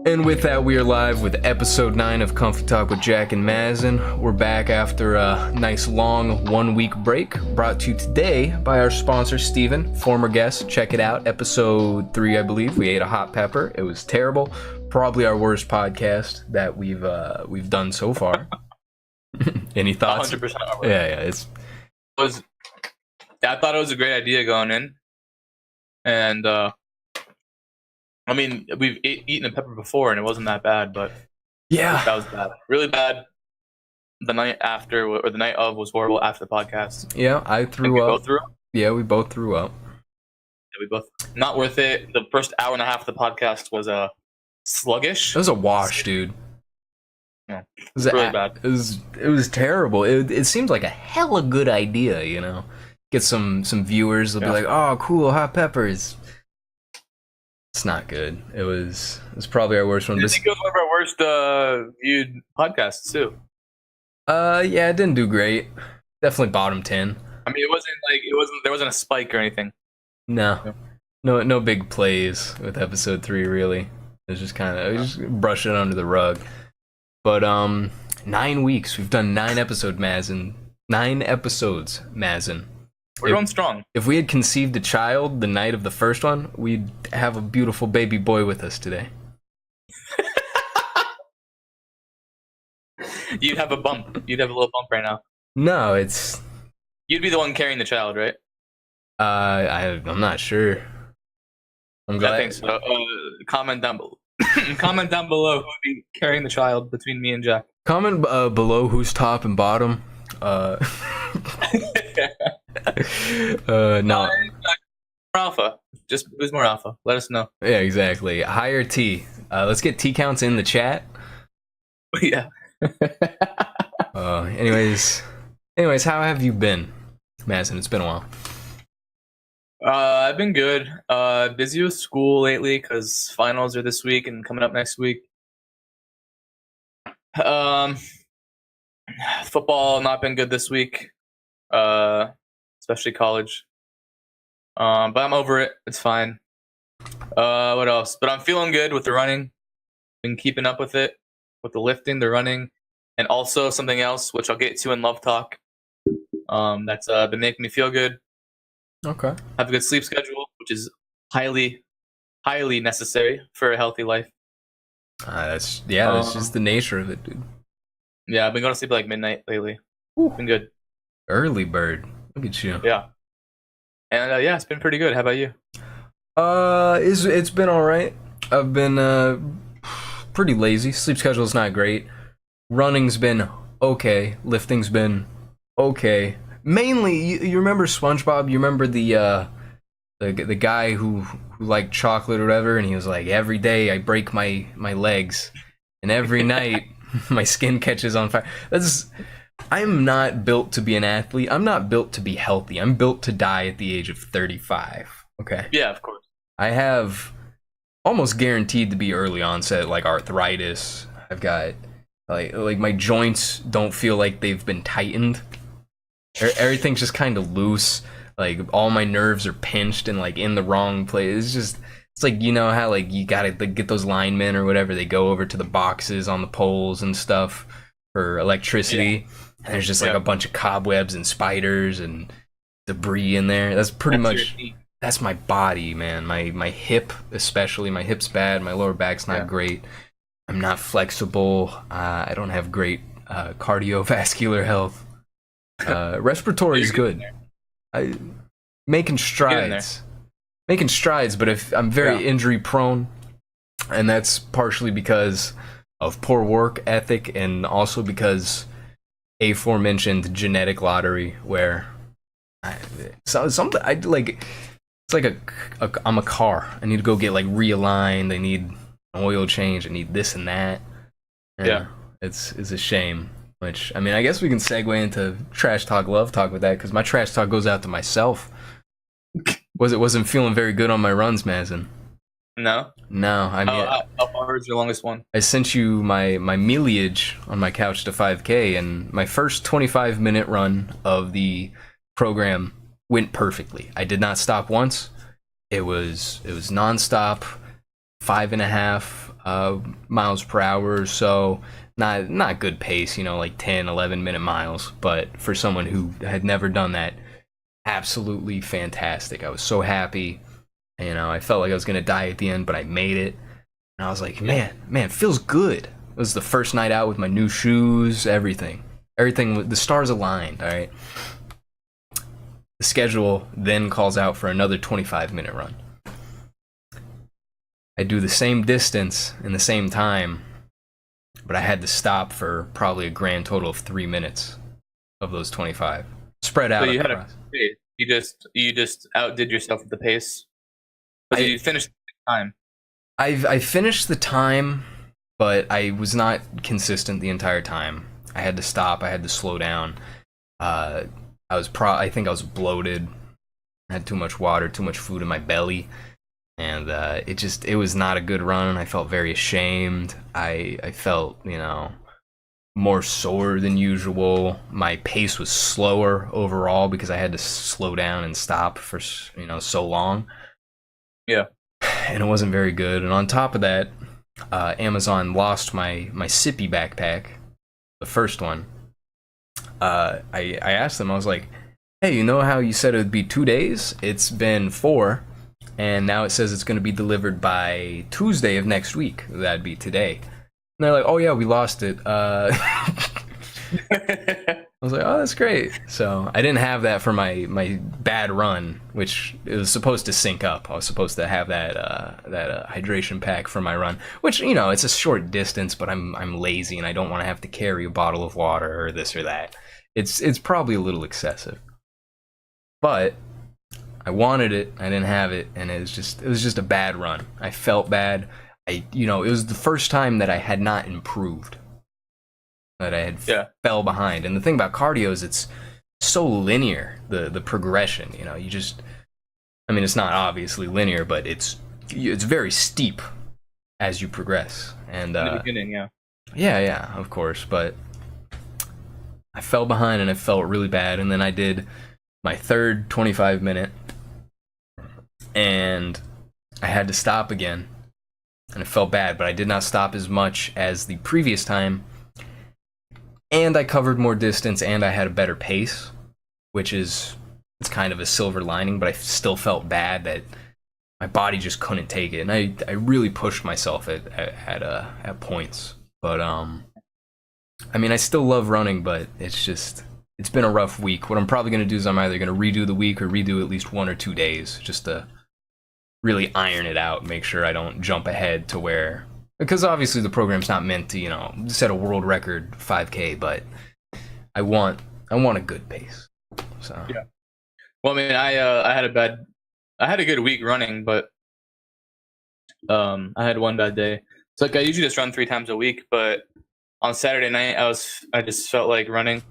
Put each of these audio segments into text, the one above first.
And with that, we are live with episode 9 of Comfy Talk with Jack and Mazin. We're back after a nice long 1-week break, brought to you today by our sponsor, Steven, former guest. Check it out, episode 3, I believe. We ate a hot pepper. It was terrible. Probably our worst podcast that we've done so far. Any thoughts? 100%. Yeah, I thought it was a great idea going in, and I mean, we've eaten a pepper before, and it wasn't that bad, but yeah, that was bad, really bad. The night after, or the night of, was horrible after the podcast. Yeah, I threw up. Both threw up? Yeah, we both threw up. Yeah, we both. Not worth it. The first hour and a half of the podcast was sluggish. It was a wash, dude. Yeah, it was really bad. It was terrible. It seemed like a hella good idea, you know. Get some viewers. They'll be like, "Oh, cool, hot peppers." It's not good. It's probably our worst one. I think it was one of our worst viewed podcasts too. Yeah, it didn't do great. Definitely bottom 10. I mean, there wasn't a spike or anything. No big plays with episode 3 really. It was just kind of just brush it under the rug. But 9 weeks. We've done 9 episodes, Mazin. 9 episodes, Mazin. We're going strong. If we had conceived a child the night of the first one, we'd have a beautiful baby boy with us today. You'd have a bump. You'd have a little bump right now. No, You'd be the one carrying the child, right? I'm not sure. I'm glad. I think so. Comment down below. Comment down below who would be carrying the child between me and Jack. Comment below who's top and bottom. No. More alpha. Just who's more alpha? Let us know. Yeah, exactly. Higher T. Let's get T counts in the chat. Yeah. Anyways, how have you been, Mazin? It's been a while. I've been good. Busy with school lately because finals are this week and coming up next week. Football not been good this week. Especially college. But I'm over it. It's fine. What else? But I'm feeling good with the running. Been keeping up with it, with the lifting, the running, and also something else which I'll get to in Lovetalk. That's been making me feel good. Okay. Have a good sleep schedule, which is highly, highly necessary for a healthy life. That's just the nature of it, dude. Yeah, I've been going to sleep at like midnight lately. Been good. Early bird. Look at you. Yeah. And yeah, it's been pretty good. How about you? It's been all right. I've been pretty lazy. Sleep schedule's not great. Running's been okay. Lifting's been okay. Mainly, you remember SpongeBob? You remember the guy who liked chocolate or whatever, and he was like, every day I break my legs, and every night my skin catches on fire. I'm not built to be an athlete. I'm not built to be healthy. I'm built to die at the age of 35. Okay. Yeah, of course. I have almost guaranteed to be early onset, like arthritis. I've got like my joints don't feel like they've been tightened. Everything's just kind of loose. Like all my nerves are pinched and like in the wrong place. It's like, you know how like you gotta get those linemen or whatever, they go over to the boxes on the poles and stuff for electricity. Yeah. And there's just like a bunch of cobwebs and spiders and debris in there. That's pretty much, that's my body, man. My hip, especially, my hip's bad. My lower back's not great. I'm not flexible. I don't have great cardiovascular health. Respiratory is good. Making strides, but if I'm very injury prone, and that's partially because of poor work ethic and also because aforementioned genetic lottery, where I'm a car. I need to go get like realigned. I need an oil change. I need this and that. It's a shame. Which, I mean, I guess we can segue into trash talk, love talk with that, because my trash talk goes out to myself. Wasn't feeling very good on my runs, Mazin. No? No, I mean... How far is your longest one? I sent you my mileage on my couch to 5K, and my first 25-minute run of the program went perfectly. I did not stop once. It was nonstop, 5.5 miles per hour or so. Not good pace, like 10, 11-minute miles. But for someone who had never done that, absolutely fantastic. I was so happy. I felt like I was going to die at the end, but I made it. And I was like, man, it feels good. It was the first night out with my new shoes, everything. The stars aligned, all right? The schedule then calls out for another 25-minute run. I do the same distance in the same time, but I had to stop for probably a grand total of 3 minutes of those 25. Spread out. So you had a pace. You just outdid yourself with the pace. But you finished the time. I finished the time, but I was not consistent the entire time. I had to stop. I had to slow down. I think I was bloated. I had too much water, too much food in my belly, and it was not a good run. I felt very ashamed. I felt more sore than usual. My pace was slower overall because I had to slow down and stop for so long. Yeah, and it wasn't very good. And on top of that, Amazon lost my Sippy backpack, the first one. I asked them, I was like, hey, you know how you said it would be 2 days? It's been 4, and now it says it's going to be delivered by Tuesday of next week. That'd be today. And they're like, oh yeah, we lost it. I was like, oh, that's great. So I didn't have that for my bad run, which it was supposed to sync up. I was supposed to have that hydration pack for my run, which it's a short distance, but I'm lazy and I don't want to have to carry a bottle of water or this or that. It's probably a little excessive, but I wanted it. I didn't have it, and it was just a bad run. I felt bad. It was the first time that I had not improved. That I had fell behind. And the thing about cardio is it's so linear, the progression. It's not obviously linear, but it's very steep as you progress. And in the beginning, yeah. Yeah, of course. But I fell behind and I felt really bad. And then I did my third 25-minute, and I had to stop again. And it felt bad, but I did not stop as much as the previous time. And I covered more distance, and I had a better pace, which it's kind of a silver lining, but I still felt bad that my body just couldn't take it. And I really pushed myself at points. But, I still love running, but it's been a rough week. What I'm probably going to do is I'm either going to redo the week or redo at least 1 or 2 days just to really iron it out, make sure I don't jump ahead to where... Because obviously the program's not meant to, set a world record 5K, but I want a good pace. So yeah. Well, I had a good week running, but I had one bad day. It's like I usually just run 3 times a week, but on Saturday night I just felt like running.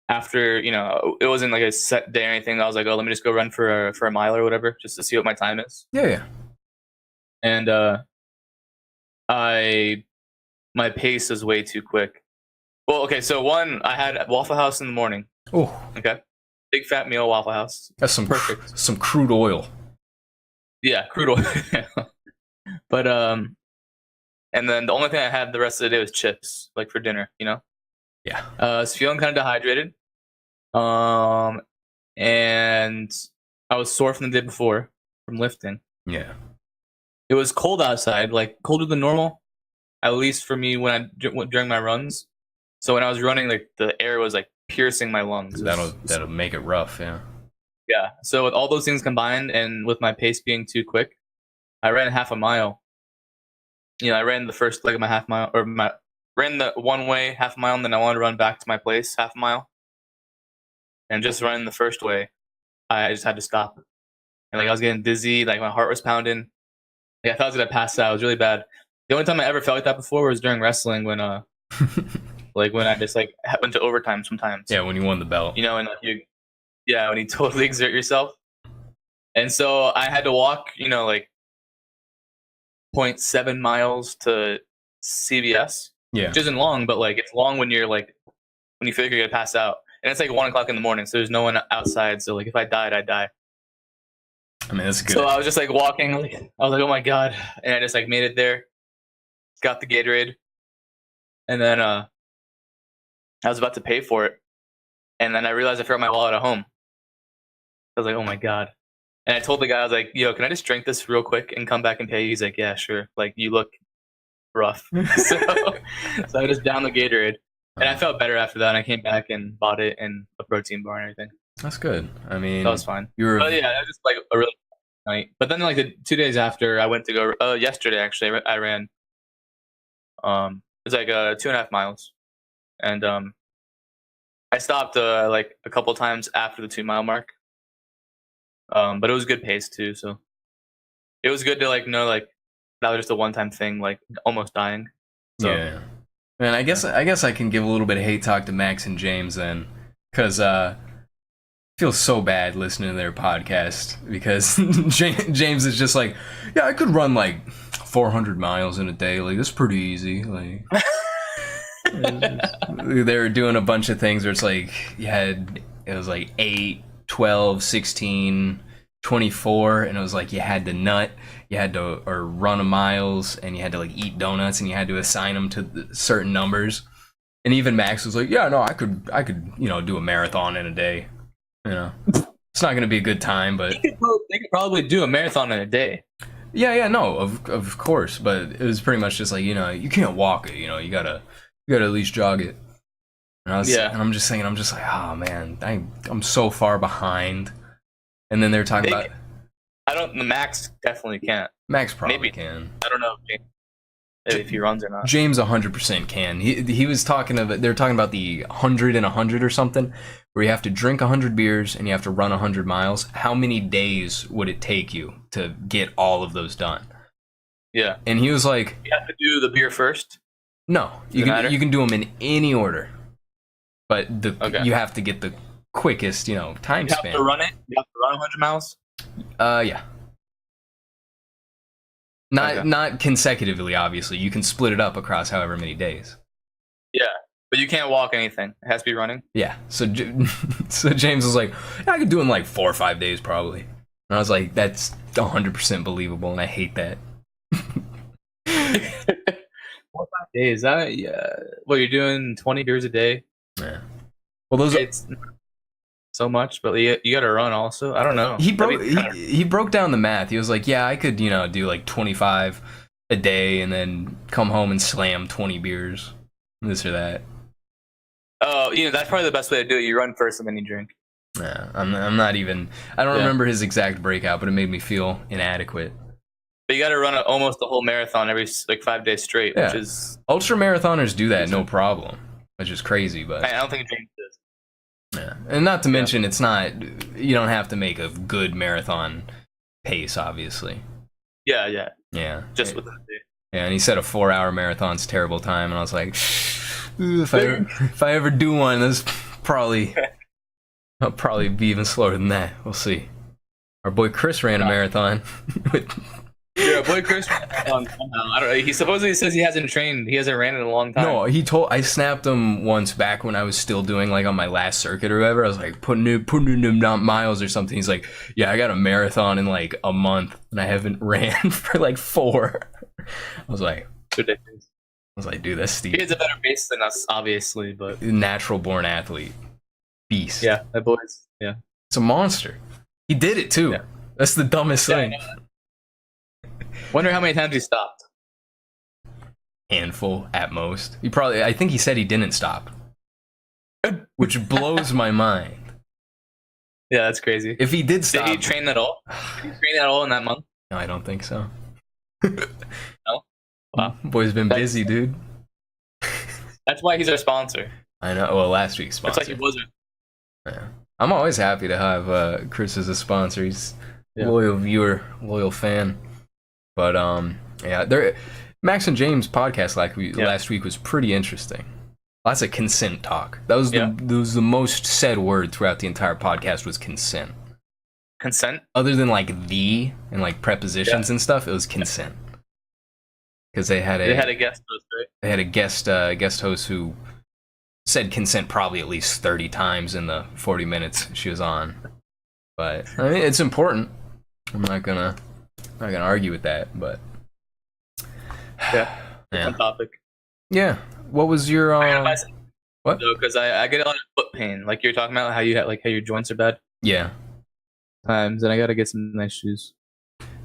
After it wasn't like a set day or anything. I was like, oh, let me just go run for a mile or whatever, just to see what my time is. Yeah. And my pace is way too quick. Well, okay, so one, I had Waffle House in the morning. Oh, okay, big fat meal, Waffle House. That's perfect. Some crude oil. Yeah, crude oil. But and then the only thing I had the rest of the day was chips, like for dinner. Yeah. I was feeling kind of dehydrated. And I was sore from the day before from lifting. Yeah. It was cold outside, like colder than normal, at least for me during my runs. So when I was running, like the air was like piercing my lungs. That'll make it rough, yeah. Yeah. So with all those things combined, and with my pace being too quick, I ran half a mile. I ran the first leg of my half mile, ran the one way half a mile, and then I wanted to run back to my place half a mile. And just running the first way, I just had to stop. And I was getting dizzy, like my heart was pounding. I thought I was gonna pass out. It was really bad. The only time I ever felt like that before was during wrestling, when when I just went to overtime sometimes. Yeah, when you won the belt. And when you totally exert yourself. And so I had to walk, 0.7 miles to CVS. Yeah. Which isn't long, but it's long when you're when you feel like you're gonna pass out. And it's 1 o'clock in the morning, so there's no one outside. So if I died, I'd die. That's good. So I was just walking. I was like, oh my god, and I just made it there. got the Gatorade, and then I was about to pay for it, and then I realized I forgot my wallet at home. I was like, oh my god. And I told the guy, I was like, yo, can I just drink this real quick and come back and pay you? He's like, yeah, sure. Like, you look rough. so I just downed the Gatorade. And I felt better after that. And I came back and bought it and a protein bar and everything. That's good. I mean, that was fine. But yeah, that was just like a really night. But then like the 2 days after, I went to go. Yesterday actually, I ran. It's like 2.5 miles, and I stopped like a couple times after the 2 mile mark. But it was good pace too, so it was good to like know like that was just a one-time thing, like almost dying. So. Yeah, man. I guess I can give a little bit of hate talk to Max and James then, because I feel so bad listening to their podcast because James is just like, yeah, I could run like 400 miles in a day. Like, that's pretty easy. Like, they were doing a bunch of things where it's like it was like 8, 12, 16, 24, and it was like you had to nut, you had to or run a miles, and you had to like eat donuts, and you had to assign them to certain numbers. And even Max was like, yeah, no, I could do a marathon in a day. It's not gonna be a good time, but they could probably do a marathon in a day. Yeah, no, of course, but it was pretty much just like, you can't walk it, you gotta at least jog it. And and I'm just like, oh man, I'm so far behind. And then they're talking about, the Max definitely can't. Max probably can. I don't know if he runs or not. James 100% can. He was talking about, they're talking about the 100 and 100 or something, where you have to drink 100 beers and you have to run 100 miles. How many days would it take you to get all of those done? Yeah. And he was like, you have to do the beer first? No, you can do them in any order, but you have to get the quickest, time span. You have to run it? You have to run 100 miles? Yeah. Not consecutively, obviously. You can split it up across however many days. Yeah, but you can't walk anything. It has to be running? Yeah. So James was like, yeah, I could do it in like 4 or 5 days probably. And I was like, that's 100% believable, and I hate that. 4 or 5 days? Well, you're doing 20 beers a day? Yeah. Well, it's so much, but you got to run also. I don't know. He broke down the math. He was like, yeah, I could do like 25 a day and then come home and slam 20 beers, this or that. Oh, that's probably the best way to do it. You run first and then you drink. Yeah, I'm not even. I don't remember his exact breakout, but it made me feel inadequate. But you got to run almost the whole marathon every like 5 days straight, which is ultra marathoners do that no problem, which is crazy. But I don't think James does. Yeah, and not to mention, it's not. You don't have to make a good marathon pace, obviously. Yeah. Just within a day. Yeah, and he said a 4-hour marathon's terrible time, and I was like, if I ever do one, that's I'll probably be even slower than that. We'll see. Our boy Chris ran a marathon. Yeah, boy Chris ran a marathon somehow. I don't know. He supposedly says he hasn't trained. He hasn't ran in a long time. No, I snapped him once back when I was still doing like on my last circuit or whatever. I was like putting in them miles or something. He's like, yeah, I got a marathon in like a month and I haven't ran for like 4. I was like, ridiculous. I was like, dude, that's steep. He has a better pace than us, obviously, but natural born athlete. Beast. Yeah, that boy's it's a monster. He did it too. Yeah. That's the dumbest thing. Wonder how many times he stopped. Handful at most. I think he said he didn't stop, which blows my mind. Yeah, that's crazy. If he did stop, did he train at all? Did he train at all in that month? No, I don't think so. No. Wow. Boy's been busy, dude. That's why he's our sponsor. I know. Well, last week's sponsor. It's like he wasn't. Yeah. I'm always happy to have Chris as a sponsor. He's a loyal viewer, loyal fan. But Max and James podcast last week was pretty interesting. Lots of consent talk. That was the most said word throughout the entire podcast was consent. Consent? Other than like the and like prepositions and stuff, it was consent. Because they had a guest host, right? They had a guest host who said consent probably at least 30 times in the 40 minutes she was on. But I mean, it's important. I'm not gonna argue with that, but Yeah. On topic. Yeah. What was your what? Because I get a lot of foot pain, like you're talking about how you how your joints are bad. Yeah. Times, and I gotta get some nice shoes.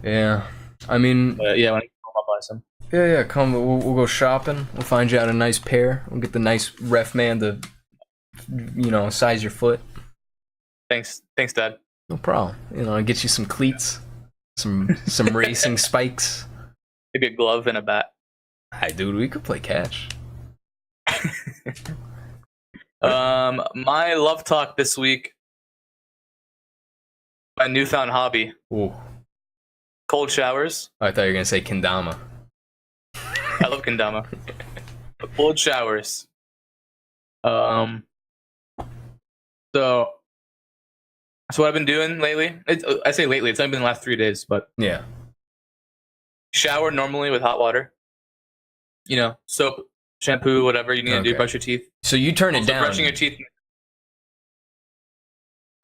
Yeah. I mean, But yeah, when I come, I'll buy some. yeah. Come, we'll go shopping. We'll find you out a nice pair. We'll get the nice ref man to, size your foot. Thanks, Dad. No problem. Get you some cleats, some racing spikes. A good glove and a bat. Hi, dude. We could play catch. My love talk this week. My newfound hobby. Ooh. Cold showers. Oh, I thought you were gonna say kendama. I love kendama. Cold showers. So what I've been doing lately. I say lately. It's only been the last 3 days, but Yeah. shower normally with hot water. Soap, shampoo, whatever you need to do. Brush your teeth. So you turn it down. Brushing your teeth.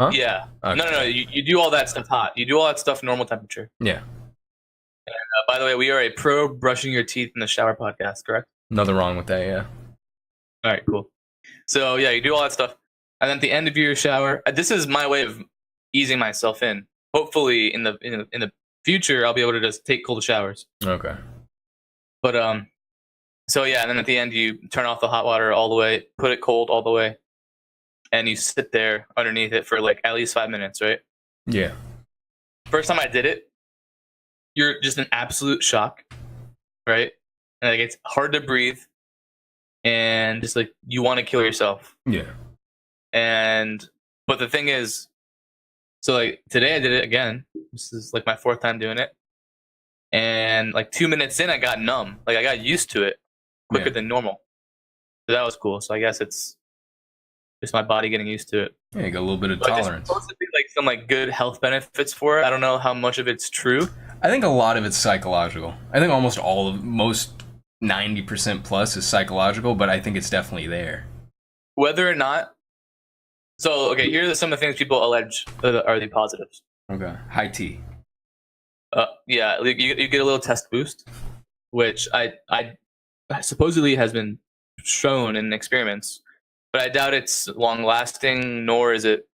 Huh? Yeah. Okay. No. You do all that stuff hot. You do all that stuff normal temperature. Yeah. And by the way, we are a pro brushing your teeth in the shower podcast, correct? Nothing wrong with that. Yeah. All right, cool. So yeah, you do all that stuff, and then at the end of your shower, this is my way of easing myself in. Hopefully, in the future, I'll be able to just take cold showers. Okay. But so yeah, and then at the end, you turn off the hot water all the way, put it cold all the way, and you sit there underneath it for like at least 5 minutes, right? Yeah. First time I did it, you're just in absolute shock, right? And like it's hard to breathe, and just like you want to kill yourself. Yeah. But the thing is, so like today I did it again. This is like my 4th time doing it, and like 2 minutes in, I got numb. Like I got used to it quicker than normal. So that was cool. So I guess it's just my body getting used to it. Yeah, you got a little bit of But tolerance. there's supposed to be like some like good health benefits for it. I don't know how much of it's true. I think a lot of it's psychological. I think most 90% plus is psychological, but I think it's definitely there. Whether or not. So okay, here are some of the things people allege are the positives. Okay. High T. Yeah, you get a little test boost, which I supposedly has been shown in experiments, but I doubt it's long lasting, nor is it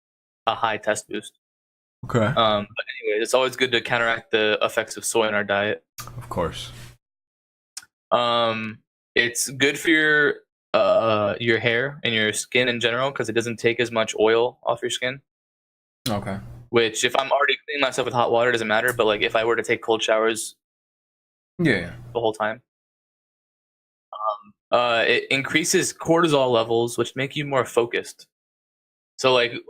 a high test boost. Okay. But anyway, it's always good to counteract the effects of soy in our diet. Of course. It's good for your hair and your skin in general because it doesn't take as much oil off your skin. Okay. Which, if I'm already cleaning myself with hot water, it doesn't matter. But like, if I were to take cold showers, Yeah. the whole time, it increases cortisol levels, which make you more focused. So it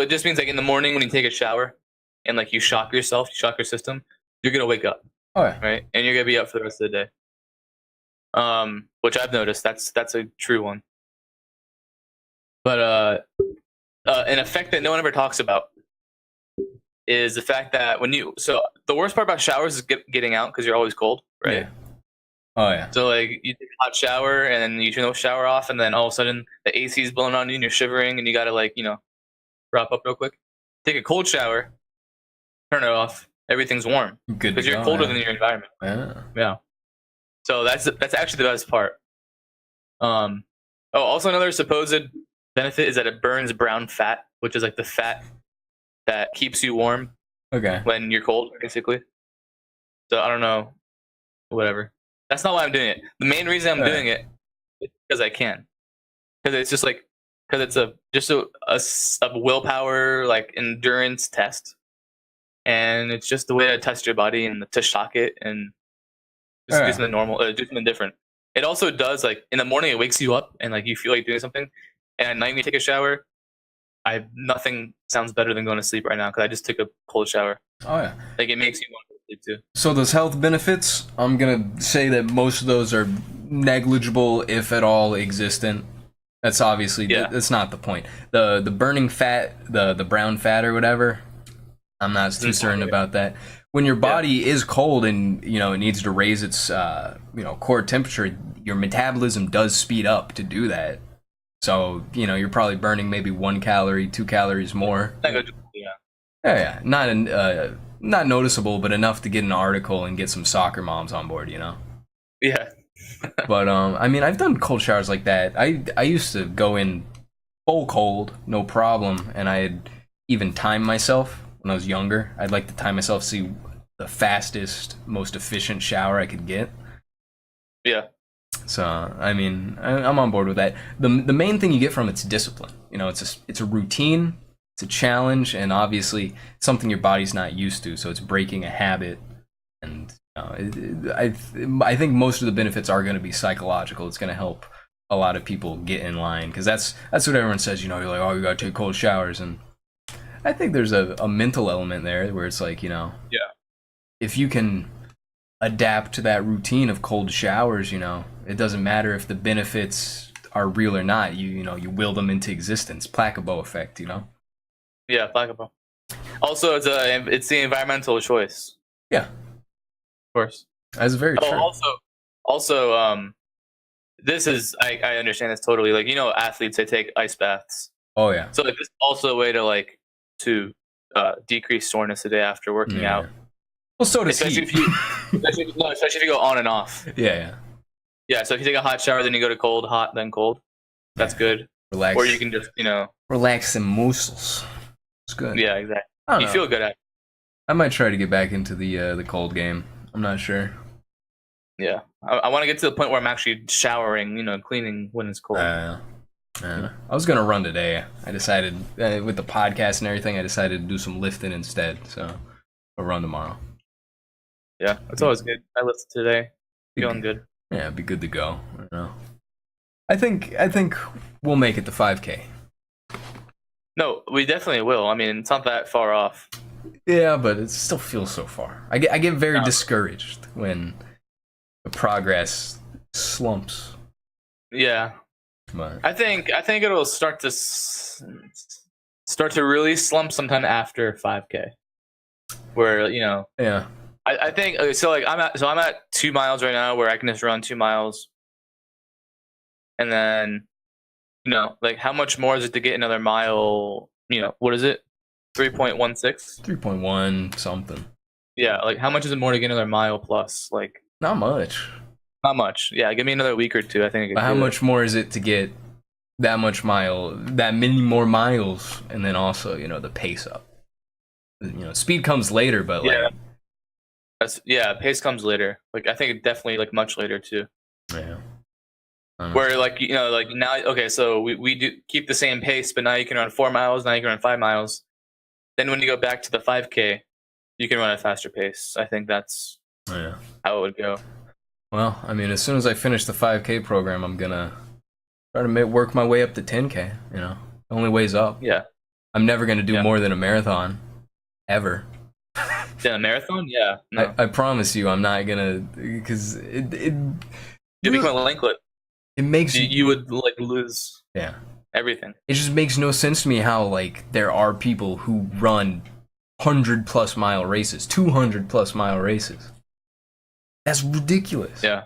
just means like in the morning when you take a shower and like you shock yourself, you shock your system, you're gonna wake up. Oh yeah. Right, and you're gonna be up for the rest of the day. Which I've noticed that's a true one. But an effect that no one ever talks about is the fact that so the worst part about showers is getting out because you're always cold, right? Yeah. Oh yeah. So like you take a hot shower and then you turn the shower off and then all of a sudden the AC is blowing on you and you're shivering and you gotta wrap up real quick. Take a cold shower, turn it off, everything's warm Good. because you're colder than your environment. Yeah. So that's actually the best part. Also another supposed benefit is that it burns brown fat, which is like the fat that keeps you warm Okay. when you're cold, basically. So I don't know, whatever. That's not why I'm doing it. The main reason I'm doing it is because I can. Because it's just like, because it's a willpower, like endurance test, and it's just the way to test your body and to shock it and just do something normal, do something different. It also does like in the morning it wakes you up and like you feel like doing something, and at night when you take a shower, nothing sounds better than going to sleep right now because I just took a cold shower. Oh yeah. Like it makes you want to sleep too. So those health benefits, I'm gonna say that most of those are negligible, if at all existent. That's obviously that's not the point. The burning fat, the brown fat or whatever, I'm not too certain about that. When your body is cold and it needs to raise its core temperature, your metabolism does speed up to do that. So you're probably burning maybe 1 calorie, 2 calories more. Yeah. Not noticeable, but enough to get an article and get some soccer moms on board. Yeah. But I mean, I've done cold showers like that. I used to go in full cold, no problem, and I'd even time myself when I was younger. I'd like to time myself, see the fastest, most efficient shower I could get. Yeah. So I mean, I'm on board with that. The main thing you get from it's discipline. You know, it's a routine, it's a challenge, and obviously something your body's not used to. So it's breaking a habit, and I think most of the benefits are going to be psychological. It's going to help a lot of people get in line because that's what everyone says. You know, you're like, oh, you got to take cold showers, and I think there's a mental element there where it's like, you know, Yeah. if you can adapt to that routine of cold showers, you know, it doesn't matter if the benefits are real or not. You know, you will them into existence. Placebo effect, you know. Yeah, placebo. Also, it's the environmental choice. Yeah, Of course. that's very true. Also, this is I understand this totally. Like, you know, athletes, they take ice baths. Oh yeah. So like, this is also a way to decrease soreness the day after working out. Well, so does Especially heat. especially if you go on and off. Yeah. Yeah, so if you take a hot shower, then you go to cold, hot, then cold. That's good. Relax. Or you can just, you know, relax some muscles. It's good. yeah, exactly. I don't You know. feel good at it. I might try to get back into the cold game. I'm not sure. Yeah. I want to get to the point where I'm actually showering, you know, cleaning when it's cold. I was gonna run today. I decided with the podcast and everything. I decided to do some lifting instead. So I'll run tomorrow. Yeah, it's always good. I lifted today. Feeling good. Yeah, it'd be good to go. I don't know. I think we'll make it to 5K. No, we definitely will. I mean, it's not that far off. Yeah, but it still feels so far. I get very discouraged when the progress slumps. Yeah. But I think it'll start to really slump sometime after 5K. Where, you know, yeah, I think so. Like I'm at 2 miles right now, where I can just run 2 miles, and then, you know, like, how much more is it to get another mile? You know, what is it? 3.16. 3.1 something. Yeah, like, how much is it more to get another mile plus? Like, Not much. not much. Yeah, give me another week or two. I think I could But how do it. much more is it to get that many more miles, and then also, you know, the pace up? You know, speed comes later, but like, Pace comes later. Like, I think definitely, like, much later too. yeah. I don't know. Where, like, you know, like, now, okay, so we do keep the same pace, but now you can run 4 miles. Now you can run 5 miles. Then when you go back to the 5K, you can run at a faster pace. I think that's Yeah. how it would go. Well, I mean, as soon as I finish the 5K program, I'm gonna try to work my way up to 10K. You know, the only way's up. Yeah. I'm never gonna do Yeah. more than a marathon, ever. Yeah, a marathon? Yeah. No. I promise you, I'm not gonna, because You become a linklet. it makes You would, like, lose yeah. everything. It just makes no sense to me how, like, there are people who run 100+ mile races, 200+ mile races. That's ridiculous. Yeah.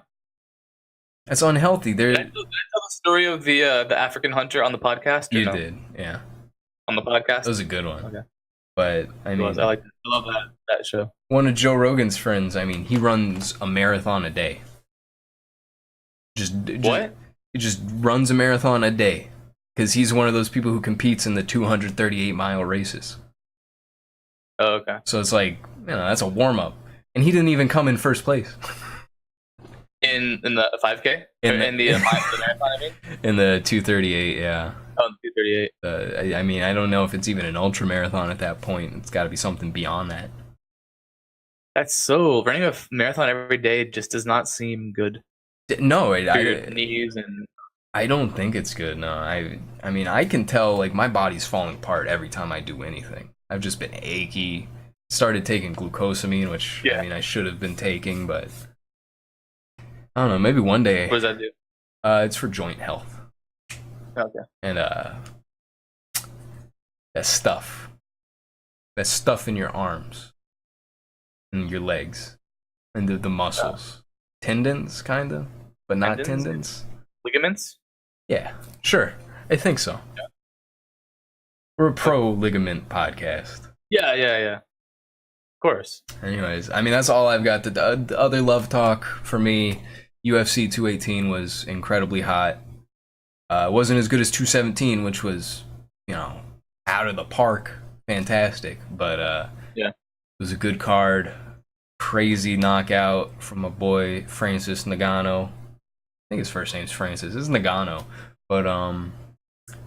That's unhealthy. Did I tell the story of the African hunter on the podcast? Or You no? did, yeah. On the podcast? That was a good one. Okay. But I It mean, was. I love that show. one of Joe Rogan's friends, I mean, he runs a marathon a day. What? He just runs a marathon a day because he's one of those people who competes in the 238-mile races. Oh, okay. So it's like, you know, that's a warm up, and he didn't even come in first place. In the 5K? In In the- the marathon, I mean? In the 238, yeah. Oh, 238. I mean, I don't know if it's even an ultra marathon at that point. It's got to be something beyond that. That's so... Running a marathon every day just does not seem good No, for your knees and... I don't think it's good. No, I mean, I can tell, like, my body's falling apart every time I do anything. I've just been achy. Started taking glucosamine, which Yeah. I mean, I should have been taking, but I don't know. Maybe one day. What does that do? It's for joint health. Okay. And that stuff in your arms and your legs and the muscles, tendons, kind of, but not tendons. Ligaments? Yeah, sure. I think so. Yeah. We're a pro ligament podcast. Yeah. Of course. Anyways, I mean, that's all I've got. The other love talk for me, UFC 218 was incredibly hot. Wasn't as good as 217, which was, out of the park, fantastic. But Yeah. it was a good card. Crazy knockout from my boy Francis Ngannou. I think his first name's Francis. It's Ngannou, but it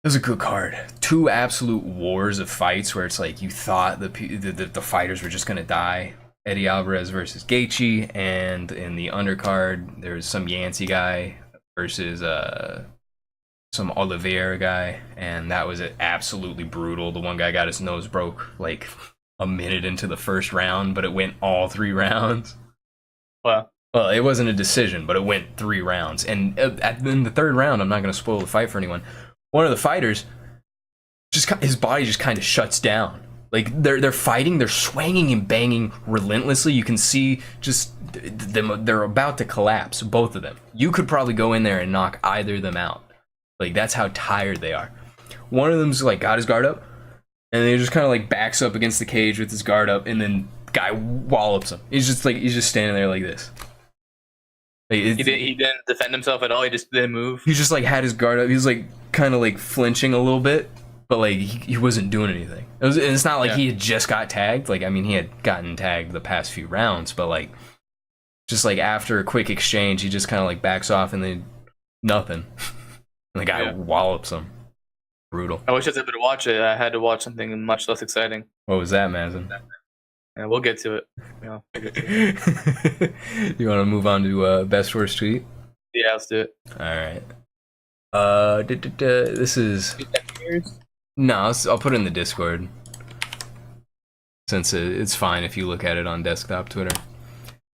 was a good card. Two absolute wars of fights where it's like you thought the fighters were just gonna die. Eddie Alvarez versus Gaethje, and in the undercard there was some Yancey guy versus some Oliveira guy, and that was absolutely brutal. The one guy got his nose broke like a minute into the first round, but it went all 3 rounds. Wow. Well, it wasn't a decision, but it went 3 rounds. And in the 3rd round, I'm not going to spoil the fight for anyone. One of the fighters, his body just kind of shuts down. Like they're fighting, they're swinging and banging relentlessly. You can see just they're about to collapse, both of them. You could probably go in there and knock either of them out. Like that's how tired they are. One of them's like got his guard up, and then he just kind of like backs up against the cage with his guard up, and then guy wallops him. He's just standing there like this. Like, he didn't defend himself at all. He just didn't move. He just like had his guard up. He was like kind of like flinching a little bit, but like he wasn't doing anything. It's not like he had just got tagged. Like I mean, he had gotten tagged the past few rounds, but like just like after a quick exchange, he just kind of like backs off, and then nothing. And the guy wallops him. Brutal. I wish I was able to watch it. I had to watch something much less exciting. What was that, Mazin? Yeah, we'll get to it. Yeah, You want to move on to best worst tweet? yeah, let's do it. All right. This is no. I'll put it in the Discord since it's fine if you look at it on desktop Twitter.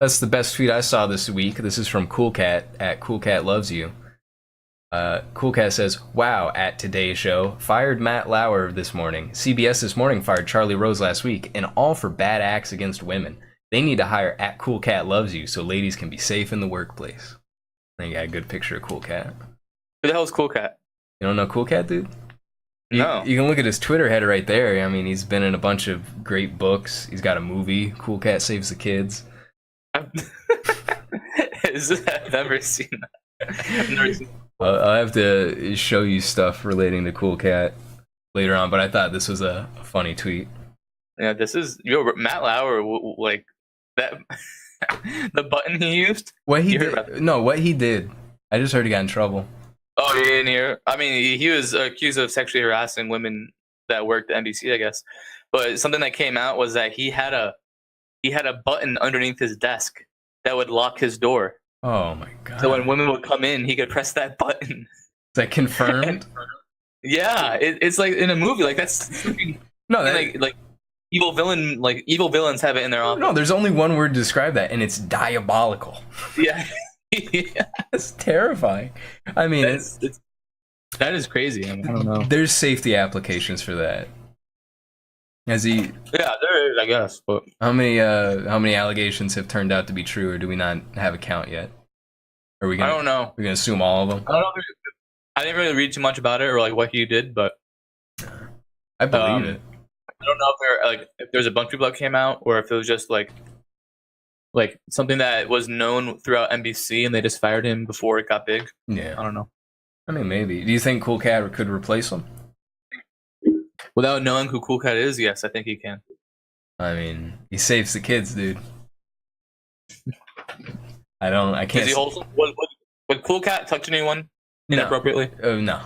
That's the best tweet I saw this week. This is from Cool Cat at Cool Cat Loves You. Cool Cat says, "Wow, at Today's Show, fired Matt Lauer this morning. CBS this morning fired Charlie Rose last week, and all for bad acts against women. They need to hire at Cool Cat Loves You so ladies can be safe in the workplace." I think I got a good picture of Cool Cat. Who the hell is Cool Cat? You don't know Cool Cat, dude? No. You can look at his Twitter header right there. I mean, he's been in a bunch of great books. He's got a movie, Cool Cat Saves the Kids. I've never seen that. I've never seen that. I'll have to show you stuff relating to Cool Cat later on, but I thought this was a funny tweet. Yeah, this is Matt Lauer, like that. The button he used. What he did? No, what he did. I just heard he got in trouble. Oh, you didn't hear? I mean, he was accused of sexually harassing women that worked at NBC, I guess. But something that came out was that he had a button underneath his desk that would lock his door. Oh my god! So when women would come in, he could press that button. Is that confirmed? Yeah, it's like in a movie. Like that's no, like evil villains have it in their office. No, there's only one word to describe that, and it's diabolical. Yeah, yeah. It's terrifying. I mean, that is crazy. I don't know. There's safety applications for that. Has he? Yeah, there is, I guess. But how many allegations have turned out to be true, or do we not have a count yet? Are we? I don't know. We're gonna assume all of them. I don't know. I didn't really read too much about it or like what he did, but I believe it. I don't know if there's a bunch of people that came out, or if it was just like something that was known throughout NBC and they just fired him before it got big. Yeah, I don't know. I mean, maybe. Do you think Cool Cat could replace him? Without knowing who Cool Cat is, yes, I think he can. I mean, he saves the kids, dude. I can't. Is he wholesome? Would Cool Cat touch anyone inappropriately? No.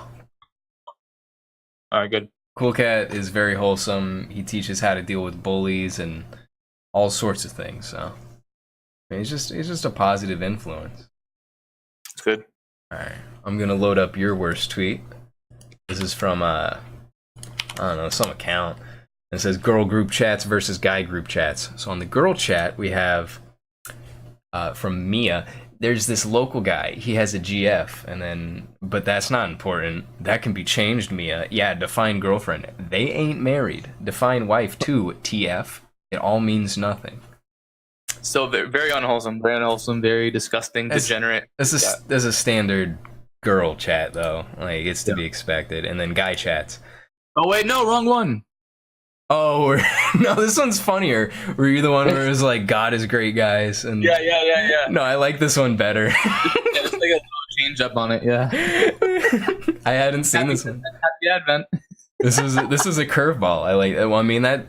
All right, good. Cool Cat is very wholesome. He teaches how to deal with bullies and all sorts of things. So I mean, he's just a positive influence. It's good. All right, I'm gonna load up your worst tweet. This is from I don't know, some account. It says girl group chats versus guy group chats. So on the girl chat, we have from Mia. There's this local guy. He has a GF, but that's not important. That can be changed, Mia. Yeah, define girlfriend. They ain't married. Define wife too, TF. It all means nothing. So very unwholesome, very disgusting, degenerate. This is a standard girl chat though. Like it's to be expected. And then guy chats. Oh wait, no, wrong one. Oh, no, this one's funnier. Were you the one where it was like, God is great, guys? And Yeah. no, I like this one better. Yeah, just like a little change up on it. Yeah. I hadn't seen this one. Happy Advent. This is a curveball. I like. Well, I mean, that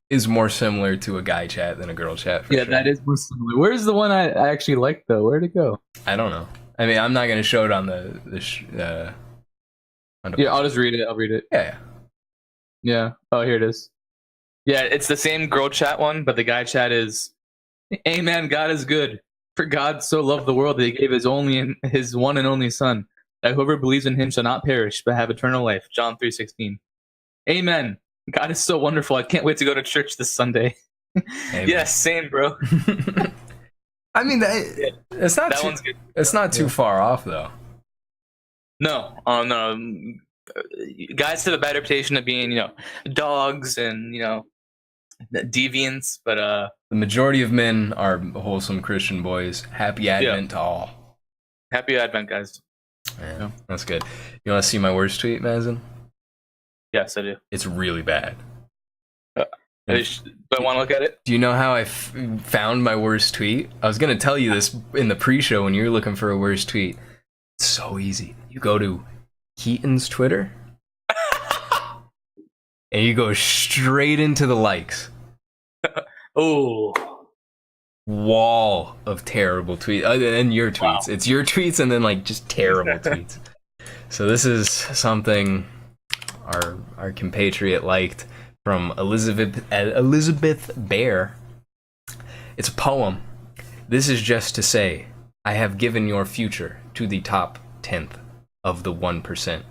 is more similar to a guy chat than a girl chat. For Yeah, sure. that is more similar. Where's the one I actually liked though? Where'd it go? I don't know. I mean, I'm not gonna show it on the Yeah, I'll just read it. I'll read it. yeah. Yeah. Oh, here it is. Yeah, it's the same girl chat one, but the guy chat is, "Amen. God is good. For God so loved the world that He gave His one and only Son, that whoever believes in Him shall not perish but have eternal life." John 3:16. Amen. God is so wonderful. I can't wait to go to church this Sunday. Yes, same, bro. I mean, it's not. That one's good. It's not too far off though. No, no. Guys have a bad reputation of being, dogs and deviants, but The majority of men are wholesome Christian boys. Happy Advent to all. Happy Advent, guys. Yeah, that's good. You want to see my worst tweet, Mazin? Yes, I do. It's really bad. Do I want to look at it? Do you know how I found my worst tweet? I was going to tell you this in the pre-show when you were looking for a worst tweet. It's so easy. You go to Keaton's Twitter, and you go straight into the likes. Oh. Wall of terrible tweets. And your tweets. Wow. It's your tweets and then like just terrible tweets. So this is something our compatriot liked from Elizabeth Bear. It's a poem. This is just to say, I have given your future to the top 10th of the 1%.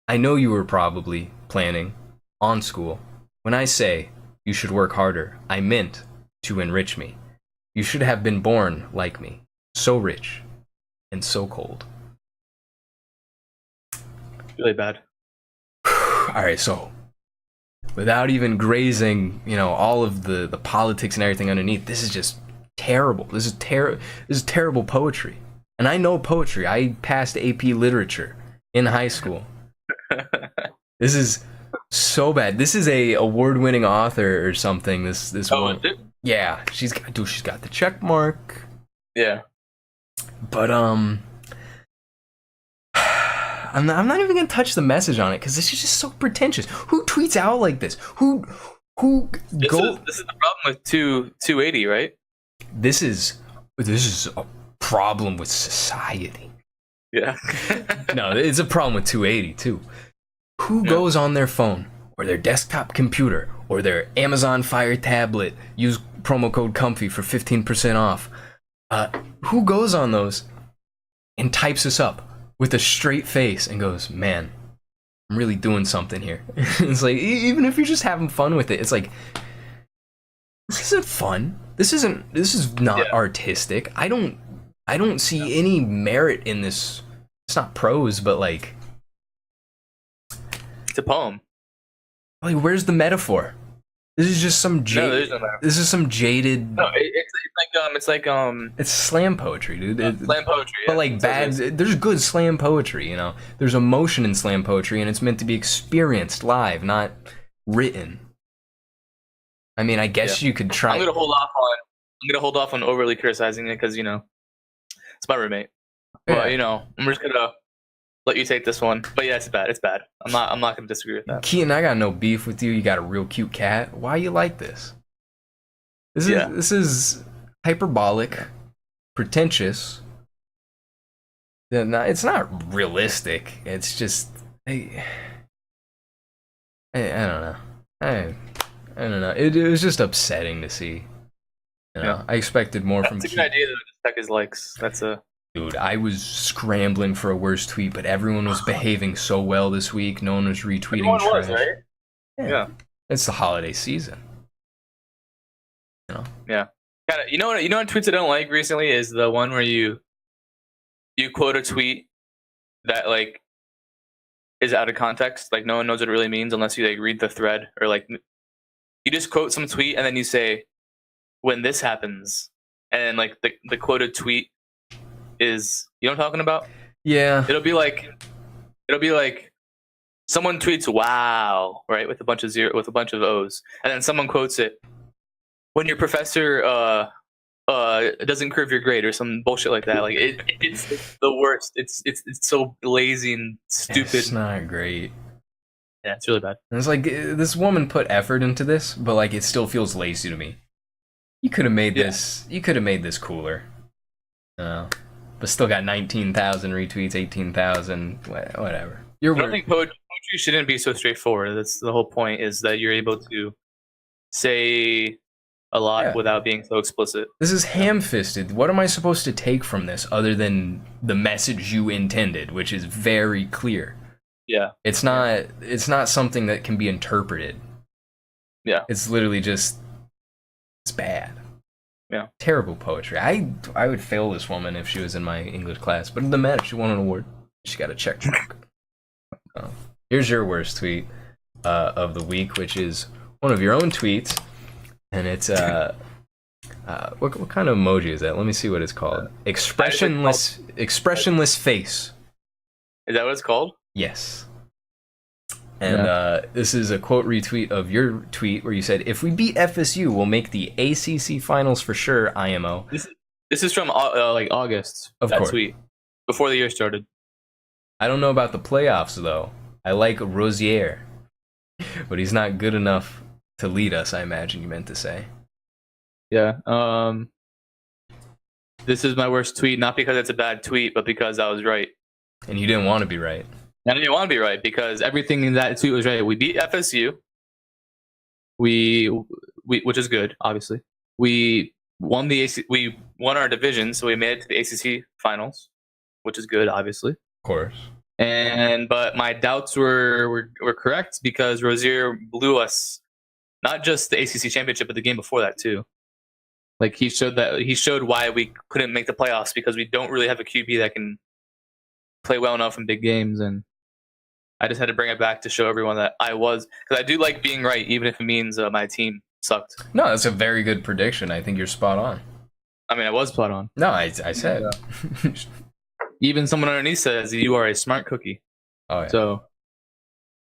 I know you were probably planning on school. When I say you should work harder, I meant to enrich me. You should have been born like me, so rich and so cold. Really bad. All right, so without even grazing, all of the politics and everything underneath, this is just terrible. This is terrible poetry. And I know poetry. I passed AP Literature in high school. This is so bad. This is a award-winning author or something. This one. Is it? Yeah, she's got the check mark. Yeah. But I'm not even gonna touch the message on it because this is just so pretentious. Who tweets out like this? This is the problem with 280, right? This is a problem with society. Yeah. No, it's a problem with 280 too. Who goes on their phone or their desktop computer or their Amazon Fire tablet, use promo code Comfy for 15% off? Who goes on those and types us up with a straight face and goes, man, I'm really doing something here. It's like, even if you're just having fun with it, it's like, this isn't fun. This is not artistic. I don't see any merit in this. It's not prose, but like, it's a poem. Like, where's the metaphor? This is just some there's no metaphor. This is some jaded. No, it's like It's slam poetry, dude. Slam poetry. But like bad. There's good slam poetry. There's emotion in slam poetry, and it's meant to be experienced live, not written. I mean, I guess you could try. I'm gonna hold off on overly criticizing it because it's my roommate. But I'm just gonna let you take this one. But yeah, it's bad. It's bad. I'm not gonna disagree with that. Keaton, I got no beef with you. You got a real cute cat. Why you like this? This is hyperbolic, pretentious. It's not realistic. It's just I don't know. I don't know. It was just upsetting to see. I expected more from. That's a good idea to check his likes. Dude, I was scrambling for a worse tweet, but everyone was behaving so well this week. No one was retweeting Everyone trash. was, right? Yeah. It's the holiday season. Yeah. You know what tweets I don't like recently is the one where you quote a tweet that like is out of context. Like no one knows what it really means unless you like read the thread, or like you just quote some tweet and then you say, when this happens, and like the quoted tweet is, you know what I'm talking about? Yeah. It'll be like someone tweets "wow" right with a bunch of O's, and then someone quotes it when your professor doesn't curve your grade or some bullshit like that. Like it's the worst. It's so lazy and stupid. It's not great. Yeah, it's really bad. And it's like this woman put effort into this, but like it still feels lazy to me. You could have made this. You could have made this cooler. But still got 19,000 retweets, 18,000, whatever. I don't think poetry shouldn't be so straightforward. That's the whole point, is that you're able to say a lot without being so explicit. This is ham-fisted. What am I supposed to take from this other than the message you intended, which is very clear? Yeah. It's not something that can be interpreted. Yeah. It's literally just, it's bad. Yeah. Terrible poetry. I would fail this woman if she was in my English class, but it doesn't matter. She won an award. She got a check mark. Here's your worst tweet of the week, which is one of your own tweets, and it's what kind of emoji is that? Let me see what it's called. Expressionless face. Is that what it's called? Yes. And this is a quote retweet of your tweet where you said, "If we beat FSU, we'll make the ACC finals for sure." IMO. This is from like August. Of course. Tweet before the year started. I don't know about the playoffs though. I like Rosier, but he's not good enough to lead us. I imagine you meant to say. Yeah. This is my worst tweet, not because it's a bad tweet, but because I was right. And you didn't want to be right. I didn't want to be right because everything in that tweet was right. We beat FSU. We which is good, obviously. We won we won our division, so we made it to the ACC finals, which is good, obviously. Of course. But my doubts were correct because Rosier blew us, not just the ACC championship, but the game before that too. Like he showed why we couldn't make the playoffs, because we don't really have a QB that can play well enough in big games, and I just had to bring it back to show everyone that because I do like being right, even if it means my team sucked. No, that's a very good prediction. I think you're spot on. I mean, I was spot on. No, I said. Yeah. Even someone underneath says you are a smart cookie. Oh yeah. So,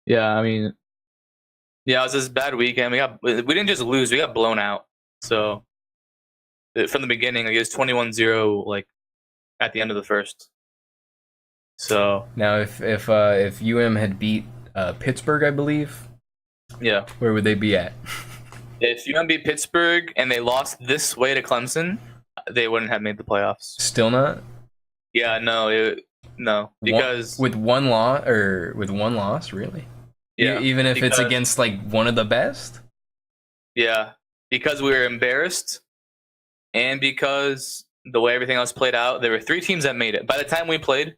yeah, I mean, yeah, it was this bad weekend. We didn't just lose; we got blown out. So, from the beginning, like, it was 21-0, like at the end of the first. So now, if UM had beat Pittsburgh, I believe, yeah, where would they be at? If UM beat Pittsburgh and they lost this way to Clemson, they wouldn't have made the playoffs. Still not? Yeah, no, because with one loss, really? Yeah, even if it's against like one of the best. Yeah, because we were embarrassed, and because the way everything else played out, there were 3 teams that made it. By the time we played,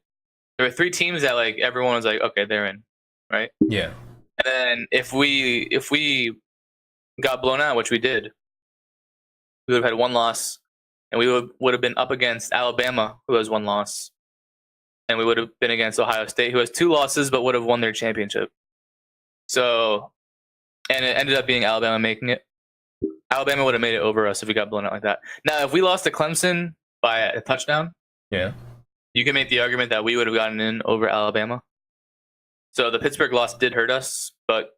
there were 3 teams that like everyone was like, okay, they're in, right? Yeah. And then if we got blown out, which we did, we would have had 1 loss, and we would have been up against Alabama, who has 1 loss, and we would have been against Ohio State, who has 2 losses but would have won their championship. So, and it ended up being Alabama making it. Alabama would have made it over us if we got blown out like that. Now, if we lost to Clemson by a touchdown, yeah, you can make the argument that we would have gotten in over Alabama. So the Pittsburgh loss did hurt us, but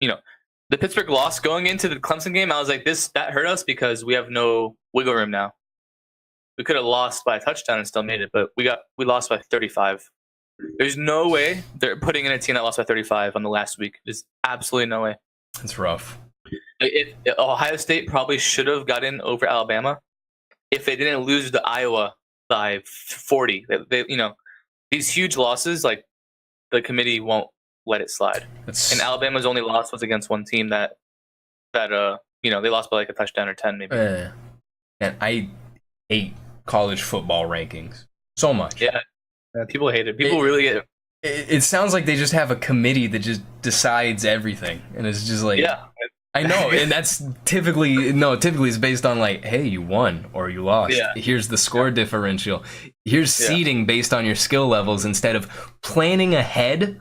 the Pittsburgh loss going into the Clemson game, I was like, that hurt us because we have no wiggle room now. We could have lost by a touchdown and still made it, but we lost by 35. There's no way they're putting in a team that lost by 35 on the last week. There's absolutely no way. It's rough. Ohio State probably should have got in over Alabama if they didn't lose to Iowa by 40. These huge losses, like, the committee won't let it slide. And Alabama's only loss was against one team that they lost by like a touchdown or 10 maybe. And I hate college football rankings so much. Yeah, people hate it. People really get it. It sounds like they just have a committee that just decides everything, and it's just like, yeah, I know, and that's typically it's based on like, hey, you won or you lost. Yeah. Here's the score differential. Here's seeding based on your skill levels instead of planning ahead.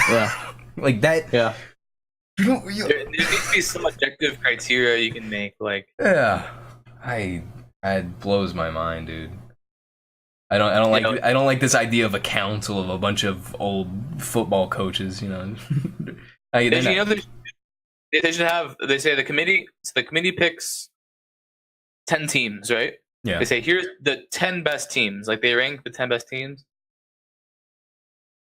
Yeah, like that. Yeah, there needs to be some objective criteria you can make. Like, yeah, it blows my mind, dude. I don't like this idea of a council of a bunch of old football coaches. They should have. They say the committee. So the committee picks 10 teams, right? Yeah. They say here's the 10 best teams. Like they rank the 10 best teams,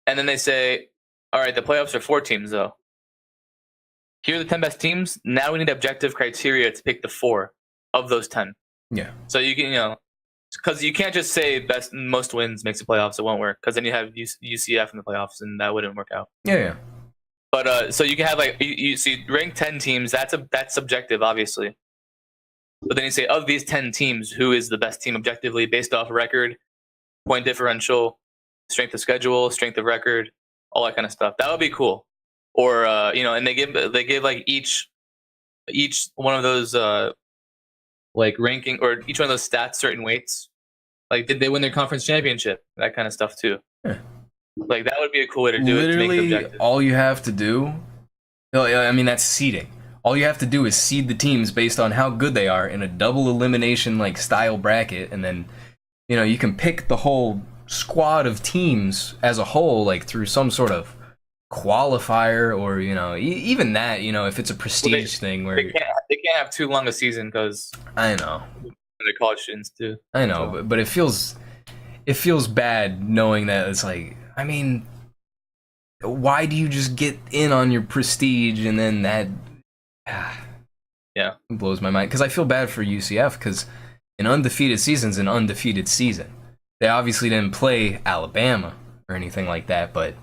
and then they say, all right, the playoffs are 4 teams though. Here are the 10 best teams. Now we need objective criteria to pick the 4 of those 10. Yeah. So you can, because you can't just say most wins makes the playoffs. It won't work because then you have UCF in the playoffs, and that wouldn't work out. Yeah. But so you can have like you see rank 10 teams. That's subjective, obviously. But then you say of these 10 teams, who is the best team objectively based off record, point differential, strength of schedule, strength of record, all that kind of stuff. That would be cool. Or and they give like each one of those like ranking, or each one of those stats certain weights. Like did they win their conference championship? That kind of stuff too. Yeah. Like that would be a cool way to do it. To make it objective. All you have to do, I mean, that's seeding. All you have to do is seed the teams based on how good they are in a double elimination like style bracket, and then you can pick the whole squad of teams as a whole, like through some sort of qualifier, or even that, if it's a prestige thing where they can't have too long a season, because I know the college students too. I know, so. but it feels bad knowing that it's like, I mean, why do you just get in on your prestige and then that yeah, it blows my mind, because I feel bad for UCF, because an undefeated season's an undefeated season. They obviously didn't play Alabama or anything like that, but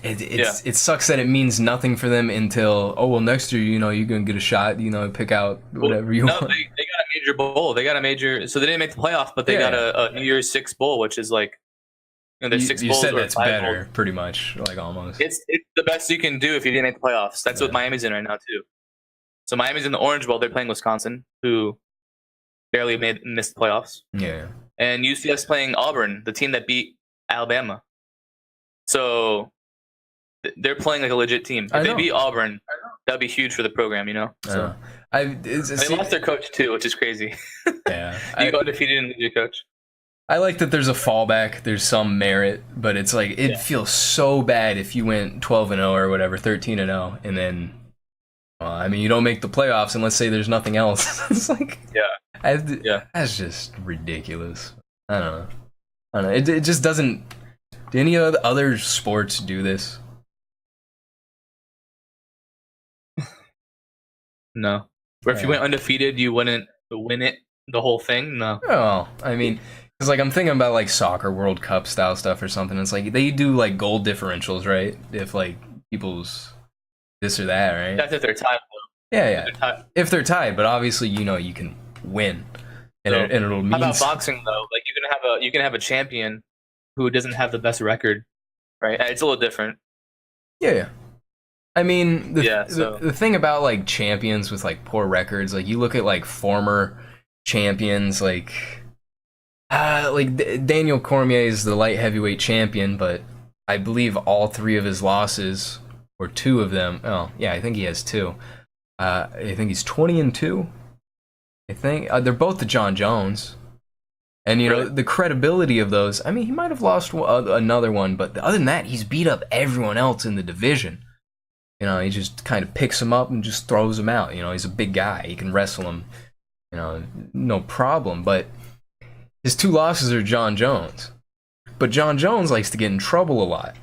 it sucks that it means nothing for them until next year you're gonna get a shot, pick out whatever you want. They got a major bowl. They got a major, so they didn't make the playoff, but they got a New Year's Six bowl, which is like there's 6 bowls. You said that's better, bowls. Pretty much, like almost. It's the best you can do if you didn't make the playoffs. That's what Miami's in right now too. So Miami's in the Orange Bowl. They're playing Wisconsin, who barely missed the playoffs. Yeah. And UCF's playing Auburn, the team that beat Alabama. So they're playing like a legit team. If they beat Auburn, that'd be huge for the program, So they lost their coach too, which is crazy. Yeah. You go undefeated and lose your coach. I like that there's a fallback, there's some merit, but it's like it feels so bad if you went 12-0 or whatever, 13-0, and then you don't make the playoffs, and let's say there's nothing else. It's like that's just ridiculous. I don't know. It just doesn't. Do any other sports do this? No. Or if you went undefeated, you wouldn't win it, the whole thing? No. Oh, I mean, because like I'm thinking about like soccer World Cup style stuff or something. It's like they do like goal differentials, right? If like people's this or that, right? That's if they're tied. Yeah. If they're tied, but obviously you can win, and it'll mean. How about boxing though? Like you can have a champion who doesn't have the best record, right? It's a little different. Yeah. I mean, the thing about like champions with like poor records, like you look at like former champions, like Daniel Cormier is the light heavyweight champion, but I believe all 3 of his losses, or 2 of them. Oh yeah, I think he has 2. I think he's 20-2. I think they're both to John Jones, and the credibility of those. I mean, he might have lost another one, but other than that, he's beat up everyone else in the division. He just kind of picks him up and just throws him out. He's a big guy. He can wrestle him, no problem. But his 2 losses are John Jones. But John Jones likes to get in trouble a lot.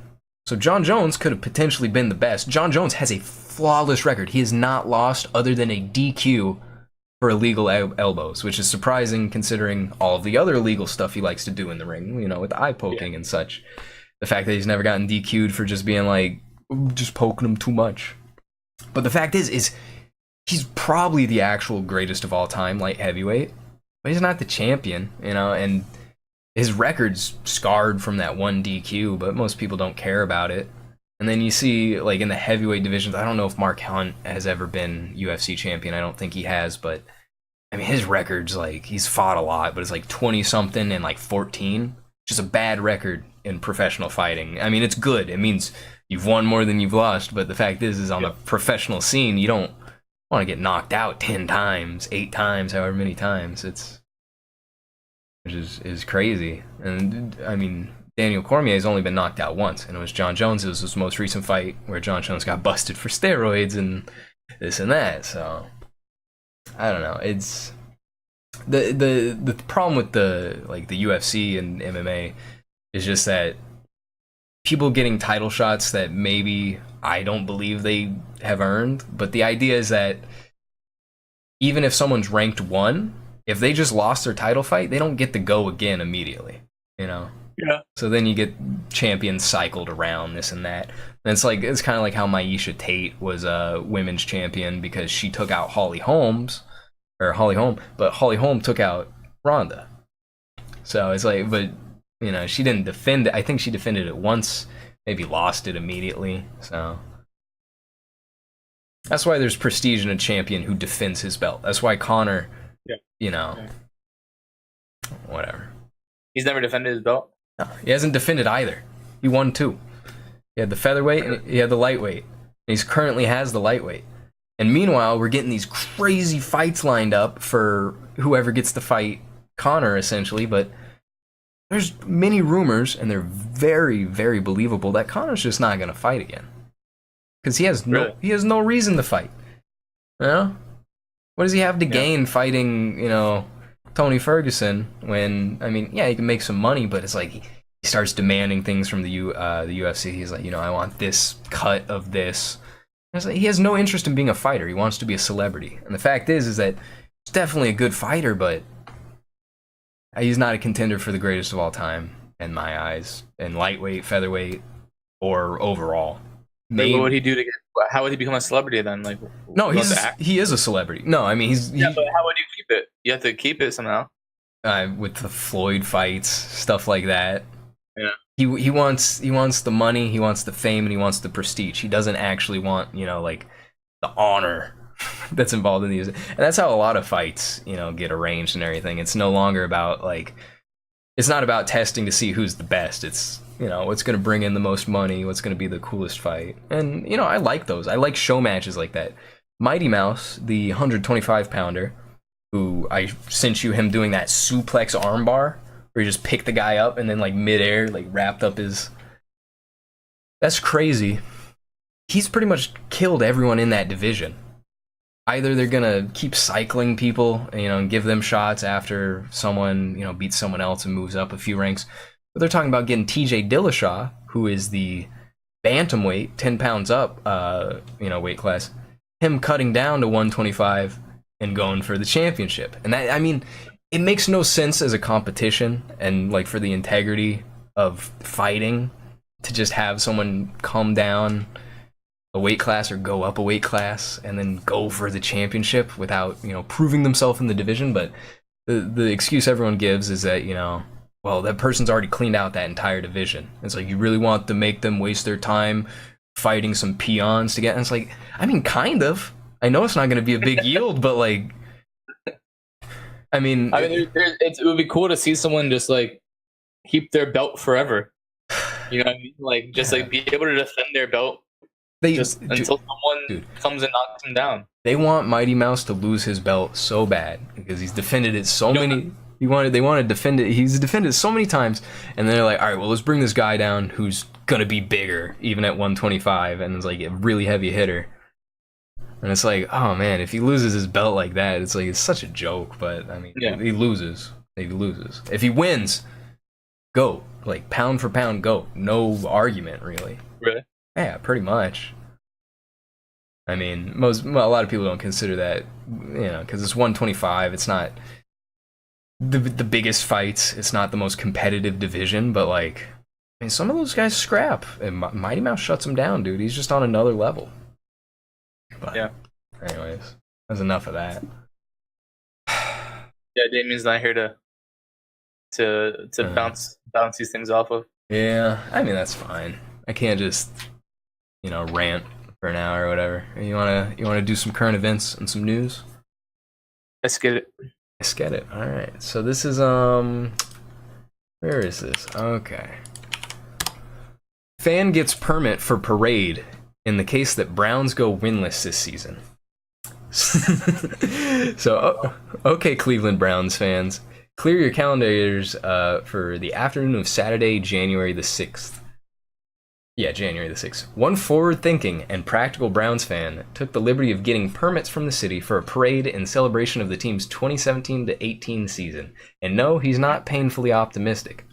So John Jones could have potentially been the best. John Jones has a flawless record. He has not lost other than a DQ for illegal elbows, which is surprising considering all of the other illegal stuff he likes to do in the ring, with eye poking and such. The fact that he's never gotten DQ'd for just being like, just poking him too much. But the fact is he's probably the actual greatest of all time light heavyweight, but he's not the champion, and his record's scarred from that one DQ, but most people don't care about it. And then you see like in the heavyweight divisions, I don't know if Mark Hunt has ever been UFC champion. I don't think he has, but I mean his record's like, he's fought a lot, but it's like 20 something and like 14. Just a bad record in professional fighting. I mean, it's good. It means you've won more than you've lost, but the fact is on the professional scene, you don't want to get knocked out 10 times, 8 times, however many times. It's which is crazy. And I mean, Daniel Cormier has only been knocked out once, and it was John Jones. It was his most recent fight where John Jones got busted for steroids and this and that. So I don't know. It's the problem with the UFC and MMA is just that people getting title shots that maybe I don't believe they have earned. But the idea is that even if someone's ranked 1, if they just lost their title fight, they don't get to go again immediately, you know? Yeah. So then you get champions cycled around, this and that. And it's kind of like how Miesha Tate was a women's champion because she took out Holly Holm, but Holly Holm took out Ronda. So it's like, but, you know, she didn't defend it. I think she defended it once, maybe lost it immediately. So that's why there's prestige in a champion who defends his belt. That's why Conor, you know, whatever. He's never defended his belt? No, he hasn't defended either. He won 2. He had the featherweight and he had the lightweight. And he currently has the lightweight. And meanwhile, we're getting these crazy fights lined up for whoever gets to fight Conor, essentially. But there's many rumors, and they're very, very believable, that Conor's just not going to fight again. Because he has no reason to fight. You know? What does he have to gain fighting, you know, Tony Ferguson when, I mean, yeah, he can make some money, but it's like he starts demanding things from the UFC. He's like, you know, I want this cut of this. And it's like, he has no interest in being a fighter. He wants to be a celebrity. And the fact is that he's definitely a good fighter, but he's not a contender for the greatest of all time in my eyes, in lightweight, featherweight, or overall. Maybe. What would he do to get? How would he become a celebrity then? Like, no, he is a celebrity. No, I mean but how would you keep it? You have to keep it somehow. With the Floyd fights, stuff like that. Yeah. He wants the money, he wants the fame, and he wants the prestige. He doesn't actually want, you know, like the honor that's involved in these. And that's how a lot of fights, you know, get arranged and everything. It's no longer about it's not about testing to see who's the best. It's, you know, what's going to bring in the most money, what's going to be the coolest fight. And, you know, I like those. I like show matches like that. Mighty Mouse, the 125-pounder, who I sent you him doing that suplex armbar, where he just picked the guy up and then, like, midair, like, wrapped up his... That's crazy. He's pretty much killed everyone in that division. Either they're gonna keep cycling people, you know, and give them shots after someone, you know, beats someone else and moves up a few ranks. But they're talking about getting TJ Dillashaw, who is the bantamweight, 10 pounds up, you know, weight class, him cutting down to 125 and going for the championship. And that, I mean, it makes no sense as a competition and, like, for the integrity of fighting to just have someone come down a weight class or go up a weight class and then go for the championship without, you know, proving themselves in the division. But the excuse everyone gives is that, you know, well, that person's already cleaned out that entire division. It's like, you really want to make them waste their time fighting some peons to get, and it's like, I mean, kind of. I know it's not going to be a big yield, but, like, I mean, it would be cool to see someone just, like, keep their belt forever. You know what I mean? Like, just, like, be able to defend their belt until someone comes and knocks him down. They want Mighty Mouse to lose his belt so bad because he's defended it so many. They want to defend it. He's defended it so many times, and then they're like, all right, well, let's bring this guy down who's gonna be bigger, even at 125, and it's like a really heavy hitter. And it's like, oh man, if he loses his belt like that, it's like, it's such a joke. But I mean, he loses. He loses. If he wins, go, like, pound for pound, go. No argument, really. Really? Yeah, pretty much. I mean, a lot of people don't consider that, you know, because it's 125. It's not the biggest fights. It's not the most competitive division, but, like, I mean, some of those guys scrap, and Mighty Mouse shuts him down, dude. He's just on another level. But, yeah. Anyways, that's enough of that. Yeah, Damien's not here to bounce these things off of. Yeah, I mean, that's fine. I can't just, you know, rant for an hour or whatever. You wanna do some current events and some news? Let's get it. Let's get it. All right. So this is where is this? Okay. Fan gets permit for parade in the case that Browns go winless this season. So, okay, Cleveland Browns fans. clear your calendars for the afternoon of Saturday, January the 6th. Yeah, January the 6th. One forward-thinking and practical Browns fan took the liberty of getting permits from the city for a parade in celebration of the team's 2017-18 season. And no, he's not painfully optimistic.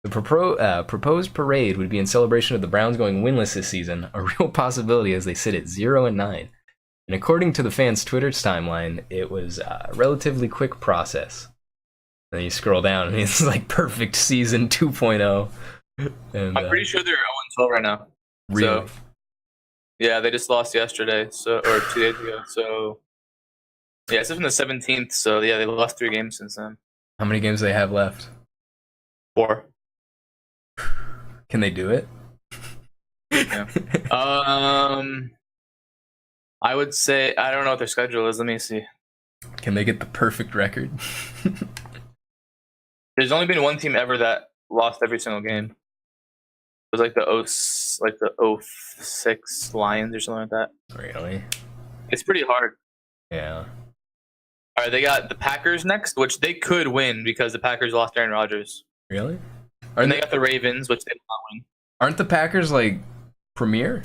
The proposed parade would be in celebration of the Browns going winless this season, a real possibility as they sit at 0-9. And according to the fan's Twitter's timeline, it was a relatively quick process. And then you scroll down and it's like perfect season 2.0. And, I'm pretty sure they're 0-12 right now. Really? So, yeah, they just lost yesterday, or 2 days ago. So, yeah, it's from the 17th. So, yeah, they lost 3 games since then. How many games do they have left? 4. Can they do it? Yeah. I would say, I don't know what their schedule is. Let me see. Can they get the perfect record? There's only been one team ever that lost every single game. It was like the 06 Lions or something like that. Really? It's pretty hard. Yeah. All right, they got the Packers next, which they could win because the Packers lost Aaron Rodgers. Really? And they got the Ravens, which they did not win. Aren't the Packers like premier?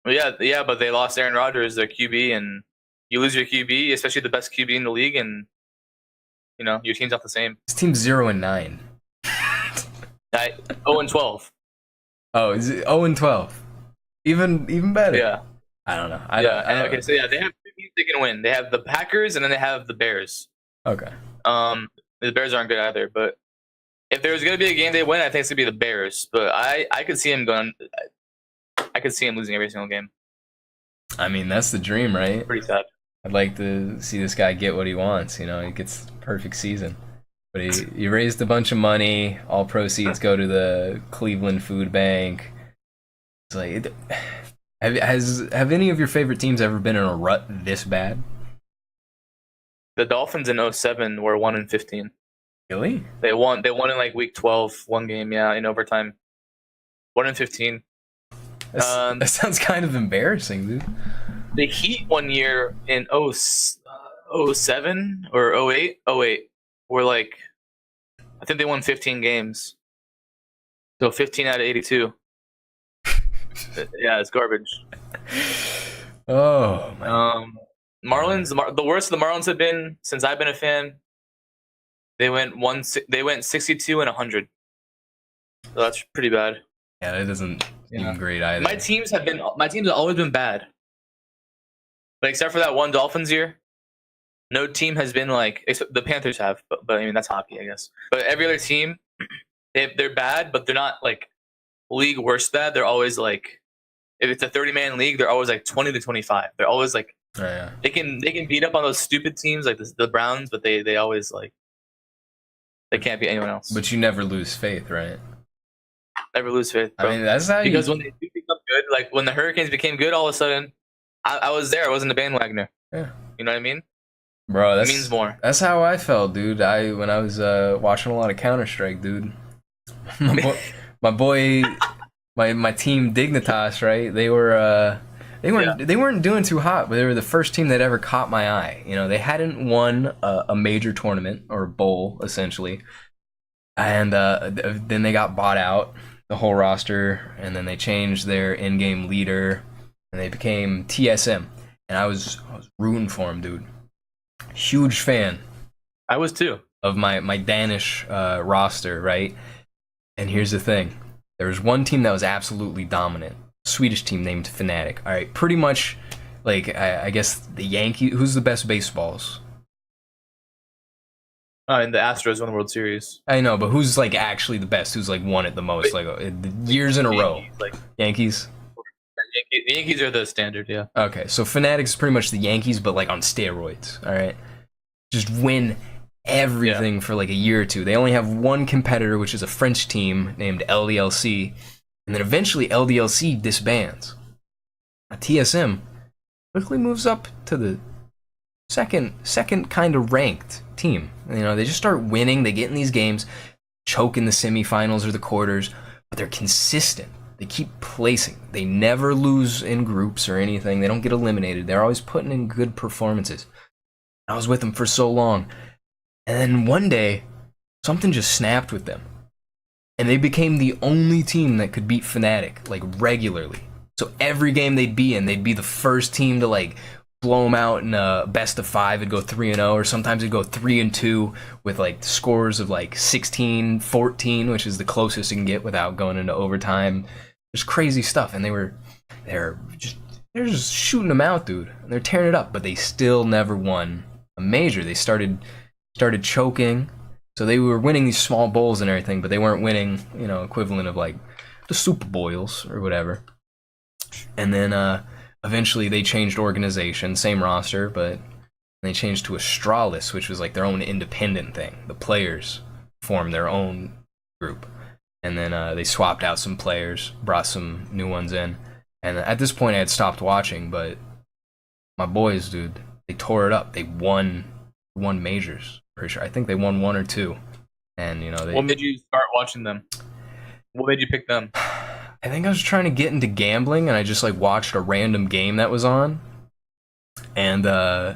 Yeah, but they lost Aaron Rodgers, their QB, and you lose your QB, especially the best QB in the league, and you know your team's not the same. This team's 0-9. 0-12. Oh, is it 0-12? Even better. Yeah. I don't know. Okay, so yeah, they have 2 teams they can win. They have the Packers, and then they have the Bears. Okay. The Bears aren't good either, but if there was going to be a game they win, I think it's going to be the Bears. But I could see him going. I could see him losing every single game. I mean, that's the dream, right? Pretty sad. I'd like to see this guy get what he wants. You know, he gets the perfect season. But he raised a bunch of money. All proceeds go to the Cleveland Food Bank. It's like, have any of your favorite teams ever been in a rut this bad? The Dolphins in 07 were 1-15. Really? They won in like week 12, one game, yeah, in overtime. 1-15. That sounds kind of embarrassing, dude. The Heat one year in 07 or 08 were like, I think they won 15 games. So 15 out of 82. Yeah, it's garbage. Oh, man. Marlins, the worst the Marlins have been since I've been a fan. They went 62 and 100. So that's pretty bad. Yeah, that doesn't seem great either. My teams have always been bad. But except for that one Dolphins year, no team has been like, except the Panthers have, but I mean that's hockey, I guess. But every other team, they're bad, but they're not like league worst bad. They're always like, if it's a 30-man league, they're always like 20-25. They're always like, they can beat up on those stupid teams like the Browns, but they always like, they can't beat anyone else. But you never lose faith, right? Never lose faith, bro. I mean, that's how because when they do become good, like when the Hurricanes became good, all of a sudden, I was there. I wasn't a bandwagoner. Yeah. You know what I mean? Bro, that means more. That's how I felt, dude. When I was watching a lot of Counter-Strike, dude. my team Dignitas, right? They weren't doing too hot, but they were the first team that ever caught my eye. You know, they hadn't won a major tournament or a bowl essentially, and then they got bought out, the whole roster, and then they changed their in-game leader, and they became TSM, and I was rooting for them, dude. Huge fan. I was too. Of my Danish roster, right? And here's the thing. There was one team that was absolutely dominant. Swedish team named Fnatic. All right, pretty much like I guess the Yankees. Who's the best baseballs? And the Astros won the World Series. I know, but who's like actually the best? Who's like won it the most? Like years in a row. Like Yankees. The Yankees are the standard, yeah. Okay, so Fnatic is pretty much the Yankees, but like on steroids. All right, just win everything for like a year or two. They only have one competitor, which is a French team named LDLC, and then eventually LDLC disbands. TSM quickly moves up to the second kind of ranked team. You know, they just start winning. They get in these games, choke in the semifinals or the quarters, but they're consistent. They keep placing. They never lose in groups or anything. They don't get eliminated. They're always putting in good performances. I was with them for so long. And then one day, something just snapped with them. And they became the only team that could beat Fnatic, like, regularly. So every game they'd be in, they'd be the first team to, like, blow them out in a best of 5. It'd go 3-0, or sometimes it'd go 3-2 with, like, scores of, like, 16-14, which is the closest you can get without going into overtime. There's crazy stuff, and they're just shooting them out, dude. And they're tearing it up, but they still never won a major. They started choking. So they were winning these small bowls and everything, but they weren't winning, you know, equivalent of like the Super Boils or whatever. And then eventually they changed organization, same roster, but they changed to Astralis, which was like their own independent thing. The players formed their own group. And then they swapped out some players, brought some new ones in. And at this point I had stopped watching, but my boys, dude, they tore it up. They won majors. Pretty sure. I think they won 1 or 2. And, you know, What made you start watching them? What made you pick them? I think I was trying to get into gambling, and I just, like, watched a random game that was on. And, I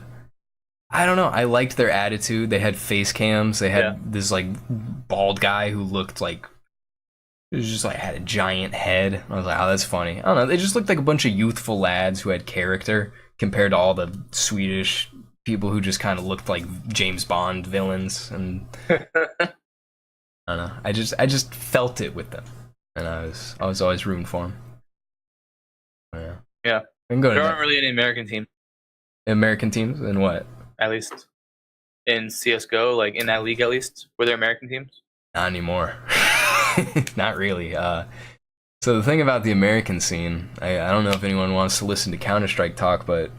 don't know. I liked their attitude. They had face cams. They had this, like, bald guy who looked like... It was just, like, had a giant head. I was like, oh, that's funny. I don't know. They just looked like a bunch of youthful lads who had character compared to all the Swedish... people who just kind of looked like James Bond villains, and I don't know. I just felt it with them, and I was always rooting for them. Yeah. There aren't really any American teams. American teams, and what? At least in CS:GO, like in that league, at least were there American teams? Not anymore. Not really. So the thing about the American scene, I don't know if anyone wants to listen to Counter-Strike talk, but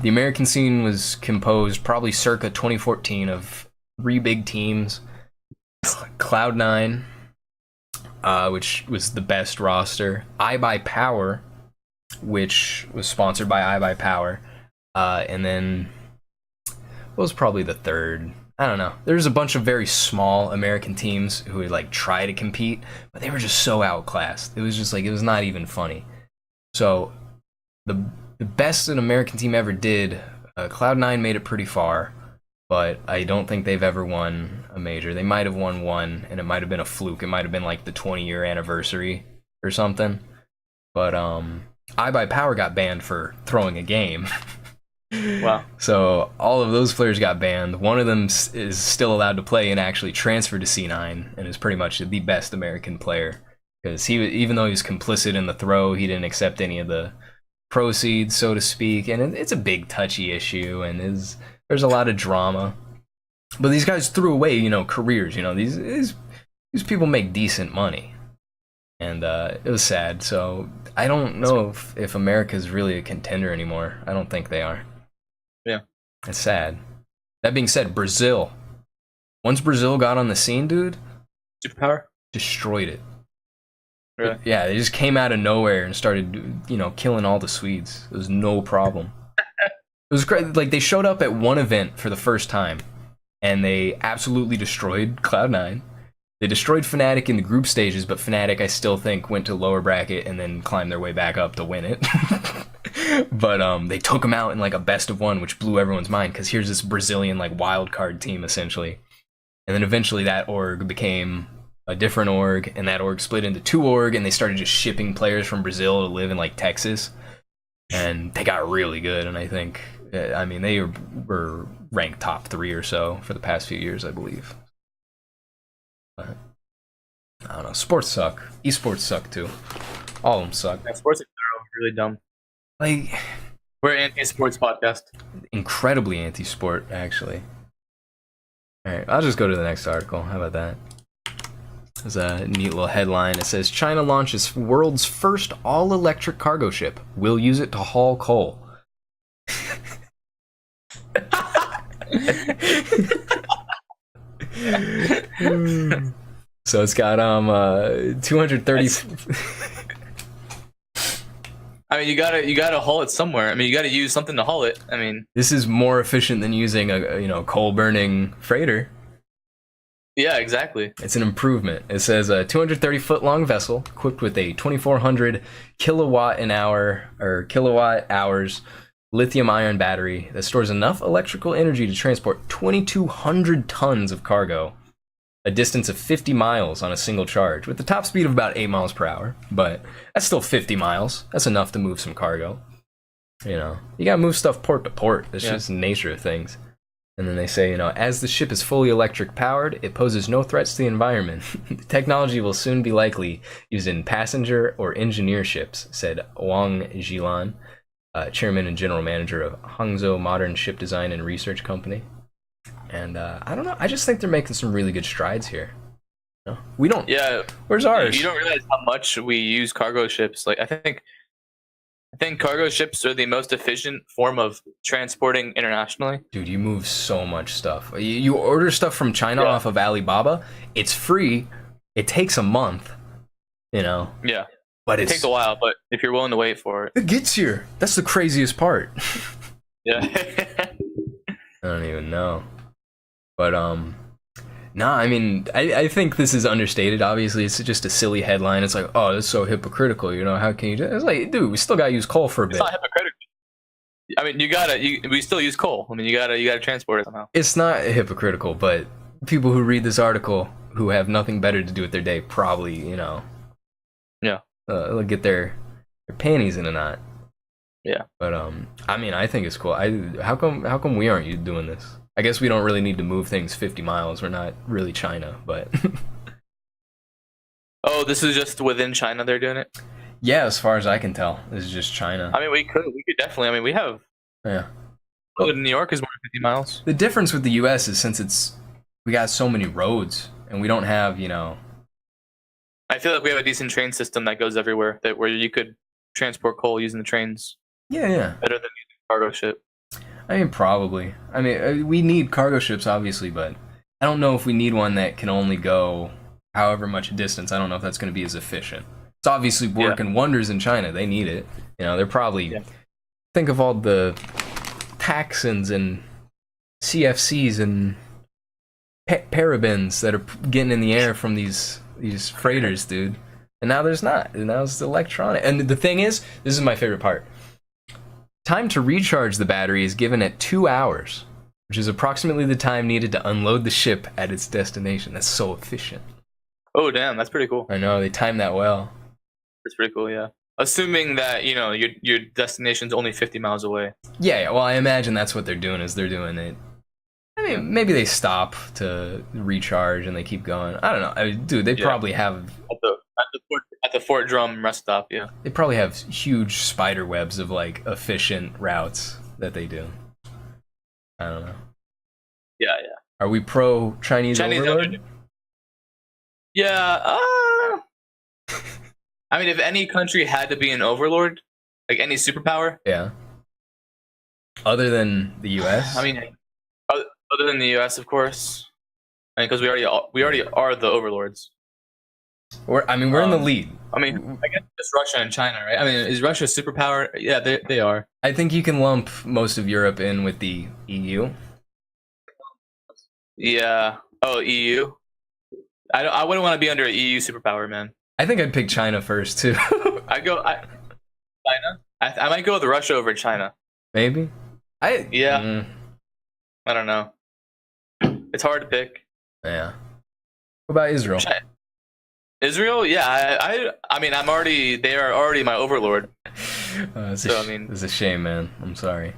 the American scene was composed probably circa 2014 of 3 big teams. Cloud9, which was the best roster. iBuyPower, which was sponsored by iBuyPower. And then, what was probably the third? I don't know. There's a bunch of very small American teams who would like try to compete, but they were just so outclassed. It was just like, it was not even funny. So, the best an American team ever did, Cloud9 made it pretty far, but I don't think they've ever won a major. They might have won one, and it might have been a fluke. It might have been like the 20-year anniversary or something. But iBuyPower got banned for throwing a game. Wow. So all of those players got banned. One of them is still allowed to play and actually transferred to C9 and is pretty much the best American player. Because even though he was complicit in the throw, he didn't accept any of the proceeds, so to speak, and it's a big touchy issue, and there's a lot of drama. But these guys threw away, you know, careers. You know, these people make decent money, and it was sad. So I don't know if America's really a contender anymore. I don't think they are. Yeah, it's sad. That being said, Brazil. Once Brazil got on the scene, dude, superpower destroyed it. Really? Yeah, they just came out of nowhere and started, you know, killing all the Swedes. It was no problem. It was great. Like, they showed up at one event for the first time, and they absolutely destroyed Cloud9. They destroyed Fnatic in the group stages, but Fnatic, I still think, went to lower bracket and then climbed their way back up to win it. But they took them out in, like, a best of 1, which blew everyone's mind, because here's this Brazilian, like, wild card team, essentially. And then eventually that org became a different org, and that org split into 2 org, and they started just shipping players from Brazil to live in like Texas, and they got really good. And I think, I mean, they were ranked top 3 or so for the past few years, I believe. But I don't know. Sports suck. Esports suck too. All of them suck. Yeah, sports are really dumb. Like, we're an anti-sports podcast. Incredibly anti-sport, actually. All right, I'll just go to the next article. How about that? There's a neat little headline. It says, China launches world's first all-electric cargo ship. We'll use it to haul coal. So it's got 230. I mean, you gotta haul it somewhere. I mean, you gotta use something to haul it. I mean, this is more efficient than using a coal burning freighter. Yeah, exactly. It's an improvement. It says a 230-foot long vessel equipped with a 2,400 kilowatt hours lithium-ion battery that stores enough electrical energy to transport 2,200 tons of cargo, a distance of 50 miles on a single charge, with the top speed of about 8 miles per hour. But that's still 50 miles. That's enough to move some cargo. You know, you gotta move stuff port to port. That's just the nature of things. And then they say, you know, as the ship is fully electric powered, it poses no threats to the environment. The technology will soon be likely used in passenger or engineer ships, said Wang Jilan, chairman and general manager of Hangzhou Modern Ship Design and Research Company. And I don't know, I just think they're making some really good strides here. You know? We don't. Yeah. Where's ours? You don't realize how much we use cargo ships. Like I think cargo ships are the most efficient form of transporting internationally. Dude, you move so much stuff. You order stuff from China off of Alibaba. It's free. It takes a month, you know. Yeah. But it takes a while, but if you're willing to wait for it. It gets here. That's the craziest part. Yeah. I don't even know. But no, I mean, I think this is understated. Obviously, it's just a silly headline. It's like, oh, that's so hypocritical. You know, how can you do it? It's like, dude, we still gotta use coal for a bit. It's not hypocritical. I mean, we still use coal. I mean, you gotta transport it somehow. It's not hypocritical, but people who read this article who have nothing better to do with their day probably, you know, they'll get their panties in a knot. Yeah. But I mean, I think it's cool. How come we aren't doing this? I guess we don't really need to move things 50 miles. We're not really China, but... Oh, this is just within China they're doing it? Yeah, as far as I can tell. This is just China. I mean, we could definitely. I mean, we have... Yeah. Well, New York is more than 50 miles. The difference with the U.S. is since we got so many roads, and we don't have, you know... I feel like we have a decent train system that goes everywhere, where you could transport coal using the trains. Yeah. Better than using a cargo ship. I mean, probably. I mean, we need cargo ships, obviously, but I don't know if we need one that can only go however much distance. I don't know if that's going to be as efficient. It's obviously working wonders in China. They need it. You know, they're probably... Think of all the Taxons and CFCs and parabens that are getting in the air from these freighters, dude. And now there's not. And now it's electronic. And the thing is, this is my favorite part. Time to recharge the battery is given at 2 hours, which is approximately the time needed to unload the ship at its destination. That's so efficient. Oh, damn, that's pretty cool. I know, they timed that well. That's pretty cool, yeah. Assuming that, you know, your destination's only 50 miles away. Yeah, well, I imagine that's what they're doing, is they're doing it. I mean, maybe they stop to recharge and they keep going. I don't know. I mean, dude, they probably have... At the Fort Drum rest stop, yeah. They probably have huge spider webs of, like, efficient routes that they do. I don't know. Yeah. Are we pro-Chinese overlord? Yeah, I mean, if any country had to be an overlord, like any superpower. Yeah. Other than the U.S.? I mean, other than the U.S., of course. I mean, because we already are the overlords. We're in the lead. I mean, I guess it's Russia and China, right? I mean, is Russia a superpower? Yeah, they are. I think you can lump most of Europe in with the EU. Yeah. Oh, EU. I wouldn't want to be under an EU superpower, man. I think I'd pick China first too. China. I might go with Russia over China. Maybe. I don't know. It's hard to pick. Yeah. What about Israel? Israel, yeah. I mean, they are already my overlord. It's a shame, man. I'm sorry.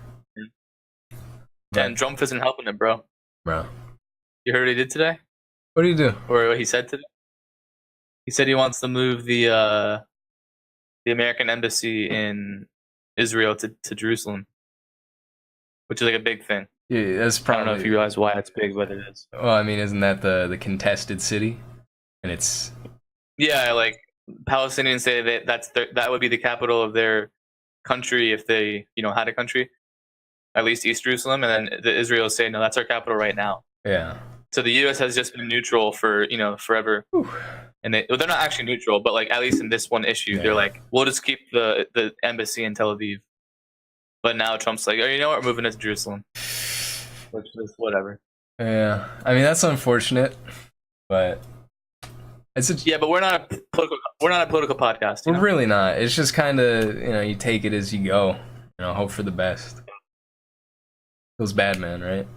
And Trump isn't helping it, bro. Bro. You heard what he did today? What did he do? Or what he said today? He said he wants to move the American embassy in Israel to Jerusalem, which is like a big thing. Yeah, that's probably... I don't know if you realize why it's big, but it is. Well, I mean, isn't that the contested city? And it's... Yeah, like Palestinians say that would be the capital of their country if they, you know, had a country, at least East Jerusalem, and then the Israel say no, that's our capital right now. Yeah. So the U.S. has just been neutral for, you know, forever. Whew. And they're not actually neutral, but like at least in this one issue, they're like, we'll just keep the embassy in Tel Aviv. But now Trump's like, oh, you know what, we're moving it to Jerusalem. Which is whatever. Yeah, I mean that's unfortunate, but but we're not a political podcast. We're really not. It's just kind of, you know, you take it as you go. You know, hope for the best. Feels bad, man, right? It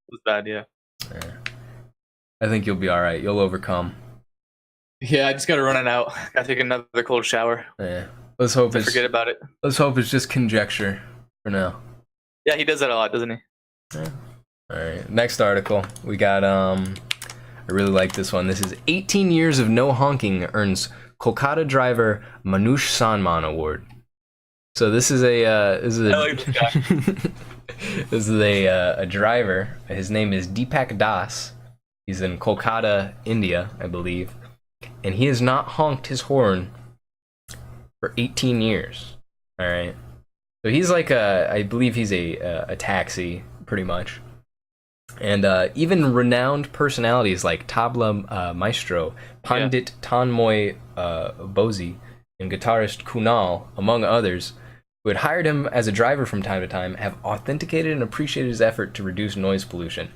was bad, yeah. Yeah. I think you'll be all right. You'll overcome. Yeah, I just gotta run it out. Gotta take another cold shower. Yeah. Let's hope To forget about it. Let's hope it's just conjecture for now. Yeah, he does that a lot, doesn't he? Yeah. All right. Next article. We got I really like this one. This is 18 years of no honking earns Kolkata driver Manush Sanman award. So this is a I like this guy. this is a driver. His name is Deepak Das. He's in Kolkata, India, I believe, and he has not honked his horn for 18 years. All right. So he's like I believe he's a taxi, pretty much. And even renowned personalities like Tabla Maestro, Pandit Tanmoy Bozi, and guitarist Kunal, among others, who had hired him as a driver from time to time, have authenticated and appreciated his effort to reduce noise pollution.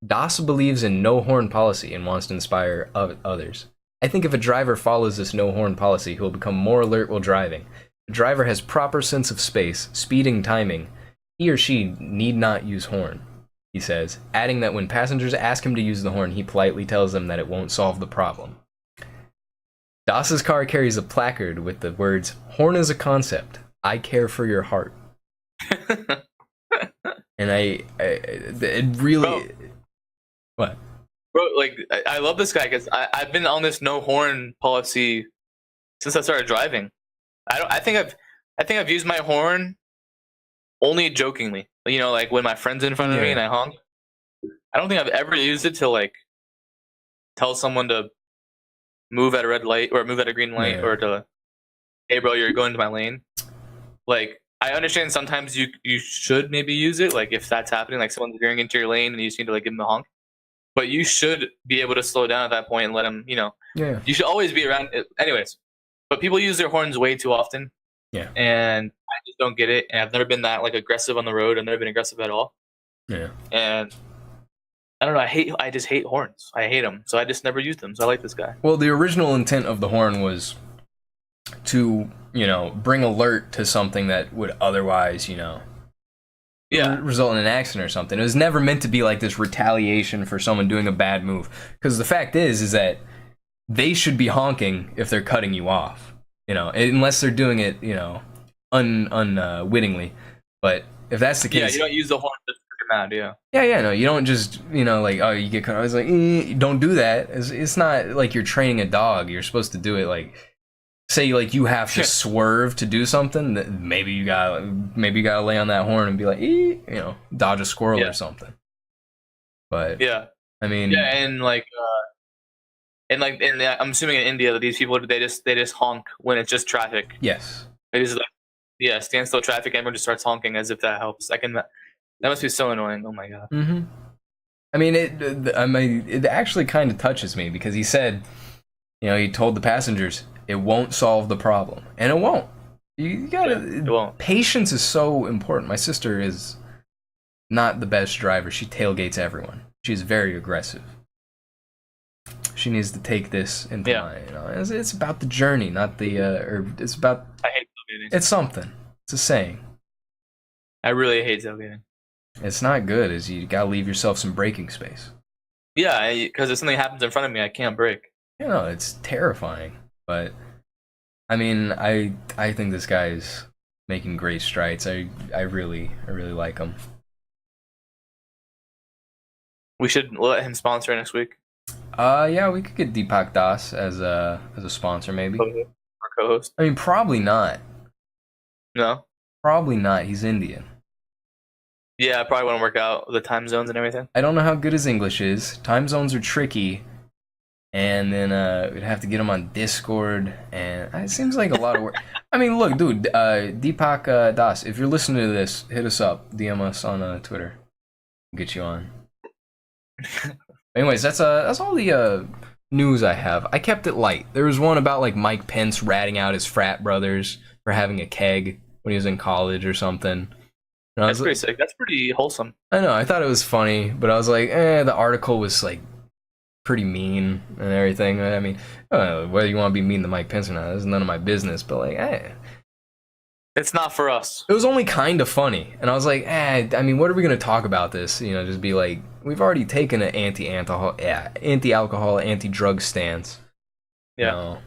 Das believes in no horn policy and wants to inspire others. I think if a driver follows this no horn policy, he will become more alert while driving. A driver has proper sense of space, speeding, timing. He or she need not use horn, he says, adding that when passengers ask him to use the horn, he politely tells them that it won't solve the problem. Das's car carries a placard with the words, "Horn is a concept. I care for your heart." And it really... Bro. What? Bro, like, I love this guy because I've been on this no horn policy since I started driving. I think I've used my horn only jokingly. You know, like when my friend's in front of me and I honk. I don't think I've ever used it to like tell someone to move at a red light or move at a green light or to, hey bro, you're going to my lane. Like, I understand sometimes you should maybe use it, like if that's happening, like someone's veering into your lane and you just need to like give them a honk. But you should be able to slow down at that point and let them, you know. Yeah. You should always be around. Anyways, but people use their horns way too often. Yeah. And I just don't get it. And I've never been that like aggressive on the road. I've never been aggressive at all. Yeah. And I don't know. I just hate horns. I hate them. So I just never used them. So I like this guy. Well, the original intent of the horn was to, you know, bring alert to something that would otherwise, you know, result in an accident or something. It was never meant to be like this retaliation for someone doing a bad move. Because the fact is that they should be honking if they're cutting you off, you know, unless they're doing it, you know, unwittingly. But if that's the case, yeah, you don't use the horn just to get mad. No, you don't just, you know, like, oh, you get cut off. It's like, don't do that. It's not like you're training a dog. You're supposed to do it like, say, like you have to swerve to do something. That maybe you gotta lay on that horn and be like, you know, dodge a squirrel or something. But I mean, and like. And I'm assuming in India that these people they just honk when it's just traffic. Yes. It is like standstill traffic. Everyone just starts honking as if that helps. That must be so annoying. Oh my god. Mm-hmm. I mean, it actually kind of touches me because he said, you know, he told the passengers it won't solve the problem, and it won't. You gotta. It won't. Patience is so important. My sister is not the best driver. She tailgates everyone. She's very aggressive. She needs to take this into mind. You know? It's about the journey, not the it's about. I hate tailgating. It's something. It's a saying. I really hate tailgating. It's not good. Is you gotta leave yourself some braking space. Yeah, because if something happens in front of me, I can't brake. You know, it's terrifying. But I mean, I think this guy is making great strides. I really like him. We should let him sponsor next week. Yeah, we could get Deepak Das as a sponsor, maybe. Or co-host. I mean, probably not. No. Probably not. He's Indian. Yeah, I probably wouldn't work out the time zones and everything. I don't know how good his English is. Time zones are tricky, and then we'd have to get him on Discord, and it seems like a lot of work. I mean, look, dude, Deepak Das, if you're listening to this, hit us up, DM us on Twitter, we'll get you on. Anyways, that's all the news I have. I kept it light. There was one about like Mike Pence ratting out his frat brothers for having a keg when he was in college or something. That's pretty sick. That's pretty wholesome. I know. I thought it was funny, but I was like, the article was like pretty mean and everything. I mean, I don't know, whether you want to be mean to Mike Pence or not, that's none of my business. But like, It's not for us. It was only kind of funny, and I was like, I mean, what are we gonna talk about this? You know, just be like, we've already taken an anti-alcohol, anti-drug stance. Yeah. No.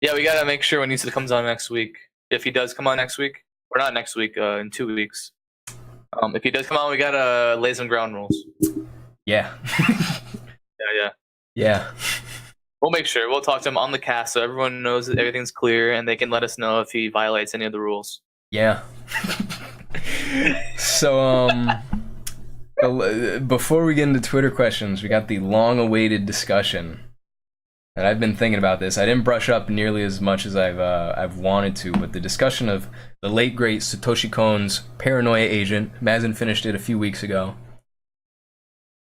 Yeah, we gotta make sure when he comes on next week. If he does come on next week, or not next week, in 2 weeks. If he does come on, we gotta lay some ground rules. Yeah. Yeah. We'll make sure. We'll talk to him on the cast so everyone knows that everything's clear and they can let us know if he violates any of the rules. Yeah. So, before we get into Twitter questions, we got the long-awaited discussion. And I've been thinking about this. I didn't brush up nearly as much as I've wanted to, but the discussion of the late great Satoshi Kon's Paranoia Agent. Mazin finished it a few weeks ago.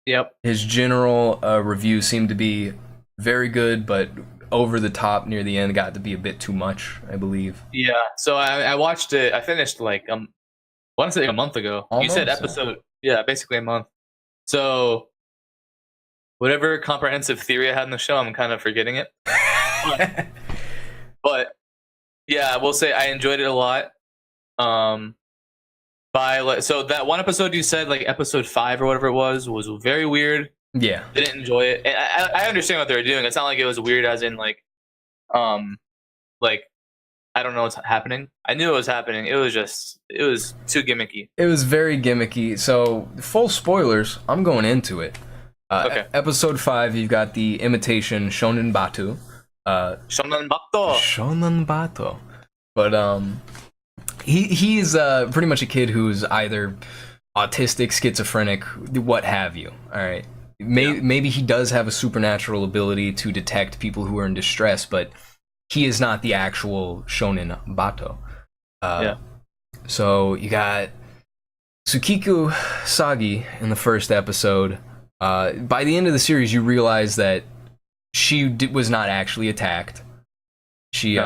Yep. His general review seemed to be very good, but over the top near the end got to be a bit too much, I believe. Yeah. So I watched it. I finished like I want to say a month ago. Almost, you said episode. Yeah, basically a month. So whatever comprehensive theory I had in the show, I'm kind of forgetting it. But yeah, I will say I enjoyed it a lot. So that one episode you said, like episode 5 or whatever it was very weird. Yeah. Didn't enjoy it. And I understand what they were doing. It's not like it was weird as in like I don't know what's happening. I knew it was happening. It was too gimmicky. It was very gimmicky. So full spoilers, I'm going into it. Okay. Episode 5, you've got the imitation Shonen Batu. Shonen Bato. Shonen Bato. But he's pretty much a kid who's either autistic, schizophrenic, what have you. All right. Maybe he does have a supernatural ability to detect people who are in distress, but he is not the actual Shonen Bato. So you got Tsukiko Sagi in the first episode. By the end of the series, you realize that she was not actually attacked. She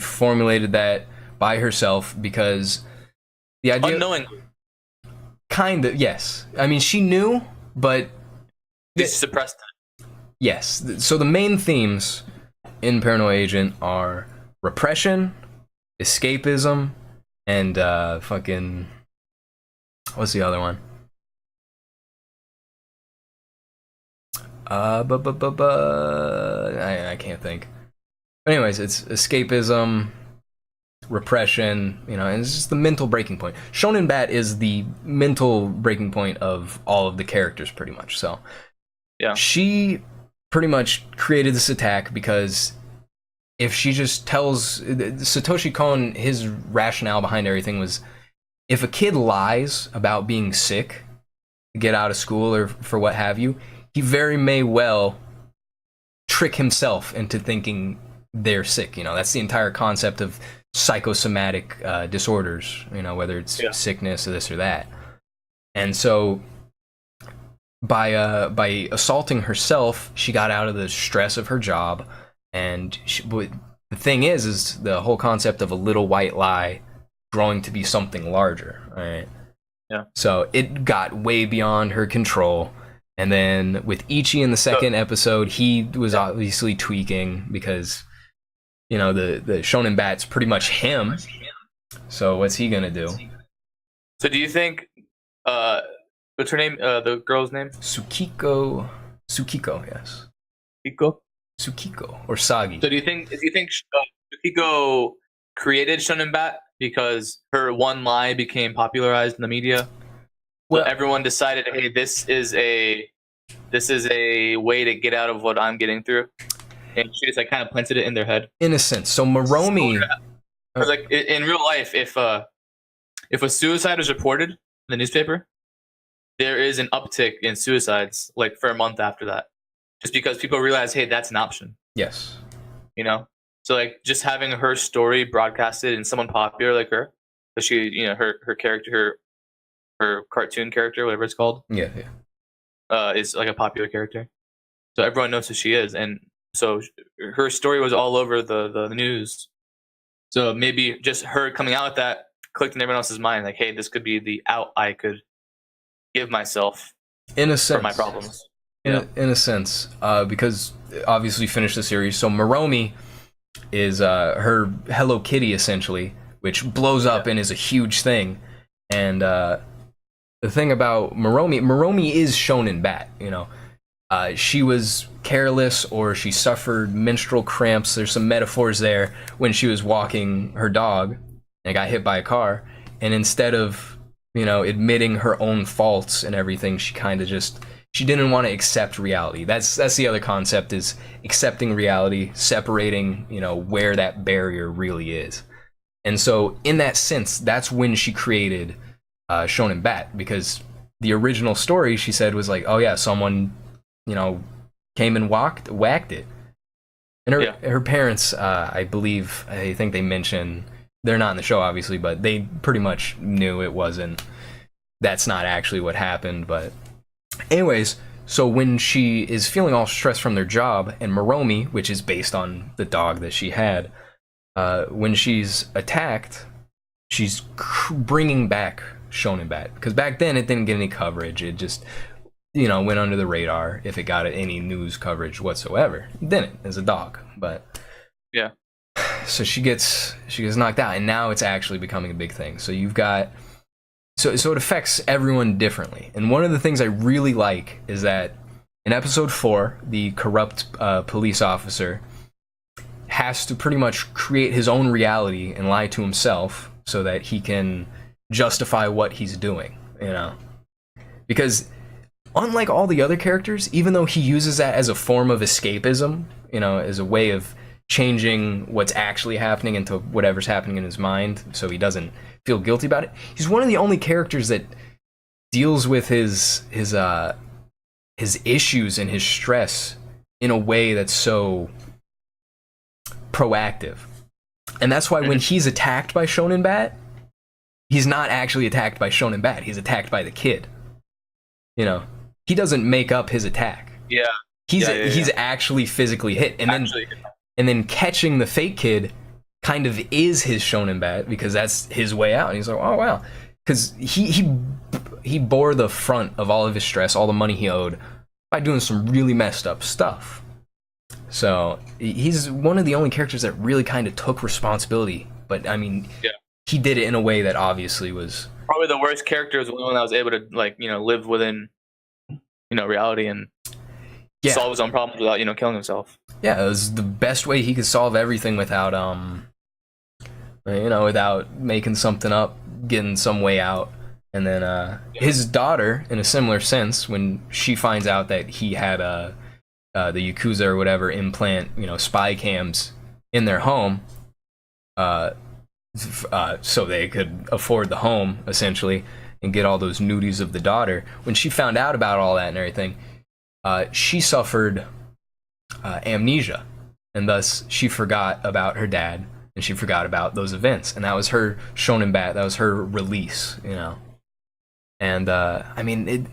formulated that by herself because the idea unknowingly. Kind of, yes. I mean, she knew, but she suppressed it. Yes. So the main themes in Paranoia Agent are repression, escapism, and fucking what's the other one? I can't think. Anyways, it's escapism, repression, and it's just the mental breaking point. Shonen Bat is the mental breaking point of all of the characters, pretty much. So, yeah, she pretty much created this attack because if she just tells Satoshi Kon, his rationale behind everything was, if a kid lies about being sick to get out of school or for what have you, he very may well trick himself into thinking they're sick. That's the entire concept of psychosomatic disorders, whether it's sickness or this or that. And so by assaulting herself, she got out of the stress of her job. And the thing is the whole concept of a little white lie growing to be something larger, right? Yeah. So it got way beyond her control. And then with Ichi in the second episode, he was obviously tweaking because, the Shonen Bat's pretty much him. So what's he gonna do? So do you think, what's her name? The girl's name? Tsukiko, yes. Tsukiko or Sagi. So do you think Tsukiko created Shonen Bat because her one lie became popularized in the media? Well, everyone decided, hey, this is a way to get out of what I'm getting through, and she just kind of planted it in their head. In a sense, so Moromi, like in real life, if a suicide is reported in the newspaper, there is an uptick in suicides for a month after that, just because people realize, hey, that's an option. Yes. So just having her story broadcasted and someone popular like her, so she, her character, her cartoon character, whatever it's called. Yeah. Is a popular character. So everyone knows who she is. And so her story was all over the news. So maybe just her coming out with that clicked in everyone else's mind, hey, this could be the out I could give myself in a sense for my problems. In a sense, because obviously finished the series. So Moromi is her Hello Kitty, essentially. which blows up and is a huge thing. And the thing about Moromi is shonen bat, you know. She was careless, or she suffered menstrual cramps. There's some metaphors there when she was walking her dog and got hit by a car. And instead of, you know, admitting her own faults and everything, she kind of just, she didn't want to accept reality. That's the other concept, is accepting reality, separating, you know, where that barrier really is. And so in that sense, that's when she created Shonen Bat, because the original story, she said, was like, oh yeah, someone, you know, came and whacked it. And her parents, I think they mention, they're not in the show obviously, but they pretty much knew it wasn't, that's not actually what happened. But anyways, so when she is feeling all stressed from their job, and Moromi, which is based on the dog that she had, when she's attacked, she's bringing back Shonen Bat, because back then it didn't get any coverage. It just, you know, went under the radar if it got any news coverage whatsoever. It didn't, as a dog. But yeah, so she gets knocked out, and now it's actually becoming a big thing. So you've got, so it affects everyone differently. And one of the things I really like is that in episode 4, the corrupt police officer has to pretty much create his own reality and lie to himself so that he can justify what he's doing, you know? Because unlike all the other characters, even though he uses that as a form of escapism, you know, as a way of changing what's actually happening into whatever's happening in his mind so he doesn't feel guilty about it, he's one of the only characters that deals with his issues and his stress in a way that's so proactive. And that's why when he's attacked by Shonen Bat, he's not actually attacked by Shonen Bat, he's attacked by the kid. You know, he doesn't make up his attack. Yeah. He's actually physically hit. And then catching the fake kid kind of is his Shonen Bat, because that's his way out. And he's like, oh wow. Because he bore the front of all of his stress, all the money he owed, by doing some really messed up stuff. So he's one of the only characters that really kind of took responsibility. But I mean, he did it in a way that obviously was probably the worst character, was the one that was able to, like, you know, live within, you know, reality and solve his own problems without, you know, killing himself. Yeah, it was the best way he could solve everything without, you know, without making something up, getting some way out. And then his daughter, in a similar sense, when she finds out that he had the Yakuza or whatever implant, you know, spy cams in their home, so they could afford the home, essentially, and get all those nudies of the daughter. When she found out about all that and everything, she suffered amnesia, and thus she forgot about her dad, and she forgot about those events, and that was her Shonen Bat, that was her release, you know. And I mean,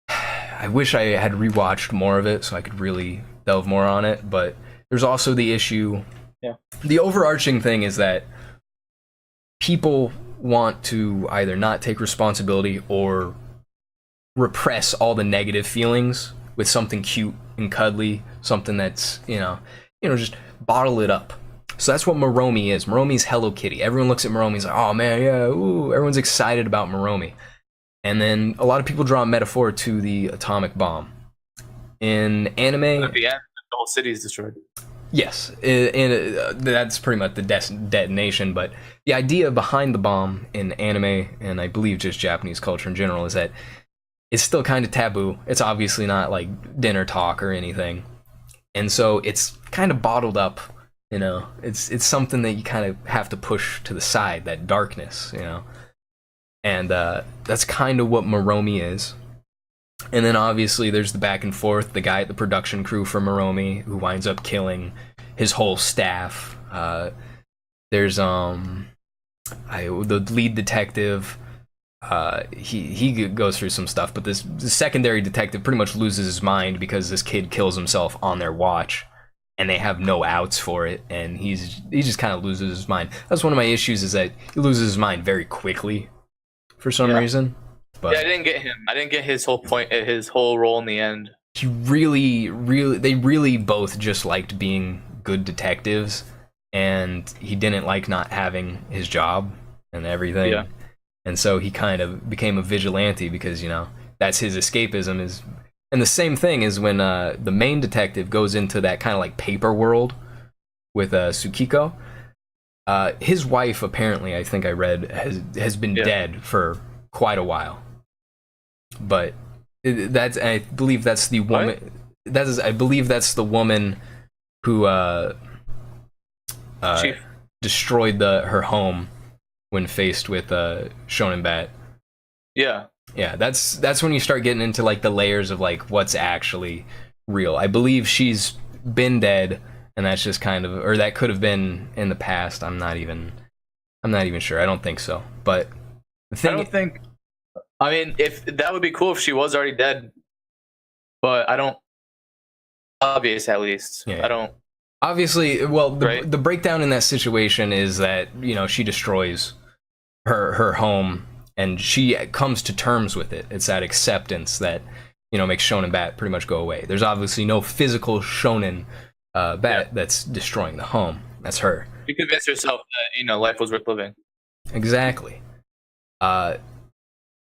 I wish I had rewatched more of it so I could really delve more on it, but there's also the issue, the overarching thing is that people want to either not take responsibility or repress all the negative feelings with something cute and cuddly, something that's, you know, just bottle it up. So that's what Moromi is. Moromi's Hello Kitty. Everyone looks at Moromi and is like, oh man, yeah, ooh, everyone's excited about Moromi. And then a lot of people draw a metaphor to the atomic bomb. In anime, at the end, the whole city is destroyed. Yes, and that's pretty much the detonation, but the idea behind the bomb in anime, and I believe just Japanese culture in general, is that it's still kind of taboo. It's obviously not like dinner talk or anything. And so it's kind of bottled up, you know. It's something that you kind of have to push to the side, that darkness, you know. And that's kind of what Moromi is. And then obviously there's the back and forth, the guy at the production crew for Moromi who winds up killing his whole staff. There's the lead detective, he goes through some stuff, but the secondary detective pretty much loses his mind because this kid kills himself on their watch and they have no outs for it, and he just kind of loses his mind. That's one of my issues, is that he loses his mind very quickly for some reason. But I didn't get him. I didn't get his whole point, his whole role in the end. They really both just liked being good detectives, and he didn't like not having his job and everything. Yeah. And so he kind of became a vigilante because, you know, that's his escapism is. And the same thing is when the main detective goes into that kind of like paper world with Tsukiko. His wife, apparently, I think I read, has been dead for quite a while. But I believe that's the woman. I believe that's the woman who destroyed her home when faced with Shonen Bat. Yeah. Yeah, that's when you start getting into like the layers of like what's actually real. I believe she's been dead, and that's just kind of, or that could have been in the past. I'm not even sure. I don't think so. But the thing, I don't think. I mean, if that would be cool if she was already dead, but I don't. Obvious, at least. Yeah. I don't. Obviously, well, the breakdown in that situation is that, you know, she destroys her home, and she comes to terms with it. It's that acceptance that, you know, makes Shonen Bat pretty much go away. There's obviously no physical Shonen Bat that's destroying the home. That's her. She convinced herself that, you know, life was worth living. Exactly. The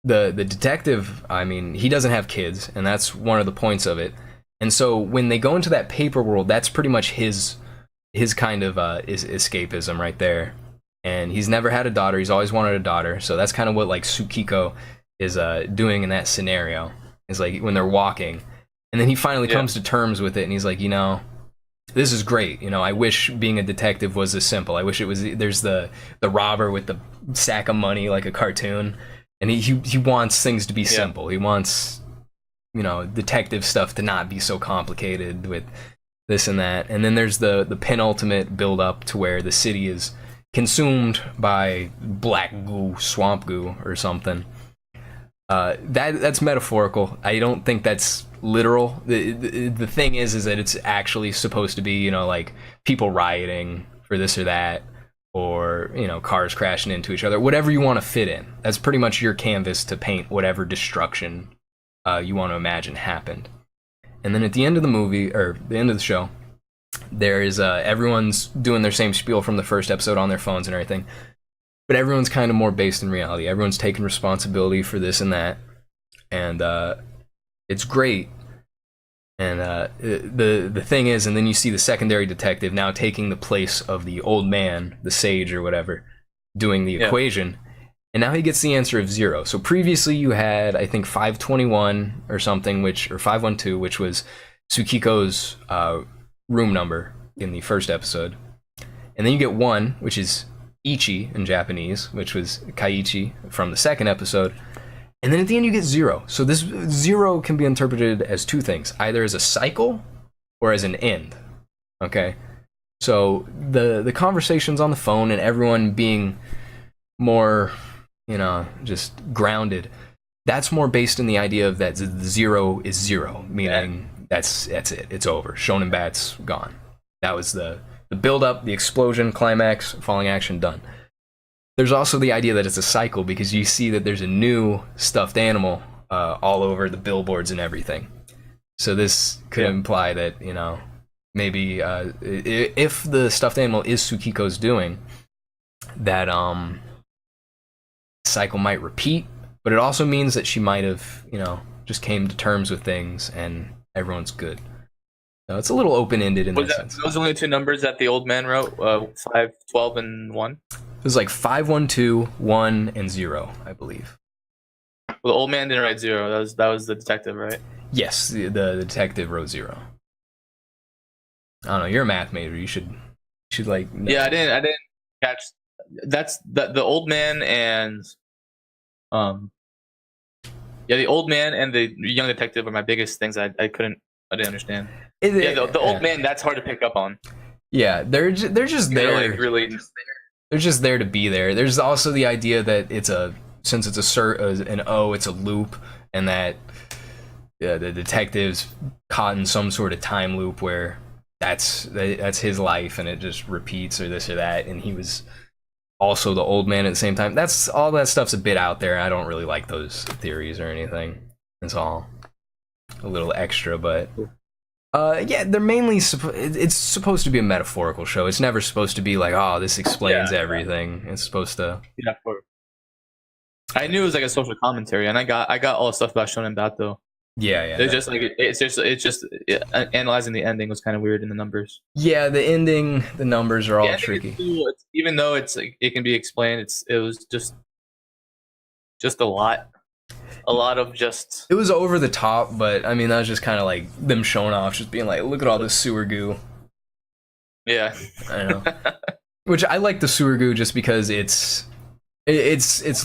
detective, I mean, he doesn't have kids, and that's one of the points of it. And so when they go into that paper world, that's pretty much his kind of escapism right there. And he's never had a daughter. He's always wanted a daughter. So that's kind of what like Tsukiko is doing in that scenario. Is like when they're walking, and then he finally comes to terms with it, and he's like, you know, this is great. You know, I wish being a detective was this simple. I wish it was. There's the robber with the sack of money like a cartoon, and he wants things to be simple. He wants, you know, detective stuff to not be so complicated with this and that. And then there's the penultimate build up to where the city is consumed by black goo, swamp goo or something. That's metaphorical. I don't think that's literal. The thing is that it's actually supposed to be, you know, like people rioting for this or that, or, you know, cars crashing into each other, whatever you want to fit in. That's pretty much your canvas to paint whatever destruction you want to imagine happened. And then at the end of the movie, or the end of the show, there is everyone's doing their same spiel from the first episode on their phones and everything, but everyone's kind of more based in reality. Everyone's taking responsibility for this and that, and it's great. And the thing is, and then you see the secondary detective now taking the place of the old man, the sage or whatever, doing the equation. And now he gets the answer of 0. So previously you had, I think, 521 or something, or 512, which was Tsukiko's room number in the first episode. And then you get 1, which is Ichi in Japanese, which was Kaiichi from the second episode. And then at the end you get 0. So this 0 can be interpreted as 2 things, either as a cycle or as an end. Okay? So the conversations on the phone and everyone being more, you know, just grounded, that's more based in the idea of that 0 is 0, meaning that's it, it's over. Shonen Bat's gone. That was the build up, the explosion, climax, falling action, done. There's also the idea that it's a cycle because you see that there's a new stuffed animal all over the billboards and everything. So this could imply that, you know, maybe if the stuffed animal is Tsukiko's doing, that cycle might repeat, but it also means that she might have, you know, just came to terms with things and everyone's good. So it's a little open-ended in that sense. Those only 2 numbers that the old man wrote, 5, 12, and 1? It was like 512, 1, and 0, I believe. Well, the old man didn't write 0. That was the detective, right? Yes, the detective wrote 0. I don't know. You're a math major. You should like know. Yeah, I didn't catch. That's the old man and the old man and the young detective are my biggest things. I didn't understand. The old man, that's hard to pick up on. Yeah, they're just there. Like, really just there. They're just there to be there. There's also the idea that since it's an O, it's a loop, and that the detective's caught in some sort of time loop where that's his life and it just repeats or this or that, and he was also the old man at the same time. That's all that stuff's a bit out there. I don't really like those theories or anything. It's all a little extra, but Yeah, they're mainly it's supposed to be a metaphorical show. It's never supposed to be like, oh, this explains everything. It's supposed to. Yeah, of course. I knew it was like a social commentary, and I got all the stuff about Shonen Battle. Yeah, yeah. It's just like analyzing the ending was kind of weird in the numbers. Yeah, the ending, the numbers are all tricky. Even though it's like, it can be explained, it was just a lot of just. It was over the top, but I mean that was just kind of like them showing off, just being like, look at all this sewer goo. Yeah, I know. Which I like the sewer goo just because it's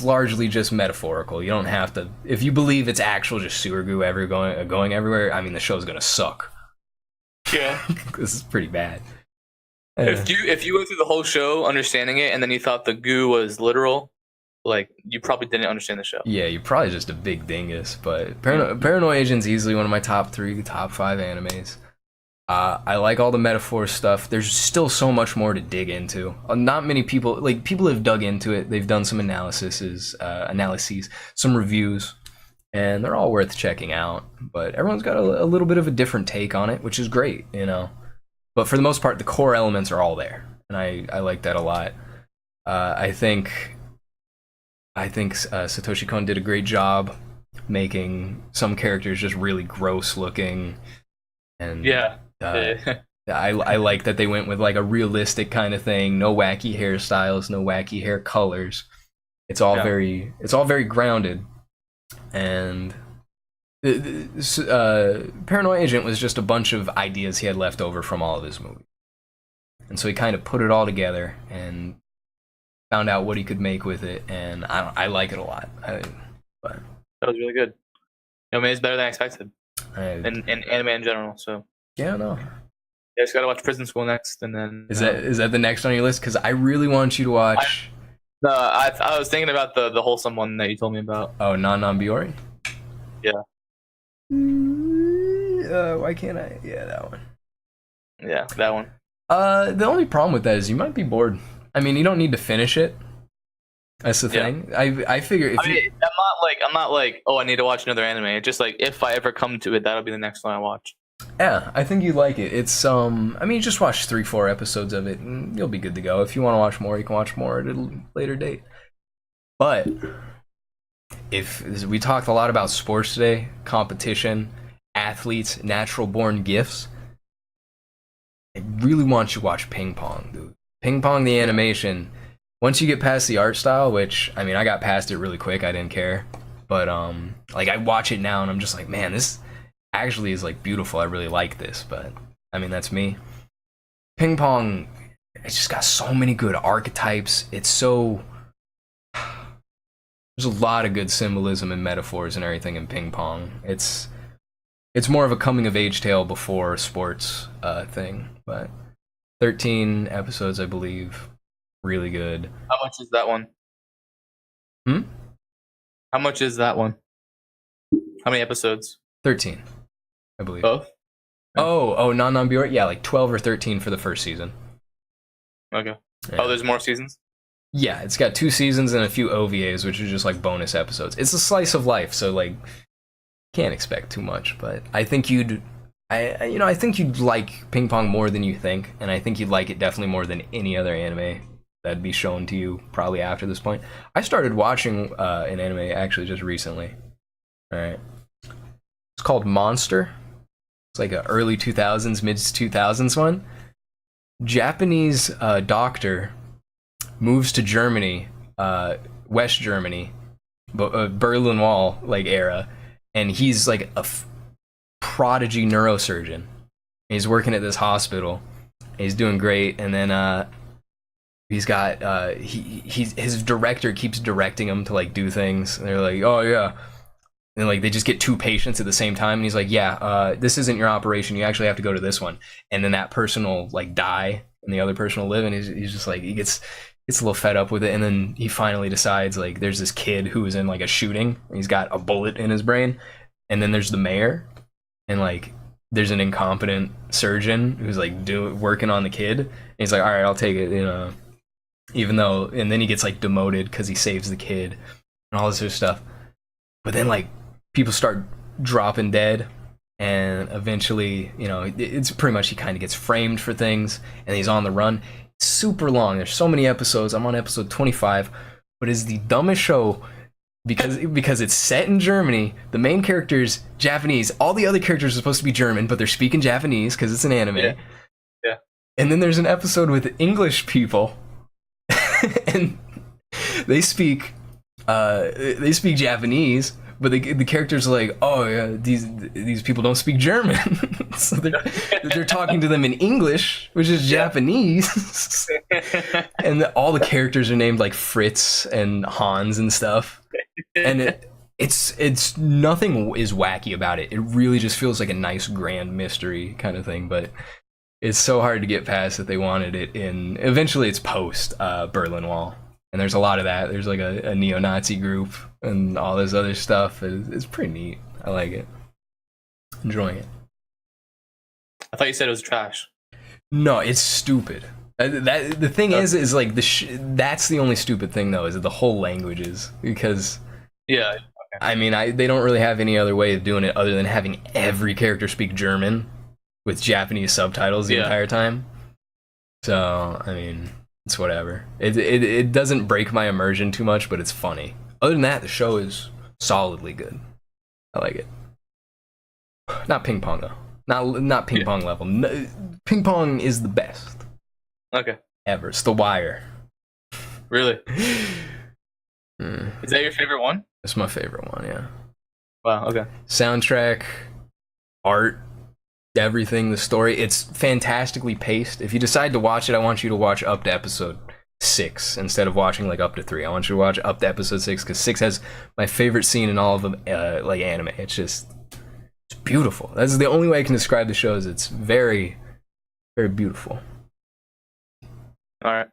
largely just metaphorical. You don't have to, if you believe it's actual just sewer goo going everywhere. I mean, the show's gonna suck. Yeah, this is pretty bad. If you went through the whole show understanding it, and then you thought the goo was literal, like you probably didn't understand the show. Yeah, you're probably just a big dingus. But Paranoia Agent's easily one of my top 5 animes. I like all the metaphor stuff. There's still so much more to dig into. Not many people have dug into it. They've done some analyses, some reviews, and they're all worth checking out. But everyone's got a little bit of a different take on it, which is great, you know. But for the most part, the core elements are all there, and I like that a lot. I think Satoshi Kon did a great job making some characters just really gross looking, and I like that they went with like a realistic kind of thing. No wacky hairstyles, no wacky hair colors. It's all very grounded. And Paranoia Agent was just a bunch of ideas he had left over from all of his movies, and so he kind of put it all together and found out what he could make with it. And I like it a lot. But that was really good. I mean, it's better than I expected. In anime in general, so. Yeah, no. Yeah, just gotta watch Prison School next, and then. Is that the next on your list? Because I really want you to watch. I was thinking about the wholesome one that you told me about. Oh, Non Biori? Yeah. Why can't I? Yeah, that one. Yeah, that one. The only problem with that is you might be bored. I mean, you don't need to finish it. That's the thing. I figure if I'm not like, oh, I need to watch another anime. It's just like, if I ever come to it, that'll be the next one I watch. Yeah, I think you'd like it. It's I mean, just watch 3-4 episodes of it and you'll be good to go. If you want to watch more, you can watch more at a later date. But if we talked a lot about sports today, competition, athletes, natural born gifts, I really want you to watch Ping Pong, dude. Ping Pong, the animation. Once you get past the art style, which I mean, I got past it really quick. I didn't care, but like I watch it now and I'm just like, man, this actually is like beautiful. I really like this, but I mean, that's me. Ping Pong, it's just got so many good archetypes. It's so there's a lot of good symbolism and metaphors and everything in Ping Pong. It's more of a coming of age tale before sports thing, but 13 episodes, I believe. Really good. How much is that one? How much is that one? How many episodes? 13, I believe. Both? Oh, Non-Biori? Yeah, like 12 or 13 for the first season. Okay. Yeah. Oh, there's more seasons? Yeah, it's got 2 seasons and a few OVAs, which are just like bonus episodes. It's a slice of life, so like can't expect too much, but I think I think you'd like Ping Pong more than you think, and I think you'd like it definitely more than any other anime that'd be shown to you probably after this point. I started watching an anime actually just recently. All right. It's called Monster. It's like a early 2000s, mid 2000s one. Japanese doctor moves to Germany, West Germany, Berlin Wall like era, and he's like a prodigy neurosurgeon. He's working at this hospital. He's doing great, and then he's got his director keeps directing him to like do things. And they're like, oh yeah. And like they just get 2 patients at the same time, and he's like, yeah, this isn't your operation. You actually have to go to this one. And then that person will like die, and the other person will live. And he's just like, he gets a little fed up with it. And then he finally decides like there's this kid who was in like a shooting. And he's got a bullet in his brain. And then there's the mayor, and like there's an incompetent surgeon who's like working on the kid. And he's like, all right, I'll take it, you know. Even though, and then he gets like demoted because he saves the kid and all this other stuff. But then like people start dropping dead, and eventually, you know, it's pretty much he kind of gets framed for things, and he's on the run. It's super long. There's so many episodes. I'm on episode 25, but it's the dumbest show because it's set in Germany. The main character's Japanese. All the other characters are supposed to be German, but they're speaking Japanese because it's an anime. Yeah. And then there's an episode with English people, and they speak Japanese, but the characters are like, oh yeah, these people don't speak German, so they're talking to them in English, which is Japanese, and all the characters are named like Fritz and Hans and stuff, and it's nothing is wacky about it. It really just feels like a nice grand mystery kind of thing, but it's so hard to get past that they wanted it in. Eventually, it's post Berlin Wall. And there's a lot of that. There's like a neo-Nazi group and all this other stuff. It's pretty neat. I like it. Enjoying it. I thought you said it was trash. No, it's stupid. The thing is like that's the only stupid thing though, is that the whole languages, because Yeah. Okay. I mean they don't really have any other way of doing it other than having every character speak German with Japanese subtitles the entire time. So I mean, it's whatever. It doesn't break my immersion too much, but it's funny. Other than that, the show is solidly good. I like it. Not ping pong though. Not ping pong level. No, ping pong is the best. Okay. Ever. It's The Wire. Really? Is that your favorite one? It's my favorite one. Yeah. Wow. Okay. Soundtrack, art, everything, the story, it's fantastically paced. If you decide to watch it, I want you to watch up to episode 6 instead of watching like up to 3. I want you to watch up to episode 6 because 6 has my favorite scene in all of them, like anime. It's beautiful. That's the only way I can describe the show. Is it's very, very beautiful. All right.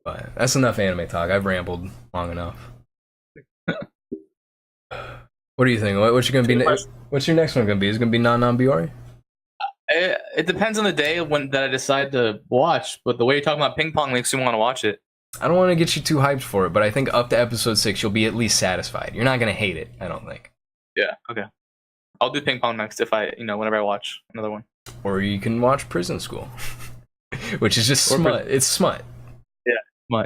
But that's enough anime talk. I've rambled long enough. What do you think? What's your gonna be? What's your next one gonna be? Is it gonna be Non-Non-Biori? It depends on the day that I decide to watch, but the way you're talking about ping pong makes me want to watch it. I don't want to get you too hyped for it, but I think up to episode 6, you'll be at least satisfied. You're not gonna hate it, I don't think. Yeah. Okay. I'll do ping pong next whenever I watch another one. Or you can watch Prison School, which is just smut. It's smut.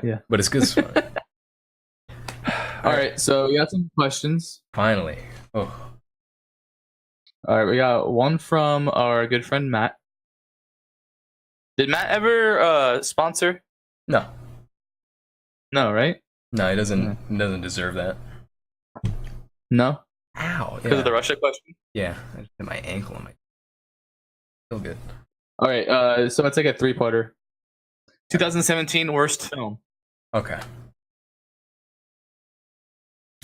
Yeah. But it's good smut. All right. So you got some questions. Finally. Oh. All right. We got one from our good friend Matt. Did Matt ever sponsor? No. No, right? No, he doesn't. He doesn't deserve that. No. Ow. Because of the Russia question. Yeah. I just hit my ankle on my. Feel good. All right. So it's like a 3-parter. 2017 worst film. Okay.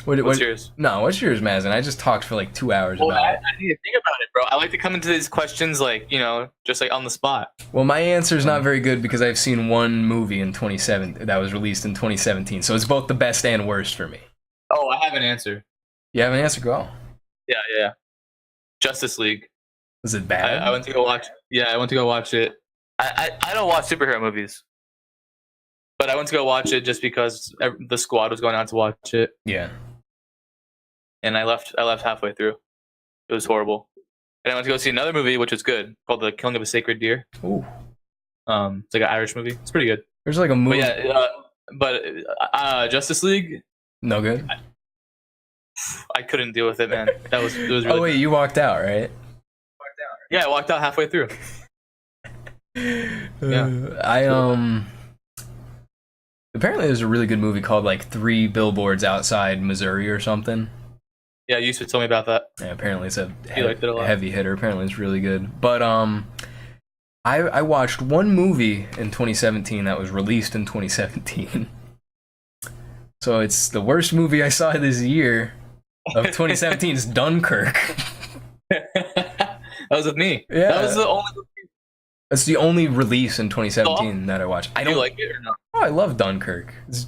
What's yours? No, what's yours, Mazin? I just talked for like 2 hours Well, about it. I need to think about it, bro. I like to come into these questions like, just like on the spot. Well, my answer is not very good because I've seen one movie in 2017 that was released in 2017, so it's both the best and worst for me. Oh, I have an answer. You have an answer? Go. Yeah. Justice League. Is it bad? I went to go watch. Yeah, I went to go watch it. I don't watch superhero movies, but I went to go watch it just because the squad was going out to watch it. Yeah. And I left halfway through. It was horrible. And I went to go see another movie, which was good, called The Killing of a Sacred Deer. Ooh. It's like an Irish movie. It's pretty good. There's like a movie. But Justice League. No good. I couldn't deal with it, man. It was really. Oh wait, you walked out, right? Yeah, I walked out halfway through. Yeah. Apparently, there's a really good movie called like 3 Billboards Outside Missouri or something. Yeah, you used to tell me about that. Yeah, apparently it's a liked it a lot. heavy hitter. Apparently it's really good. But I watched one movie in 2017 that was released in 2017. So it's the worst movie I saw this year of 2017 is Dunkirk. That was with me. Yeah. That was the only movie. That's the only release in 2017 that I watched. Do you like it or not? Oh, I love Dunkirk. It's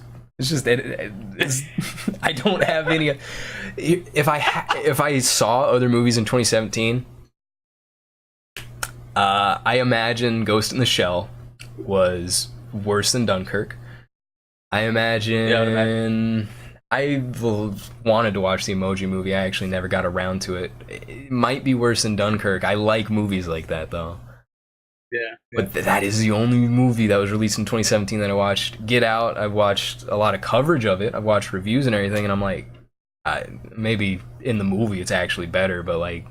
just I don't have any. If I saw other movies in 2017, I imagine Ghost in the Shell was worse than Dunkirk. I imagine I wanted to watch the Emoji Movie. I actually never got around to it. It might be worse than Dunkirk. I like movies like that though. Yeah. But that is the only movie that was released in 2017 that I watched. Get Out, I've watched a lot of coverage of it. I've watched reviews and everything, and I'm like, maybe in the movie it's actually better, but like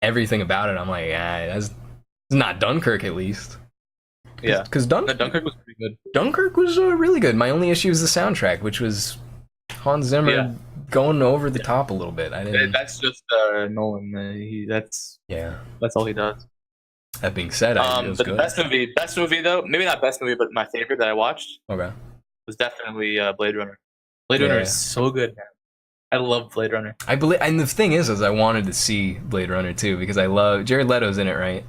everything about it, I'm like, that's not Dunkirk at least. Yeah, because Dunkirk was pretty good. Dunkirk was really good. My only issue was the soundtrack, which was Hans Zimmer going over the top a little bit. That's just Nolan. That's all he does. That being said, it was but good. The best movie though, maybe not best movie, but my favorite that I watched. Okay. Was definitely Blade Runner. Blade Runner is so good, man. I love Blade Runner. I believe, and the thing is I wanted to see Blade Runner too because I love Jared Leto's in it, right?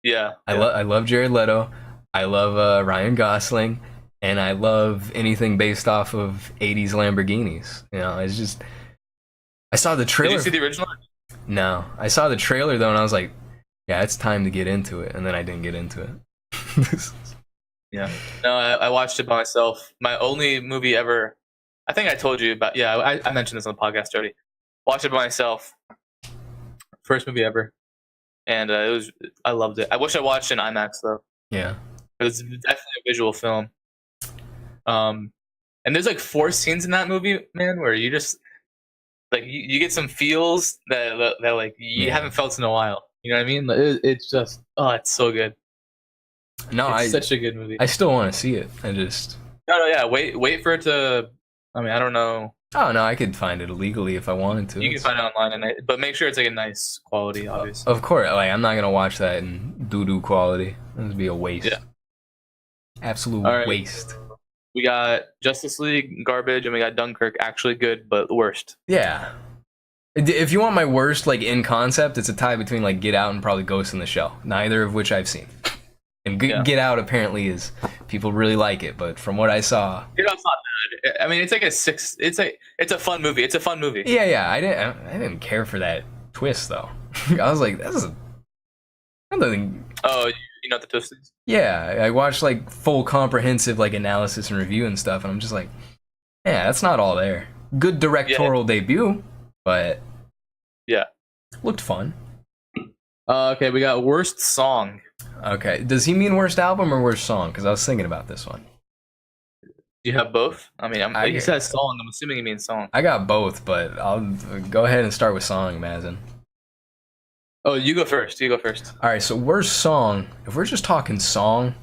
Yeah. I love Jared Leto. I love Ryan Gosling, and I love anything based off of 80s Lamborghinis. You know, it's just. I saw the trailer. Did you see the original? No, I saw the trailer though, and I was like, yeah, it's time to get into it, and then I didn't get into it. Yeah. No, I watched it by myself. My only movie ever. I think I told you about. Yeah, I mentioned this on the podcast already. Watched it by myself. First movie ever, and I loved it. I wish I watched it in IMAX though. Yeah. It was definitely a visual film. And there's like 4 scenes in that movie, man, where you just like you get some feels that like you haven't felt in a while. You know what I mean? It's just it's so good. No, it's such a good movie. I still want to see it. I just no, wait for it to. I mean, I don't know. Oh no, I could find it illegally if I wanted to. You can find it online, but make sure it's like a nice quality, obviously. Of course, like I'm not gonna watch that in doo-doo quality. That would be a waste. Yeah. Absolute waste. We got Justice League garbage, and we got Dunkirk actually good, but worst. Yeah. If you want my worst, like in concept, it's a tie between like Get Out and probably Ghost in the Shell. Neither of which I've seen. And Get Out apparently is people really like it, but from what I saw, Get Out's not bad. I mean, it's like a 6. It's a fun movie. It's a fun movie. Yeah. I didn't care for that twist though. I was like, this is nothing. Oh, you know what the twist is? Yeah, I watched like full comprehensive like analysis and review and stuff, and I'm just like, yeah, that's not all there. Good directorial debut, but looked fun. Okay, we got worst song. Okay, does he mean worst album or worst song? Because I was thinking about this one. You have both? I mean, he says song. I'm assuming he means song. I got both, but I'll go ahead and start with song, Mazin. Oh, you go first. All right, so worst song. If we're just talking song,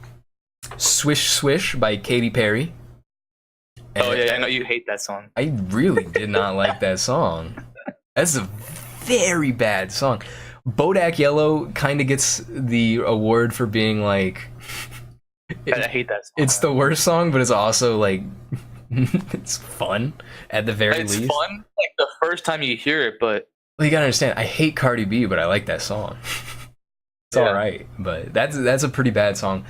"Swish Swish" by Katy Perry. Oh yeah, I know you hate that song. I really did not like that song. That's a very bad song. Bodak Yellow kind of gets the award for being like. I hate that song. It's the worst song, but it's also like it's fun at the very least. It's fun like the first time you hear it, but well, you gotta understand. I hate Cardi B, but I like that song. It's all right, but that's a pretty bad song.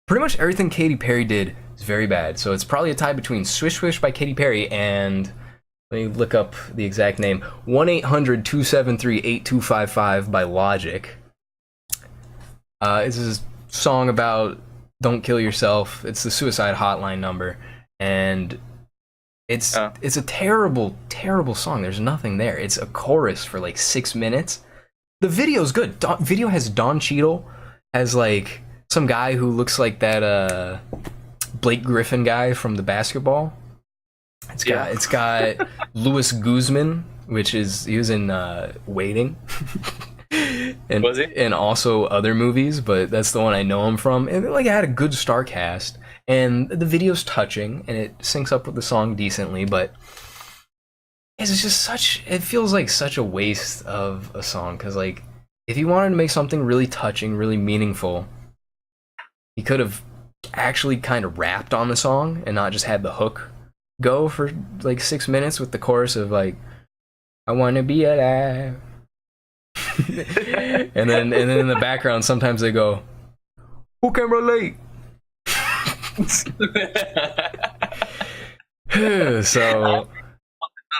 Pretty much everything Katy Perry did is very bad. So it's probably a tie between "Swish Swish" by Katy Perry and let me look up the exact name. 1-800-273-8255 by Logic. It's a song about don't kill yourself. It's the suicide hotline number, and it's a terrible song. There's nothing there. It's a chorus for like 6 minutes. The video's good. Video has Don Cheadle as like some guy who looks like that Blake Griffin guy from the basketball. It's got Louis Guzman, he was in Waiting. And, was he? And also other movies, but that's the one I know him from. And like, it had a good star cast, and the video's touching, and it syncs up with the song decently. But it's just it feels like such a waste of a song. Because like, if you wanted to make something really touching, really meaningful, you could have actually kind of rapped on the song and not just had the hook go for like 6 minutes with the chorus of like, "I want to be alive." and then in the background sometimes they go, "Who can relate?" So sounds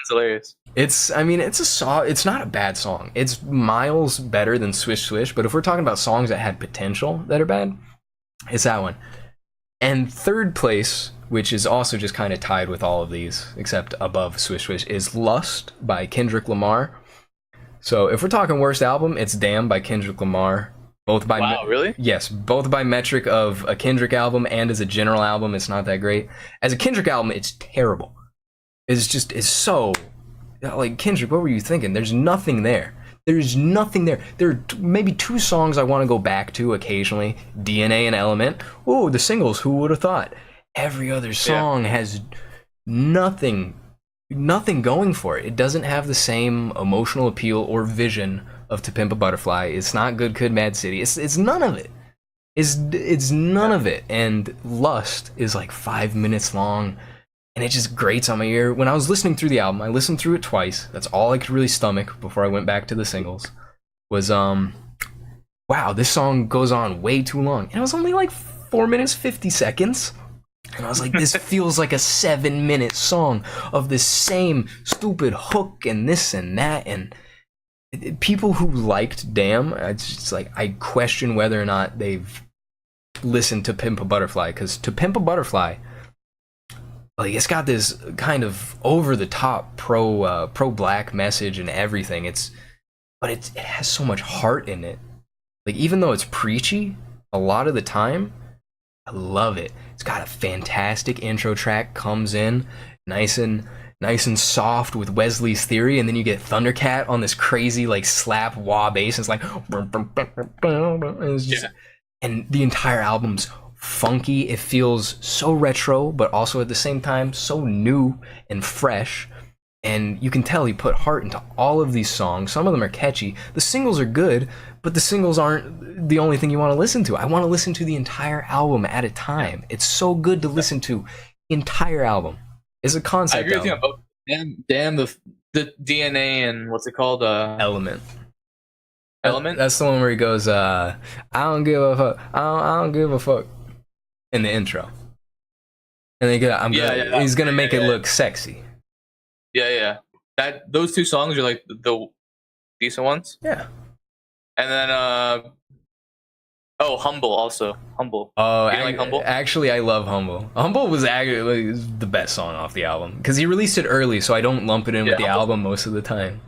hilarious. It's a song. It's not a bad song. It's miles better than "Swish Swish." But if we're talking about songs that had potential that are bad, it's that one. And third place which is also just kind of tied with all of these, except above Swish Swish, is Lust by Kendrick Lamar. So if we're talking worst album, it's Damn by Kendrick Lamar. Both by really? Yes, both by metric of a Kendrick album and as a general album, it's not that great. As a Kendrick album, it's terrible. It's so like, Kendrick, what were you thinking? There's nothing there. There's nothing there. There are maybe 2 songs I want to go back to occasionally. DNA and Element. Oh, the singles, who would have thought? Every other song has nothing going for it. It doesn't have the same emotional appeal or vision of To Pimp a Butterfly. It's not Good Kid, Mad City. It's none of it. It's none of it. And Lust is like 5 minutes long, and it just grates on my ear. When I was listening through the album, I listened through it twice. That's all I could really stomach before I went back to the singles. Was wow, this song goes on way too long. And it was only like 4 minutes 50 seconds. And I was like, this feels like a 7-minute song of the same stupid hook and this and that. And people who liked Damn, it's just like, I question whether or not they've listened to Pimp a Butterfly, because To Pimp a Butterfly, like, it's got this kind of over the top pro black message and everything. But it has so much heart in it. Like, even though it's preachy a lot of the time, I love it. It's got a fantastic intro track, comes in nice and soft with Wesley's Theory, and then you get Thundercat on this crazy like slap wah bass. It's like, and it's just, and the entire album's funky. It feels so retro, but also at the same time so new and fresh. And you can tell he put heart into all of these songs. Some of them are catchy. The singles are good, but the singles aren't the only thing you want to listen to. I want to listen to the entire album at a time. It's so good to listen to the entire album. It's a concept. I agree with you about Damn, the DNA and what's it called? Element. Element? That's the one where he goes, I don't give a fuck. I don't give a fuck. In the intro. And then he's going to make it look sexy. Yeah. Those 2 songs are like the decent ones. Yeah. And then Humble also. Humble. Oh, you like Humble? Actually, I love Humble. Humble was actually the best song off the album because he released it early, so I don't lump it in with the album most of the time.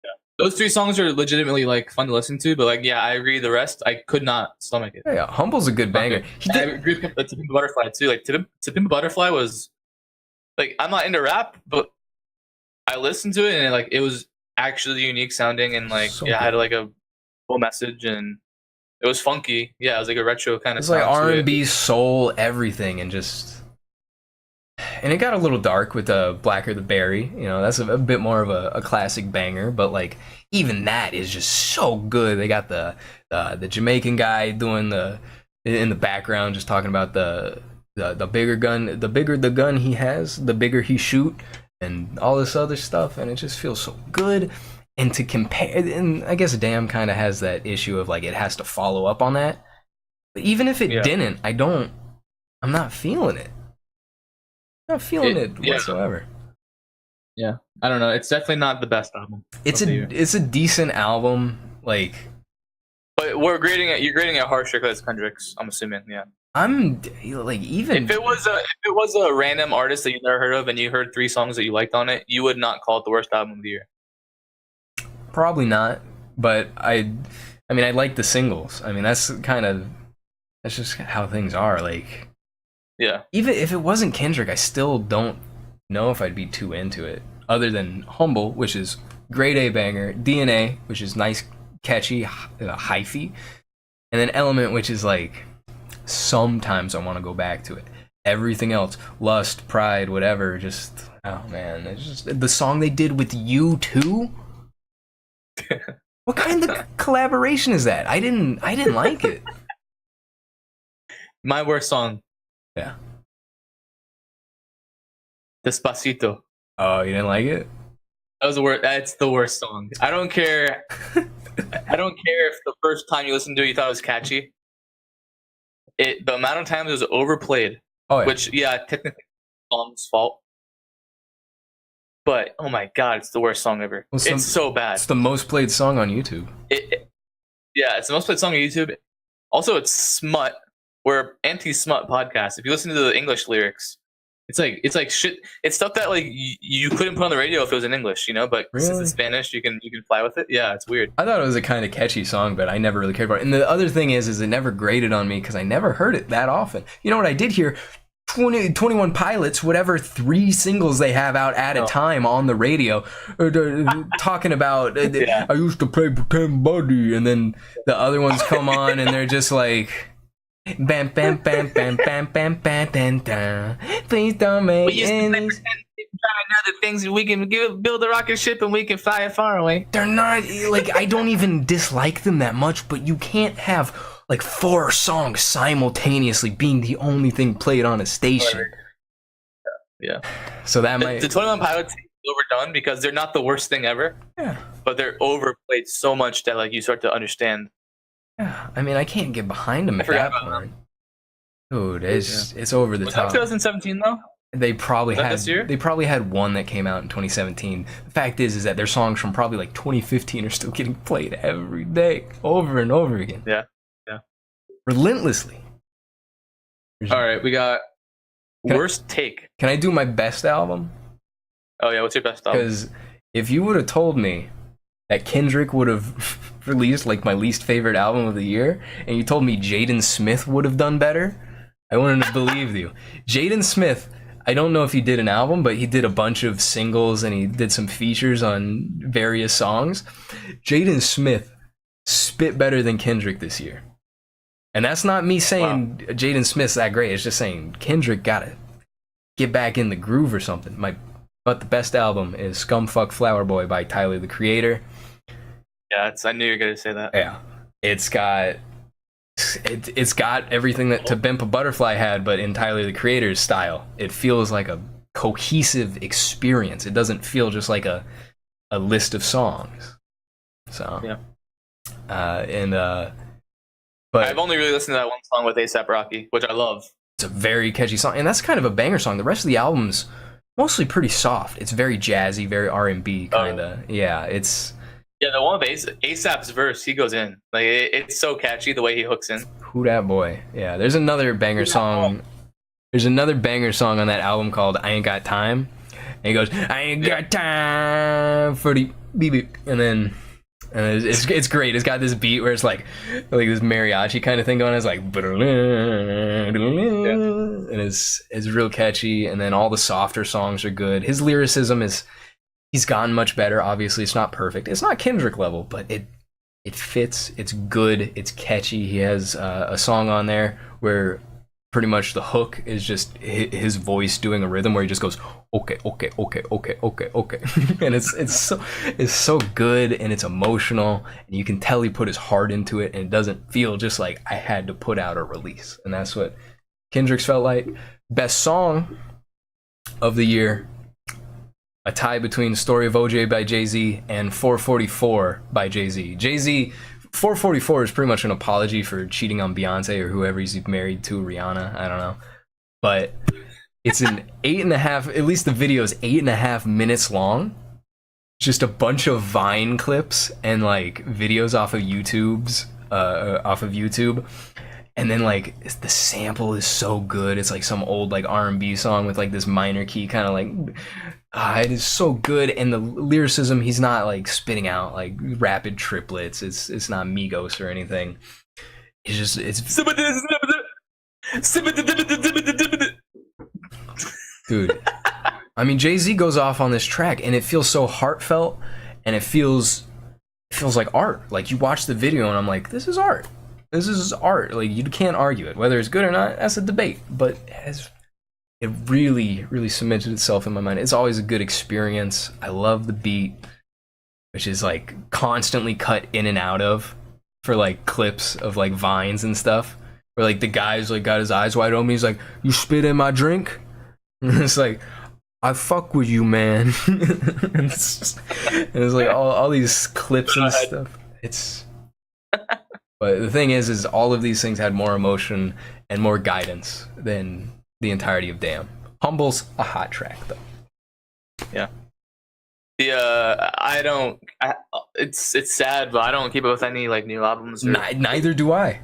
Yeah. Those 3 songs are legitimately like fun to listen to, but like, yeah, I agree. The rest, I could not stomach it. Yeah, Humble's a good banger. I agree with To Pimp a Butterfly too. Like To Pimp a Butterfly was like, I'm not into rap, but I listened to it and it was actually unique sounding, and like it had like a full message, and it was funky. Yeah, it was like a retro kind of. It's like R&B, soul, everything, and it got a little dark with the Blacker the Berry. You know, that's a bit more of a classic banger, but like even that is just so good. They got the Jamaican guy doing in the background, just talking about the bigger gun, the bigger the gun he has, the bigger he shoot, and all this other stuff, and it just feels so good. And to compare, and I guess Damn kind of has that issue of like it has to follow up on that. But even if it didn't, I'm not feeling it. I'm not feeling it whatsoever. Yeah, I don't know. It's definitely not the best album. It's a decent album, like. But you're grading it harsher because it's Kendrick's. I'm assuming, yeah. I'm like, even if it was a random artist that you never heard of and you heard 3 songs that you liked on it, you would not call it the worst album of the year. Probably not, but I mean, I like the singles. I mean, that's just how things are. Like, yeah. Even if it wasn't Kendrick, I still don't know if I'd be too into it. Other than Humble, which is grade A banger, DNA, which is nice, catchy, hyphy, and then Element, which is like sometimes I want to go back to it. Everything else, Lust, Pride, whatever, just oh man, it's just the song they did with U2. What kind of collaboration is that? I didn't like it. My worst song. Yeah. Despacito. Oh, you didn't like it? That was the worst. That's the worst song. I don't care. I don't care if the first time you listened to it you thought it was catchy. The amount of times it was overplayed. Oh, yeah. Which, technically the song's fault. But oh my god, it's the worst song ever. Well, it's so bad. It's the most played song on YouTube. It's the most played song on YouTube. Also, it's smut, we're anti-smut podcast. If you listen to the English lyrics, it's like shit. It's stuff that like you couldn't put on the radio if it was in English, you know. But since Really? it's Spanish, you can fly with it. Yeah, it's weird. I thought it was a kind of catchy song, but I never really cared about it. And the other thing is it never grated on me because I never heard it that often. You know what I did hear? 21 Pilots, whatever 3 singles they have out at a time on the radio, talking about, I used to play Pretend Buddy, and then the other ones come on and they're just like, bam, bam, bam, bam, bam, bam, bam, bam, bam. Please don't make We used to play Pretend other things. We can build a rocket ship and we can fly it far away. They're not, like, I don't even dislike them that much, but you can't have like 4 songs simultaneously being the only thing played on a station. Yeah. So that might... The 21 Pilots is overdone because they're not the worst thing ever. Yeah. But they're overplayed so much that like you start to understand. Yeah. I mean, I can't get behind them at that point. Dude, it's over the Was top. that 2017 though? They probably had this year? They probably had one that came out in 2017. The fact is that their songs from probably like 2015 are still getting played every day, over and over again. Yeah. Relentlessly. All right, we got worst take. Can I do my best album? Oh yeah, what's your best album? Because if you would have told me that Kendrick would have released like my least favorite album of the year, and you told me Jaden Smith would have done better, I wouldn't have believed you. Jaden Smith, I don't know if he did an album, but he did a bunch of singles and he did some features on various songs. Jaden Smith spit better than Kendrick this year. And that's not me saying Jaden Smith's that great. It's just saying Kendrick gotta get back in the groove or something. But the best album is Scumfuck Flower Boy by Tyler the Creator. Yeah, I knew you were gonna say that. Yeah, it's got everything that To Pimp a Butterfly had, but in Tyler the Creator's style. It feels like a cohesive experience. It doesn't feel just like a list of songs. So yeah, but I've only really listened to that one song with A$AP Rocky, which I love. It's a very catchy song, and that's kind of a banger song. The rest of the album's mostly pretty soft. It's very jazzy, very R&B kind of. Yeah, it's... Yeah, the one with A$AP's verse, he goes in. Like it's so catchy the way he hooks in. Who dat boy? Yeah, there's another banger song. There's another banger song on that album called I Ain't Got Time. And he goes, I ain't got time for the beep beep. And then... And it's great. It's got this beat where it's like this mariachi kind of thing going on. It's like, and it's real catchy. And then all the softer songs are good. His lyricism he's gotten much better. Obviously, it's not perfect. It's not Kendrick level, but it fits. It's good. It's catchy. He has a song on there where pretty much the hook is just his voice doing a rhythm where he just goes okay, and it's so good and it's emotional and you can tell he put his heart into it and it doesn't feel just like I had to put out a release, and that's what Kendrick's felt like. Best song of the year, a tie between Story of OJ by Jay-Z and 444 by Jay-Z. Jay-Z 444 is pretty much an apology for cheating on Beyonce or whoever he's married to, Rihanna, I don't know. But it's an 8.5, at least the video is 8.5 minutes long. Just a bunch of Vine clips and like videos off of YouTube. And then like the sample is so good. It's like some old like R&B song with like this minor key kind of like... it is so good, and the lyricism, he's not like spitting out like rapid triplets. It's not Migos or anything. It's dude. I mean, Jay-Z goes off on this track, and it feels so heartfelt, and it feels like art. Like you watch the video, and I'm like, this is art. This is art. Like you can't argue it. Whether it's good or not, that's a debate. But it really, really cemented itself in my mind. It's always a good experience. I love the beat, which is like constantly cut in and out of for like clips of like vines and stuff. Where like the guy's like got his eyes wide open. He's like, "You spit in my drink?" And it's like, "I fuck with you, man." and it's like all these clips and stuff. But the thing is all of these things had more emotion and more guidance than the entirety of Damn. Humble's a hot track though. Yeah. It's sad, but I don't keep up with any like new albums. Neither do I.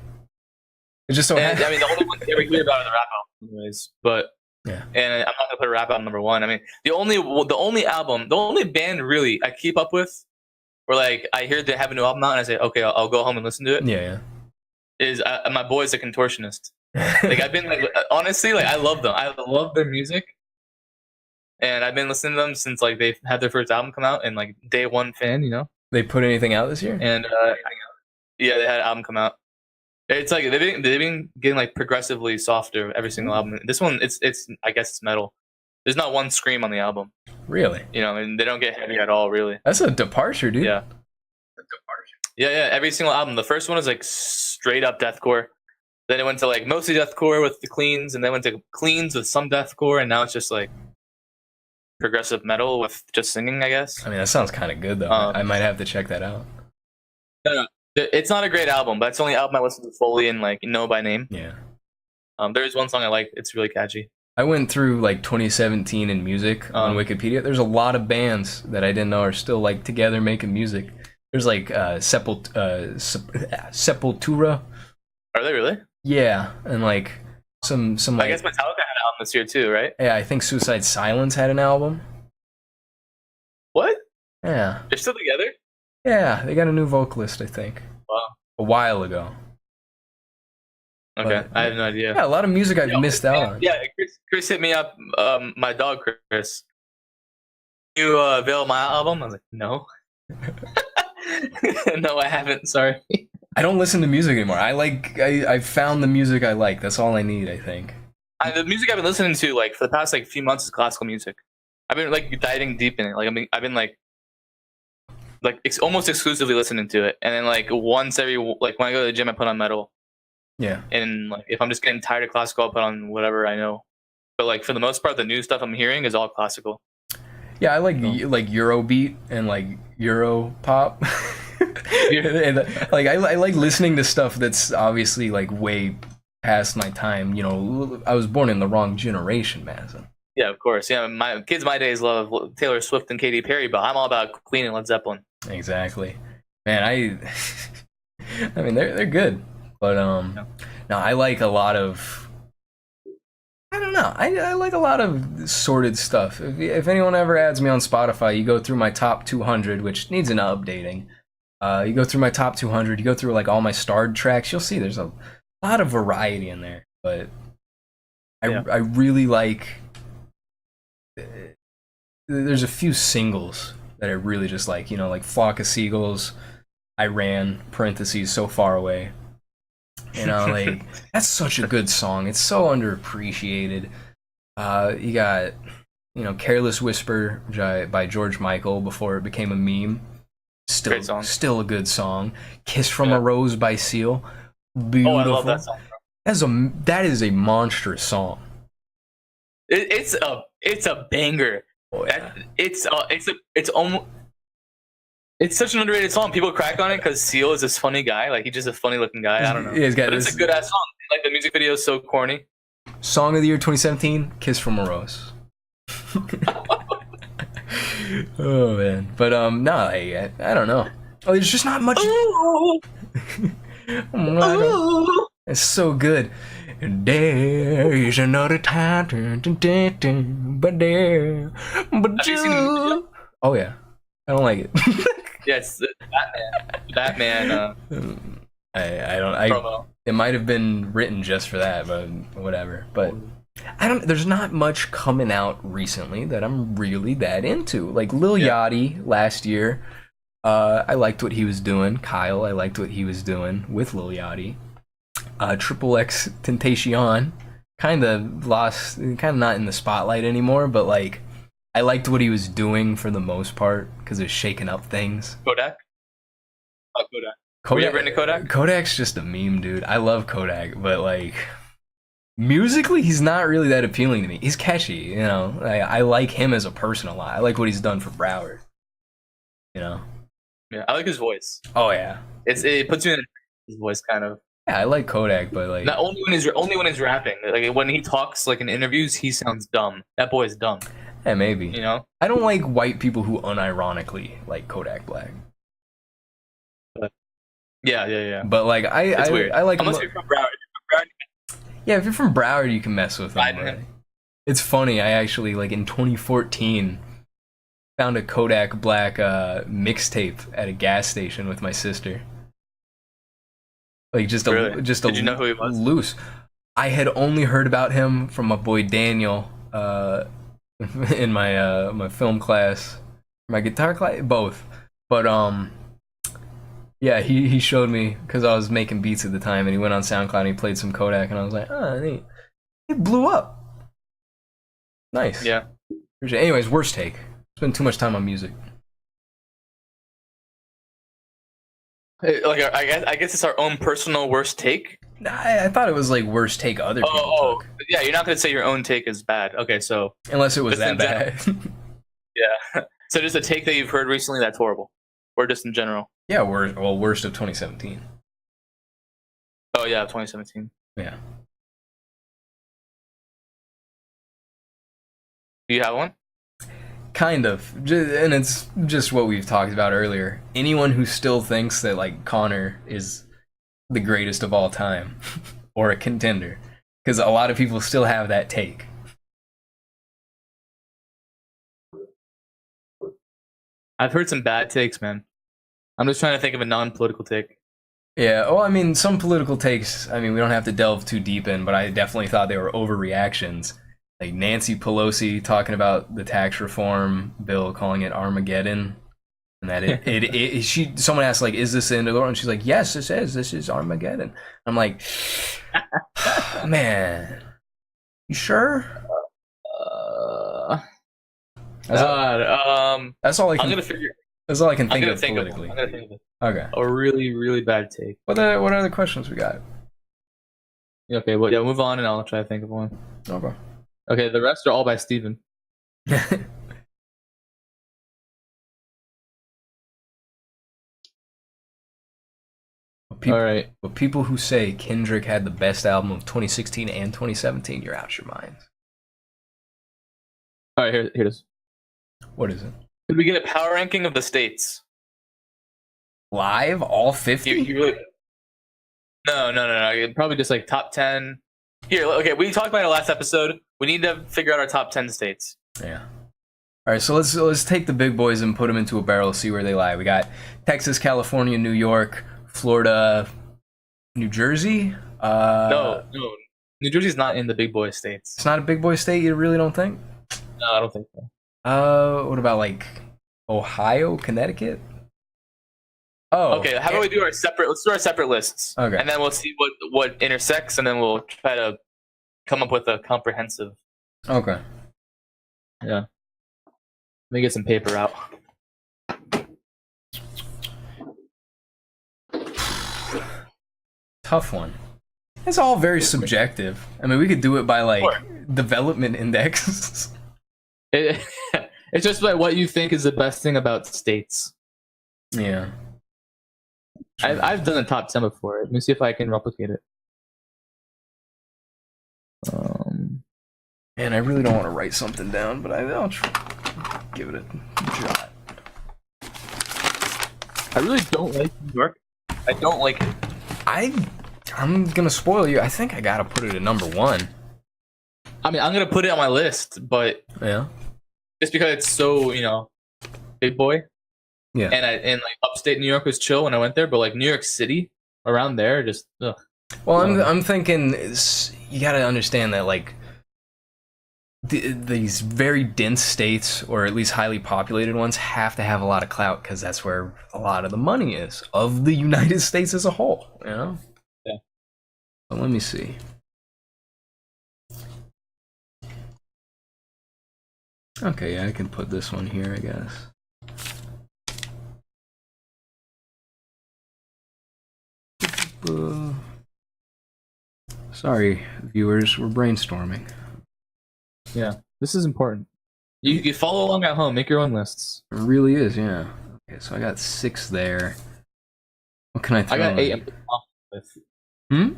It just so And happens. I mean, the only ones you ever hear about are the rap albums, anyways. But Yeah. and I'm not gonna put rap album number one. I mean, the only band really I keep up with, where like I hear they have a new album out and I say, okay, I'll go home and listen to it. Yeah, Is my boy's a Contortionist. yeah. Like I've been like honestly, like I love them. I love their music, and I've been listening to them since like they've had their first album come out, and like day one fan, you know. They put anything out this year? And yeah, they had an album come out. It's like they've been getting like progressively softer every single album. This one, it's I guess it's metal. There's not one scream on the album, Really? you know, and they don't get heavy at all, really. That's a departure, dude. Yeah. Yeah. Every single album. The first one is like straight up deathcore. Then it went to like mostly deathcore with the cleans, and then went to cleans with some deathcore, and now it's just like progressive metal with just singing, I guess. I mean, that sounds kind of good though. I might have to check that out. No. It's not a great album, but it's the only album I listen to fully and like know by name. Yeah. There is one song I like. It's really catchy. I went through like 2017 in music on Wikipedia. There's a lot of bands that I didn't know are still like together making music. There's like Sepultura. Are they really? Yeah, and like some like, I guess Metallica had an album this year too, right? yeah, I think Suicide Silence had an album. What? Yeah. They're still together? Yeah, they got a new vocalist, I think. Wow. A while ago. Okay, But, I have no idea. Yeah, a lot of music I've missed out on. Yeah, Chris hit me up. My dog Chris. You avail my album? I was like, no. No, I haven't. Sorry. I don't listen to music anymore. I found the music I like. That's all I need, I think. The music I've been listening to like for the past like few months is classical music. I've been like diving deep in it. Like I've been like almost exclusively listening to it, and then like once every like when I go to the gym, I put on metal. Yeah. And like if I'm just getting tired of classical, I'll put on whatever I know. But like for the most part, the new stuff I'm hearing is all classical. Yeah, I like Eurobeat and like Euro pop. And, like I like listening to stuff that's obviously like way past my time. You know, I was born in the wrong generation, Mazin. Yeah, of course. Yeah, my kids my days love Taylor Swift and Katy Perry, but I'm all about Queen and Led Zeppelin. Exactly, man. I mean, they're good, but no, I like a lot of. I don't know. I like a lot of sorted stuff. If anyone ever adds me on Spotify, you go through my top 200, which needs an updating. You go through my top 200. You go through like all my starred tracks. You'll see there's a lot of variety in there, but I really like. There's a few singles that I really just like, you know, like Flock of Seagulls, I Ran, parentheses, So Far Away. You know, like, that's such a good song. It's so underappreciated. You got, you know, Careless Whisper by George Michael before it became a meme. Still a good song. Kiss from a Rose by Seal. Beautiful. Oh, I love that song. That is a monstrous song. It's a banger. Oh, yeah. It's such an underrated song. People crack on it because Seal is this funny guy. Like he's just a funny looking guy. I don't know. Yeah, but it's a good ass song. Like the music video is so corny. Song of the year 2017, Kiss from a Rose. Oh man, but no, I don't know. Oh, there's just not much. Oh my God. It's so good. There is another time, but there, but you. Oh yeah, I don't like it. Yeah, it's Batman. I don't. Promo. It might have been written just for that, but whatever. But I don't. There's not much coming out recently that I'm really that into. Like Lil Yachty last year. I liked what he was doing. Kyle, I liked what he was doing with Lil Yachty. Triple X Tentacion kind of not in the spotlight anymore, but like I liked what he was doing for the most part because it's shaking up things. Kodak. Were you ever into Kodak? Kodak's just a meme, dude. I love Kodak, but like musically, he's not really that appealing to me. He's catchy, you know. I like him as a person a lot. I like what he's done for Broward. You know. Yeah, I like his voice. Oh yeah. It puts you in his voice kind of. Yeah, I like Kodak, but like not only when he's rapping. Like when he talks like in interviews, he sounds dumb. That boy is dumb. Yeah, maybe. You know? I don't like white people who unironically like Kodak Black. Yeah. But like I like unless you're from Broward. If you're from Broward, Yeah, if you're from Broward, you can mess with them. Riding Right? him. It's funny. I actually like in 2014 found a Kodak Black mixtape at a gas station with my sister. Like just a Really? just Did a you know who he was? loose. I had only heard about him from my boy Daniel in my my film class, my guitar class, both. But yeah, he showed me because I was making beats at the time, and he went on SoundCloud and he played some Kodak, and I was like, oh, neat. It blew up. Nice. Yeah. Anyways, worst take. Spend too much time on music. Like I guess it's our own personal worst take. I thought it was like worst take other people took. Yeah. You're not gonna say your own take is bad. Okay, so Unless it was just that in bad. yeah. So just a take that you've heard recently that's horrible, or just in general. Yeah, worst of 2017. Oh yeah, 2017. Yeah. Do you have one? Kind of. And it's just what we've talked about earlier. Anyone who still thinks that like Connor is the greatest of all time or a contender, because a lot of people still have that take. I've heard some bad takes, man. I'm just trying to think of a non-political take. Yeah, well, I mean, some political takes, I mean, we don't have to delve too deep in, but I definitely thought they were overreactions. Like Nancy Pelosi talking about the tax reform bill, calling it Armageddon, and that someone asked like, "Is this the end of the world?" And she's like, "Yes, this is. This is Armageddon." I'm like, man, you sure? That's all I can. I'm gonna figure. That's all I can I'm think gonna of think politically. I'm gonna think of it. Okay. A really, really bad take. What other questions we got? Okay, well, yeah, move on, and I'll try to think of one. Okay. Okay, the rest are all by Steven. People, all right. But people who say Kendrick had the best album of 2016 and 2017, you're out your mind. All right, here it is. What is it? Could we get a power ranking of the states? Live, all 50? You really... No. Probably just like top 10. Here, okay, we talked about it last episode. We need to figure out our top 10 states. Yeah. All right, so let's take the big boys and put them into a barrel, see where they lie. We got Texas, California, New York, Florida, New Jersey. No. New Jersey's not in the big boy states. It's not a big boy state. You really don't think? No, I don't think so. What about like Ohio, Connecticut? Oh, okay. How about we do our separate? Let's do our separate lists. Okay. And then we'll see what intersects, and then we'll try to come up with a comprehensive. Okay. Yeah. Let me get some paper out. Tough one. It's all very subjective. I mean, we could do it by like development index. It's just like what you think is the best thing about states. Yeah. I've done a top 10 before. Let me see if I can replicate it. Man, I really don't want to write something down, but I'll give it a shot. I really don't like New York. I don't like it. I'm gonna spoil you. I think I gotta put it at number 1. I mean, I'm gonna put it on my list, but yeah, just because it's so big boy. Yeah. And like upstate New York was chill when I went there, but like New York City around there just ugh. Well, I'm thinking you got to understand that like these very dense states, or at least highly populated ones, have to have a lot of clout because that's where a lot of the money is of the United States as a whole. You know. Yeah. But let me see. Okay, yeah, I can put this one here, I guess. Sorry, viewers, we're brainstorming. Yeah, this is important. You follow along at home, make your own lists. It really is, yeah. Okay, so I got 6 there. What can I throw? I got 8 I'm pretty confident with.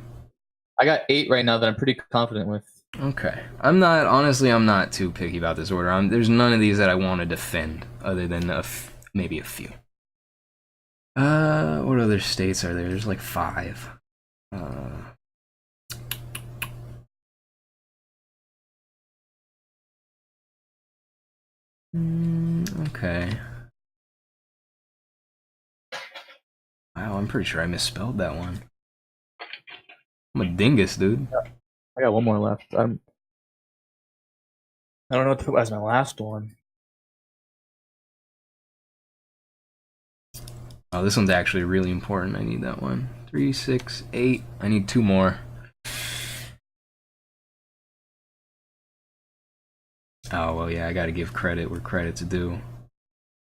I got 8 right now that I'm pretty confident with. Okay. I'm not too picky about this order. There's none of these that I want to defend, other than maybe a few. What other states are there? There's like 5. Okay. Wow, I'm pretty sure I misspelled that one. I'm a dingus, dude. I got one more left. I don't know what to put as my last one. Oh, this one's actually really important. I need that one. 3, 6, 8. I need 2 more. Oh, well, yeah, I gotta give credit where credit's due.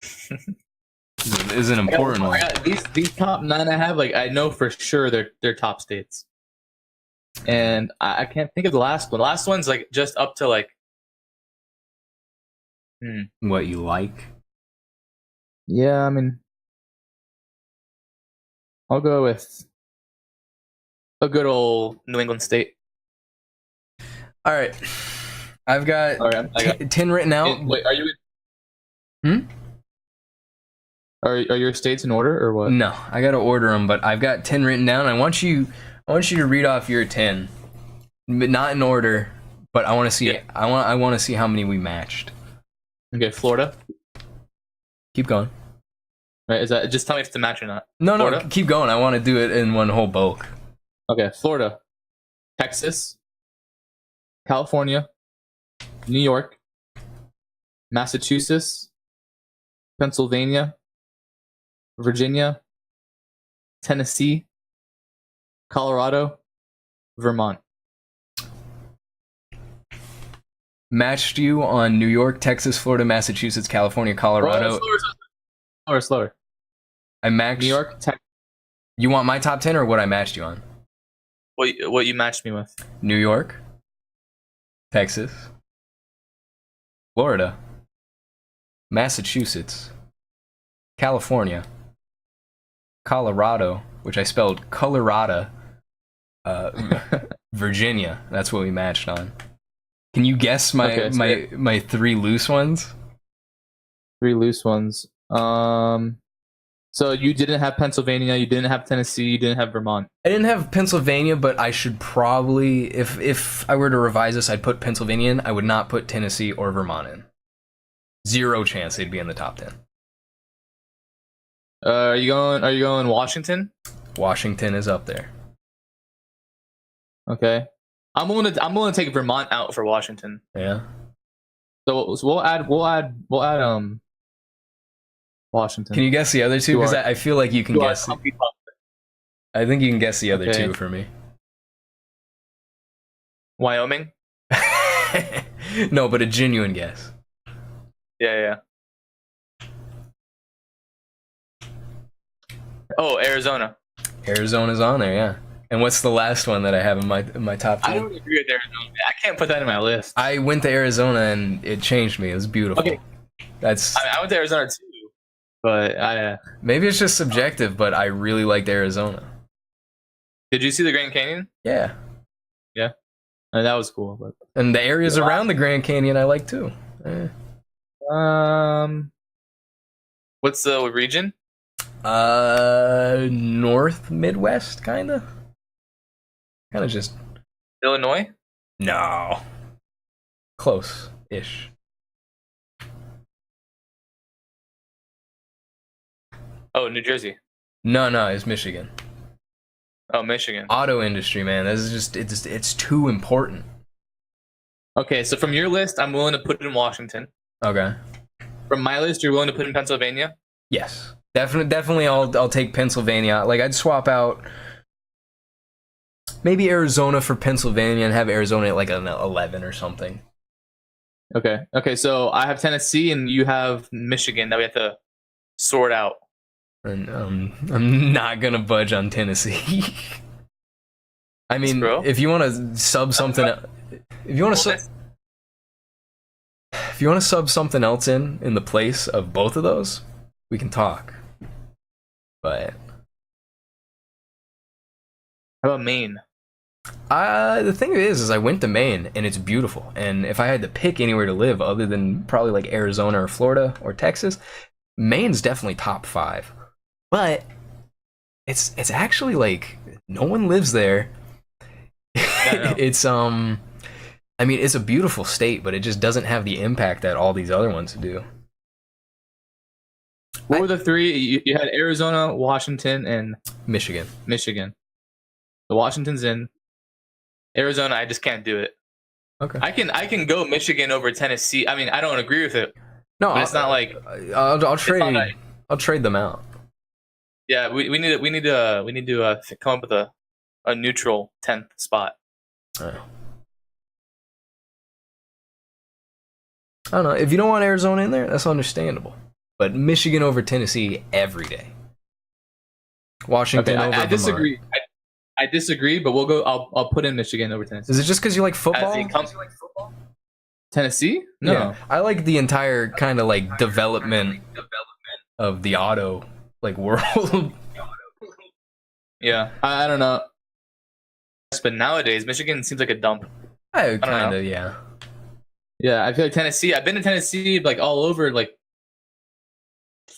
This is an important one. These top 9 I have, like, I know for sure they're top states. And I can't think of the last one. The last one's, like, just up to, like... What you like? Yeah, I mean... I'll go with a good old New England state. All right. I've got, I got 10 written out. Wait, are you in... Are your states in order or what? No, I gotta order them, but I've got 10 written down. I want you to read off your 10, but not in order. But I want to see. Yeah. I want to see how many we matched. Okay, Florida. Keep going. Right, is that just tell me if it's a match or not? No, Florida? no, keep going. I want to do it in one whole bulk. Okay, Florida, Texas, California, New York, Massachusetts, Pennsylvania, Virginia, Tennessee, Colorado, Vermont. Matched you on New York, Texas, Florida, Massachusetts, California, Colorado. Slower. I matched New York, Texas. You want my top 10 or what I matched you on? What you matched me with? New York, Texas, Florida, Massachusetts, California, Colorado, which I spelled Colorado, Virginia. That's what we matched on. Can you guess my 3 loose ones? 3 loose ones. So you didn't have Pennsylvania, you didn't have Tennessee, you didn't have Vermont. I didn't have Pennsylvania, but I should probably, if I were to revise this, I'd put Pennsylvania in. I would not put Tennessee or Vermont in. 0 chance they'd be in the top 10. Are you going Washington? Washington is up there. Okay. I'm willing to take Vermont out for Washington. Yeah. So we'll add Washington. Can you guess the other 2? Because I feel like you can guess. I think you can guess the other 2 for me. Wyoming? No, but a genuine guess. Yeah. Oh, Arizona. Arizona's on there, yeah. And what's the last one that I have in my top 10? I don't agree with Arizona. I can't put that in my list. I went to Arizona and it changed me. It was beautiful. Okay. I went to Arizona too, but maybe it's just subjective, but I really liked Arizona. Did you see the Grand Canyon? Yeah. Yeah. That was cool. But... And the areas around the Grand Canyon I like too. What's the region? North Midwest, kinda just Illinois? No. Close-ish. Oh, New Jersey. No, it's Michigan. Oh, Michigan. Auto industry, man. This is it's too important. Okay, so from your list, I'm willing to put it in Washington. Okay. From my list, you're willing to put in Pennsylvania? Yes. Definitely I'll take Pennsylvania. Like, I'd swap out maybe Arizona for Pennsylvania and have Arizona at like an 11 or something. Okay, so I have Tennessee and you have Michigan that we have to sort out. And I'm not gonna budge on Tennessee. I mean, if you want to sub something, if you want to sub something else in the place of both of those, we can talk. But how about Maine? The thing is I went to Maine and it's beautiful. And if I had to pick anywhere to live other than probably like Arizona or Florida or Texas, Maine's definitely top 5. But it's actually like no one lives there. It's I I mean, it's a beautiful state, but it just doesn't have the impact that all these other ones do. What were the three? You had Arizona, Washington, and Michigan. Michigan. The Washington's in. Arizona, I just can't do it. Okay. I can go Michigan over Tennessee. I mean, I don't agree with it. No, but it's not like I'll trade. I'll trade them out. Yeah, we need to come up with a neutral 10th spot. I don't know. If you don't want Arizona in there, that's understandable. But Michigan over Tennessee every day. Washington over I disagree. Vermont. I disagree, but we'll go. I'll put in Michigan over Tennessee. Is it just because you like football? Tennessee? No. Yeah. I like the entire kind of like development of the auto like world. Yeah, I don't know. But nowadays, Michigan seems like a dump. I kind of, yeah. Yeah, I feel like Tennessee. I've been to Tennessee, like all over, like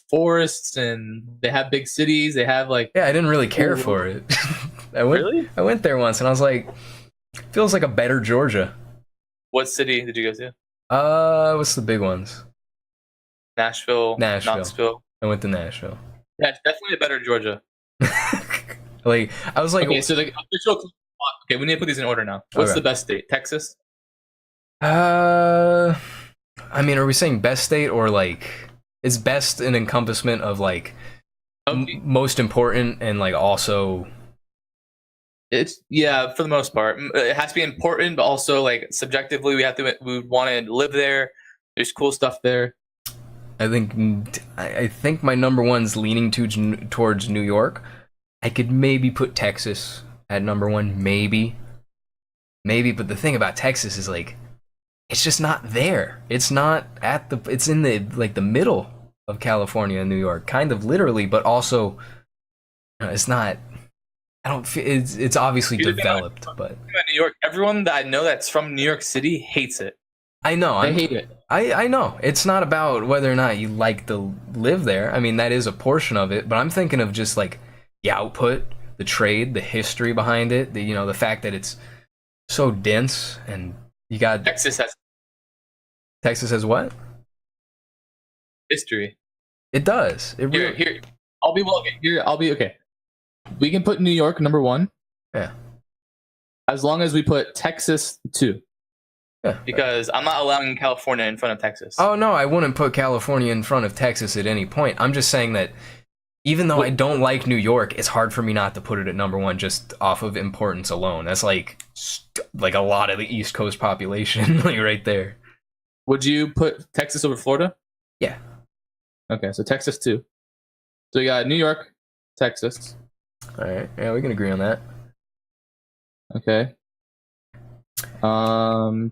forests, and they have big cities. They have like. Yeah, I didn't really care for it. I went there once, and I was like, feels like a better Georgia. What city did you go to? What's the big ones? Nashville. Knoxville. I went to Nashville. Yeah, it's definitely a better Georgia. Like, I was like, okay, so the official. Okay, we need to put these in order now. What's the best state? Texas? I mean, are we saying best state or like is best an encompassment of like most important and like also? It's for the most part, it has to be important, but also like subjectively, we want to live there. There's cool stuff there. I think my number one's leaning towards New York. I could maybe put Texas at number one, maybe. But the thing about Texas is like, it's just not there. It's not it's in the like the middle of California and New York, kind of literally, but also, it's not. I don't feel it's obviously developed, but New York. Everyone that I know that's from New York City hates it. I know. I hate it. I know. It's not about whether or not you like to live there. I mean, that is a portion of it, but I'm thinking of just like the output, the trade, the history behind it, the fact that it's so dense, and you got Texas has what? History. It does. Here. I'll be okay. We can put New York number one. Yeah. As long as we put Texas 2. Yeah. Because I'm not allowing California in front of Texas. Oh no, I wouldn't put California in front of Texas at any point. I'm just saying that even though I don't like New York, it's hard for me not to put it at number one just off of importance alone. That's like a lot of the East Coast population, like right there. Would you put Texas over Florida? Yeah. Okay, so Texas 2. So you got New York, Texas. All right. Yeah, we can agree on that. Okay.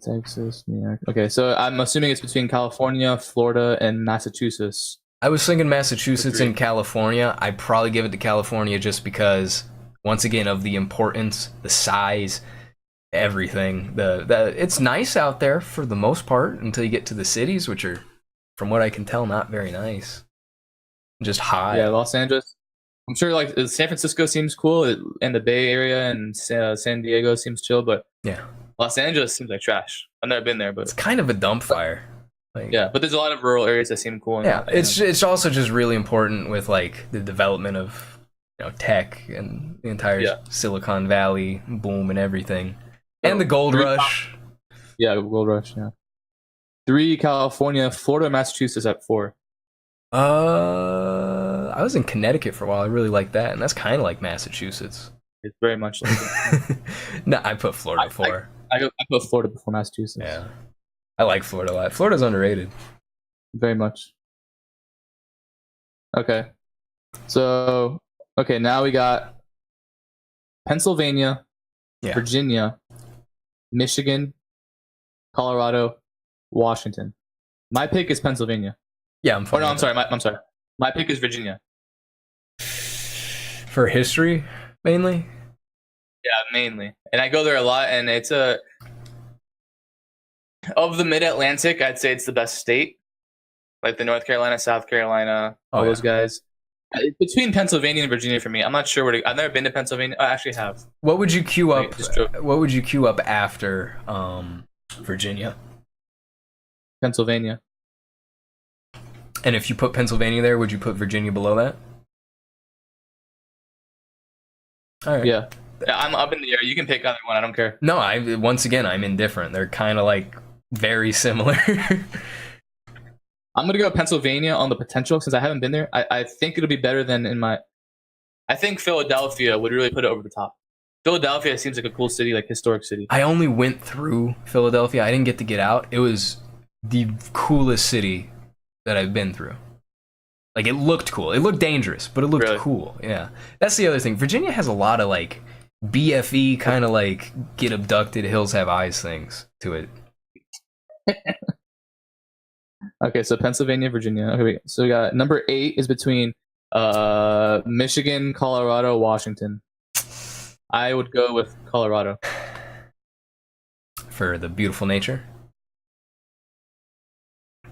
Texas, New York. Okay, so I'm assuming it's between California, Florida, and Massachusetts. I was thinking Massachusetts and California. I'd probably give it to California just because, once again, of the importance, the size, everything. It's nice out there for the most part until you get to the cities, which are, from what I can tell, not very nice. Just hot. Yeah, Los Angeles. I'm sure like San Francisco seems cool, and the Bay Area and San Diego seems chill, but yeah, Los Angeles seems like trash. I've never been there, but it's kind of a dump fire. Like, yeah, but there's a lot of rural areas that seem cool. Yeah, it's also just really important with like the development of tech and the entire Silicon Valley boom and everything, and the gold rush. Yeah, gold rush. Yeah. 3 California, Florida, Massachusetts at 4. I was in Connecticut for a while. I really like that, and that's kind of like Massachusetts. It's very much like it. No, I put Florida 4. I put Florida before Massachusetts. Yeah, I like Florida a lot. Florida's underrated. Very much. Okay. So, now we got Pennsylvania, Virginia, Michigan, Colorado, Washington. My pick is Pennsylvania. Yeah, I'm fine. I'm sorry. I'm sorry. My pick is Virginia. For history, mainly? Yeah, mainly. And I go there a lot, and it's of the Mid-Atlantic, I'd say it's the best state. Like the North Carolina, South Carolina, all those guys. Between Pennsylvania and Virginia for me. I'm not sure I've never been to Pennsylvania. I actually have. What would you queue up? What would you queue up after Virginia. Pennsylvania. And if you put Pennsylvania there, would you put Virginia below that? All right. Yeah. I'm up in the air. You can pick either one. I don't care. No, once again, I'm indifferent. They're kind of like very similar. I'm gonna go Pennsylvania on the potential since I haven't been there. I think it'll be better than in my. I think Philadelphia would really put it over the top. Philadelphia seems like a cool city, like historic city. I only went through Philadelphia. I didn't get to get out. It was the coolest city that I've been through. Like, it looked cool. It looked dangerous, but it looked Really? cool. Yeah. That's the other thing. Virginia has a lot of, like, BFE kind of, like, get abducted, hills have eyes things to it. Okay, so Pennsylvania, Virginia. Okay, wait. So we got number 8 is between Michigan, Colorado, Washington. I would go with Colorado. For the beautiful nature.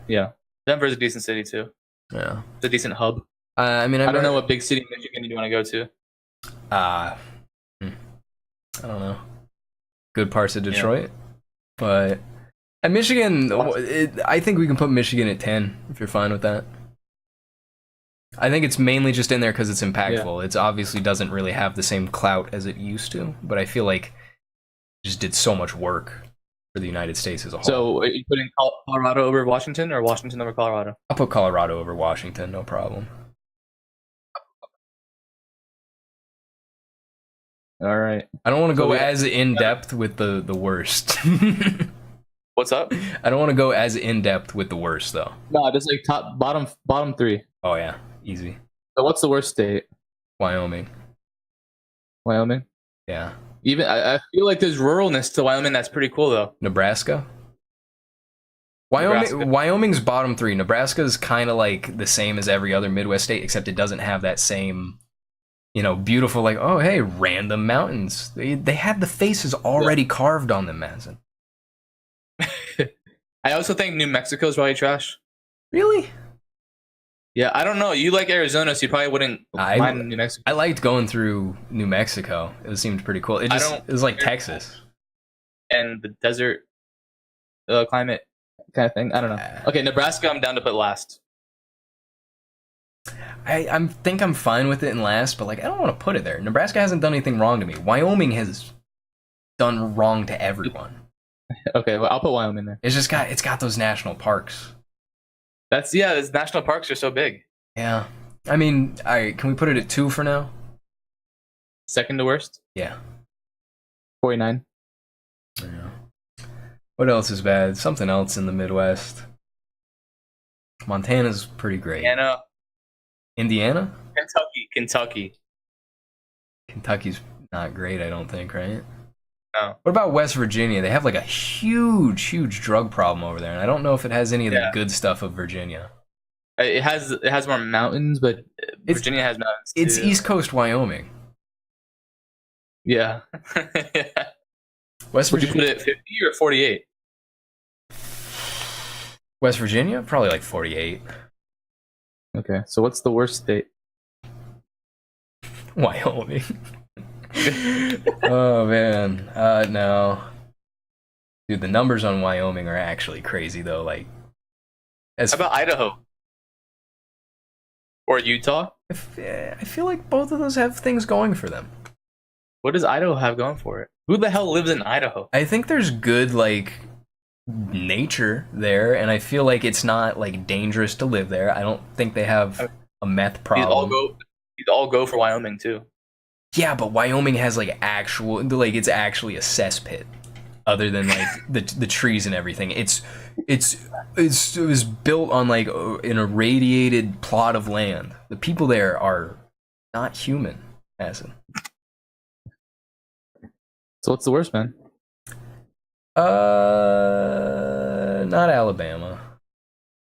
Yeah. Denver's a decent city, too. Yeah. It's a decent hub. I mean, I don't know what big city in Michigan you want to go to. I don't know. Good parts of Detroit. But at Michigan, I think we can put Michigan at 10, if you're fine with that. I think it's mainly just in there because it's impactful. It obviously doesn't really have the same clout as it used to, but I feel like it just did so much work for the United States as a whole. So are you putting Colorado over Washington or Washington over Colorado? I'll put Colorado over Washington, no problem. All right. I don't want to go as in-depth with the worst. What's up? I don't want to go as in-depth with the worst, though. No, just like bottom 3. Oh, yeah. Easy. So what's the worst state? Wyoming. Wyoming? Yeah. Even I feel like there's ruralness to Wyoming that's pretty cool, though. Nebraska? Wyoming's bottom 3. Nebraska's kind of like the same as every other Midwest state, except it doesn't have that same, beautiful, like, oh, hey, random mountains. They had the faces already carved on them, Mazin. I also think New Mexico is probably trash. Really? Yeah, I don't know. You like Arizona, so you probably wouldn't mind New Mexico. I liked going through New Mexico. It seemed pretty cool. It was like Texas. And the desert climate kind of thing. I don't know. Okay, Nebraska I'm down to put last. I think I'm fine with it in last, but like I don't want to put it there. Nebraska hasn't done anything wrong to me. Wyoming has done wrong to everyone. Okay, well I'll put Wyoming there. It's got those national parks. Those national parks are so big. Yeah. I mean, all right, can we put it at 2 for now? Second to worst? Yeah. 49. Yeah. What else is bad? Something else in the Midwest. Montana's pretty great. Indiana? Kentucky. Kentucky's not great, I don't think, right? No. What about West Virginia? They have like a huge drug problem over there, and I don't know if it has any of the good stuff of Virginia. It has more mountains, but Virginia has mountains too. It's East Coast Wyoming. Yeah. West Virginia. Would you put it 50 or 48? West Virginia? Probably like 48. Okay, so what's the worst state? Wyoming. Oh man, no, dude, the numbers on Wyoming are actually crazy though. Like, how about Idaho or Utah? I feel like both of those have things going for them. What does Idaho have going for it? Who the hell lives in Idaho? I think there's good like nature there, and I feel like it's not like dangerous to live there. I don't think they have a meth problem. These all go for Wyoming too. Yeah, but Wyoming has like it's actually a cesspit, other than like the trees and everything. It was built on like an irradiated plot of land. The people there are not human, Mazin. So what's the worst, man? Not Alabama.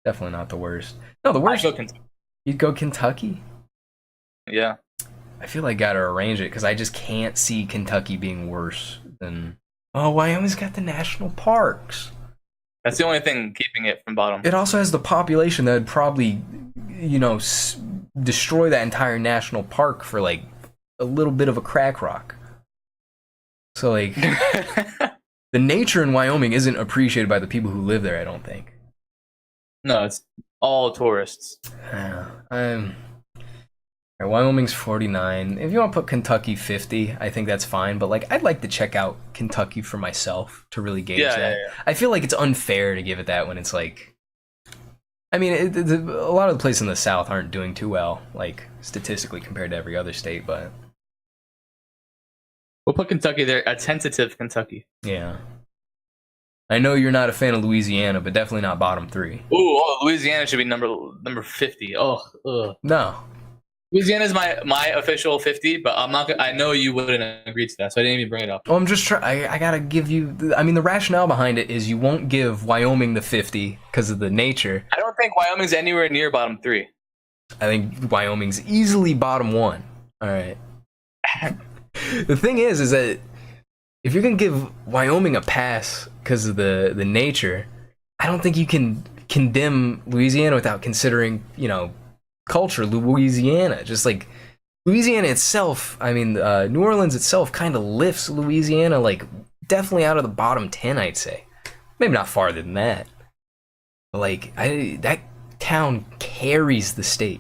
Definitely not the worst. No, the worst. I'd go Kentucky. You'd go Kentucky? Yeah. I feel like gotta arrange it because I just can't see Kentucky being worse than. Oh, Wyoming's got the national parks. That's the only thing keeping it from bottom. It also has the population that would probably, destroy that entire national park for like a little bit of a crack rock. So like, the nature in Wyoming isn't appreciated by the people who live there, I don't think. No, it's all tourists. Wyoming's 49. If you want to put Kentucky 50, I think that's fine. But like, I'd like to check out Kentucky for myself to really gauge that. Yeah. I feel like it's unfair to give it that when it's like, I mean, a lot of the places in the South aren't doing too well, like statistically compared to every other state. But we'll put Kentucky there, a tentative Kentucky. Yeah. I know you're not a fan of Louisiana, but definitely not bottom 3. Ooh, Louisiana should be number 50. Oh, ugh. No. Louisiana is my official 50, but I'm not. I know you wouldn't agree to that, so I didn't even bring it up. Well, I'm just trying. I gotta give you. I mean, the rationale behind it is you won't give Wyoming the 50 because of the nature. I don't think Wyoming's anywhere near bottom 3. I think Wyoming's easily bottom 1. All right. The thing is that if you're gonna give Wyoming a pass because of the nature, I don't think you can condemn Louisiana without considering, culture. Louisiana, just like Louisiana itself. I mean, New Orleans itself kind of lifts Louisiana, like definitely out of the bottom 10, I'd say. Maybe not farther than that. But like, that town carries the state.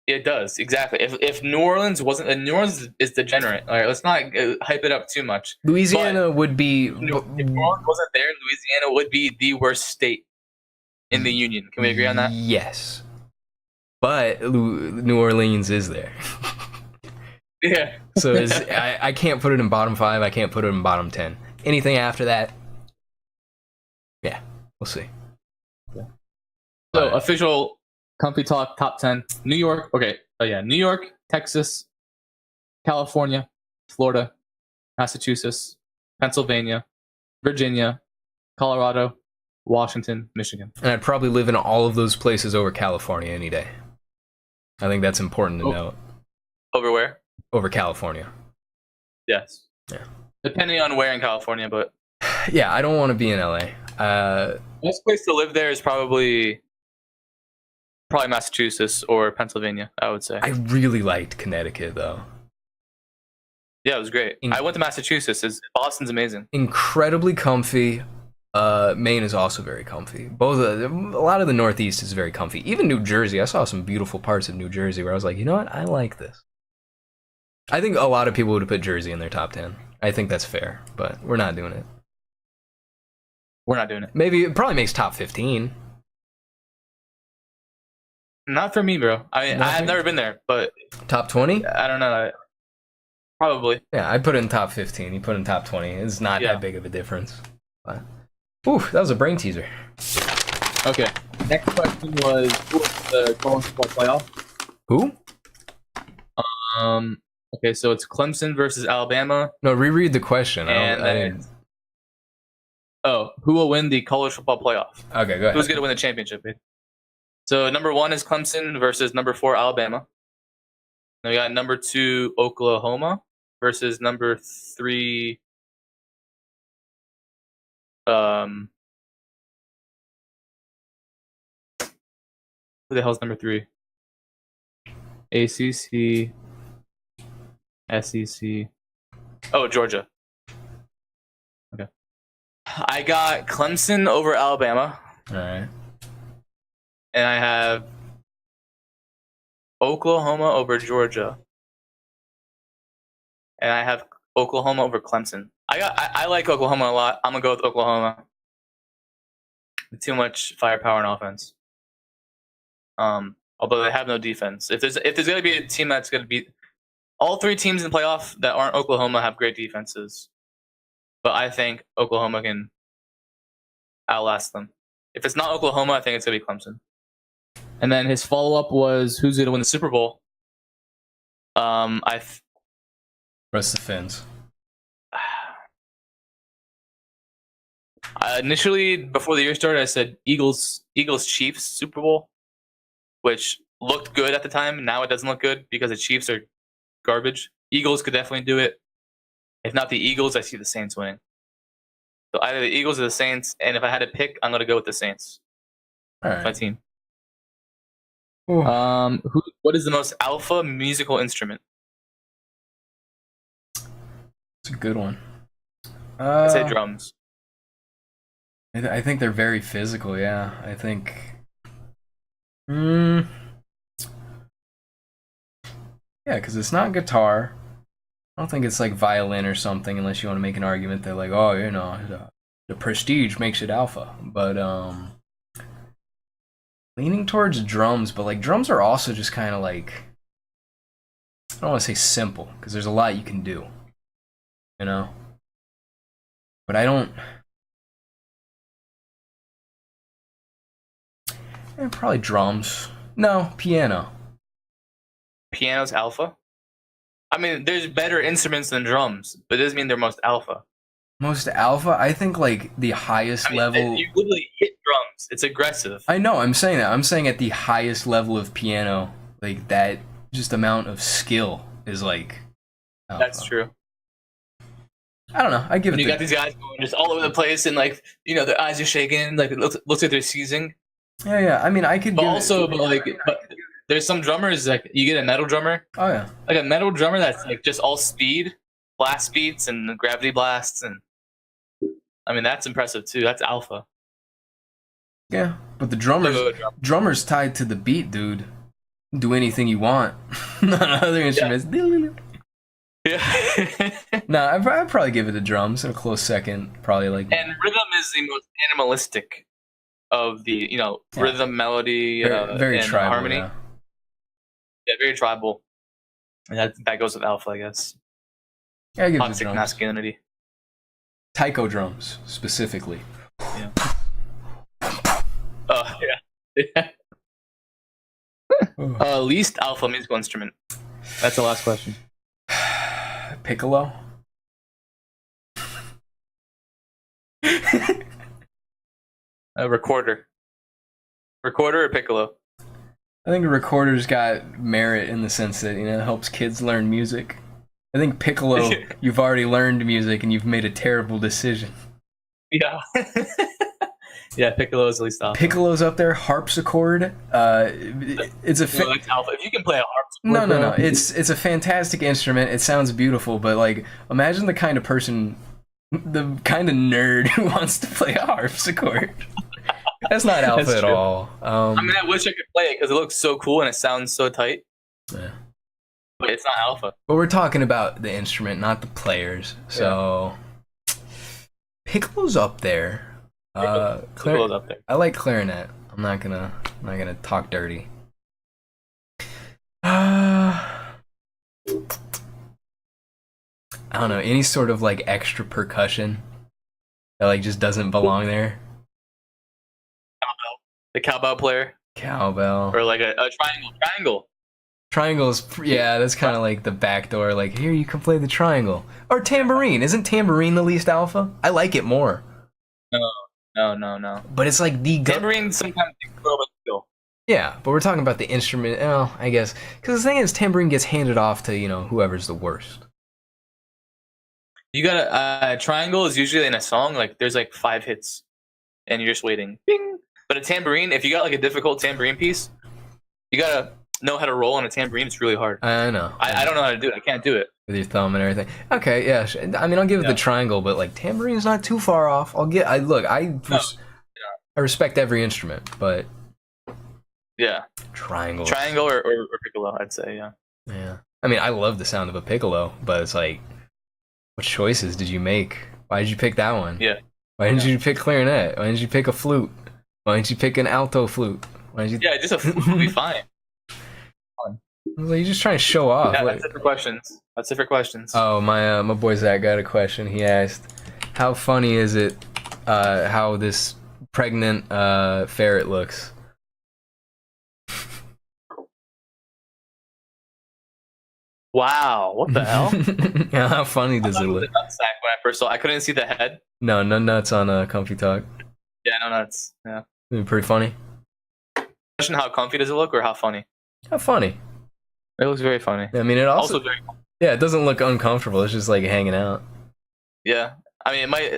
It does, exactly. If New Orleans wasn't, New Orleans is degenerate. All right, let's not hype it up too much. Louisiana would be. If New Orleans wasn't there, Louisiana would be the worst state in the union. Can we agree on that? Yes. But New Orleans is there. Yeah. So I can't put it in bottom 5. I can't put it in bottom 10. Anything after that, yeah, we'll see. Yeah. So official Comfy Talk top 10. New York. Okay. Oh yeah. New York, Texas, California, Florida, Massachusetts, Pennsylvania, Virginia, Colorado, Washington, Michigan. And I'd probably live in all of those places over California any day. I think that's important to note. Over where? Over California. Yes. Yeah. Depending on where in California, but yeah, I don't want to be in LA. Best place to live there is probably Massachusetts or Pennsylvania, I would say. I really liked Connecticut though. Yeah, it was great. I went to Massachusetts. Boston's amazing. Incredibly comfy. Maine is also very comfy. A lot of the Northeast is very comfy. Even New Jersey, I saw some beautiful parts of New Jersey where I was like, you know what, I like this. I think a lot of people would have put Jersey in their top 10. I think that's fair, but we're not doing it. We're not doing it. Maybe it probably makes top 15. Not for me, bro. I've never been there, but top 20? I don't know. Probably. Yeah, I put it in top 15. You put it in top 20. It's not that big of a difference. But, ooh, that was a brain teaser. Okay. Next question was the college football playoff. Who? Okay, so it's Clemson versus Alabama. No, reread the question. Who will win the college football playoff? Okay, go ahead. Who's going to win the championship? So number 1 is Clemson versus number 4 Alabama. Then we got number 2 Oklahoma versus number 3 who the hell's number 3? ACC, SEC. Oh, Georgia. Okay. I got Clemson over Alabama. All right. And I have Oklahoma over Georgia. And I have Oklahoma over Clemson. I like Oklahoma a lot. I'm gonna go with Oklahoma. Too much firepower and offense. Although they have no defense. If there's gonna be a team that's gonna beat all 3 teams in the playoff that aren't Oklahoma have great defenses. But I think Oklahoma can outlast them. If it's not Oklahoma, I think it's gonna be Clemson. And then his follow-up was who's gonna win the Super Bowl? Rest the Fins. Initially, before the year started, I said Eagles Chiefs Super Bowl, which looked good at the time. Now it doesn't look good because the Chiefs are garbage. Eagles could definitely do it. If not the Eagles, I see the Saints winning. So either the Eagles or the Saints, and if I had to pick, I'm gonna go with the Saints. All right. My team. Ooh. What is the most alpha musical instrument? It's a good one. I say drums. I think they're very physical. Yeah, I think. Yeah, because it's not guitar. I don't think it's like violin or something, unless you want to make an argument that like, oh, you know, the prestige makes it alpha. But leaning towards drums, but like drums are also just kind of like, I don't want to say simple because there's a lot you can do, you know. But I don't. Probably drums. No, piano. Piano's alpha. I mean, there's better instruments than drums, but it doesn't mean they're most alpha. Most alpha? I think like the highest level. You literally hit drums. It's aggressive. I know. I'm saying that. I'm saying at the highest level of piano, like that, just amount of skill is like. Alpha. That's true. I don't know. I give it. You got these guys going just all over the place, and like their eyes are shaking, like it looks like they're seizing. Yeah. I mean, I could. But there's some drummers like you get a metal drummer. Oh yeah. Like a metal drummer that's like just all speed, blast beats, and gravity blasts, and I mean that's impressive too. That's alpha. Yeah, but the drummer's tied to the beat, dude. Do anything you want. Not other instruments. Yeah. Nah, I'd probably give it the drums in a close second. Probably like. And rhythm is the most animalistic of the rhythm, melody, very and tribal, harmony. Yeah. Yeah, very tribal. And that goes with alpha, I guess. Yeah, I give it the Toxic drums. masculinity. Taiko drums specifically. Yeah. Yeah. Least alpha musical instrument. That's the last question. Piccolo. Recorder or piccolo? I think a recorder's got merit in the sense that it helps kids learn music. I think piccolo, you've already learned music and you've made a terrible decision. Yeah. Yeah, piccolo is at least alpha. Piccolo's up there. Harpsichord. It's a. That's alpha. If you can play a harpsichord. No. It's a fantastic instrument. It sounds beautiful, but like, imagine the kind of person, the kind of nerd who wants to play a harpsichord. That's not alpha at all. I mean, I wish I could play it because it looks so cool and it sounds so tight. Yeah. But it's not alpha. But we're talking about the instrument, not the players. So, Piccolo's up there. Piccolo's up there. I like clarinet. I'm not gonna talk dirty. I don't know, any sort of like extra percussion that like just doesn't belong there. The cowbell player. Cowbell. Or like a triangle. Triangle's, yeah, that's kind of like the back door. Like, here, you can play the triangle. Or tambourine. Isn't tambourine the least alpha? I like it more. No. But it's like the... Tambourine sometimes takes a little bit of skill. Yeah, but we're talking about the instrument. Well, I guess. Because the thing is, tambourine gets handed off to, whoever's the worst. You got a triangle is usually in a song, like, there's like 5 hits. And you're just waiting. Bing! But a tambourine, if you got like a difficult tambourine piece, you gotta know how to roll on a tambourine. It's really hard. I know. I don't know how to do it. I can't do it. With your thumb and everything. Okay, yeah. I mean, I'll give it the triangle, but like tamperine's not too far off. I respect every instrument, but yeah, triangle or piccolo, I'd say. Yeah. I mean, I love the sound of a piccolo, but it's like, what choices did you make? Why did you pick that one? Yeah. Why didn't you pick clarinet? Why didn't you pick a flute? Why didn't you pick an alto flute? Why did you? Yeah, just a flute would be fine. You're just trying to show off. Yeah, that's it for questions. Oh, my boy Zach got a question. He asked, how funny is it how this pregnant ferret looks? Wow, what the hell? Yeah, how funny does it look? When I first saw it, I couldn't see the head. No nuts on Comfy Talk. Yeah, no nuts. Yeah. Pretty funny. Question: how comfy does it look, or how funny? How funny. It looks very funny. I mean, it also very funny. Yeah, it doesn't look uncomfortable. It's just like hanging out. Yeah, I mean, it might.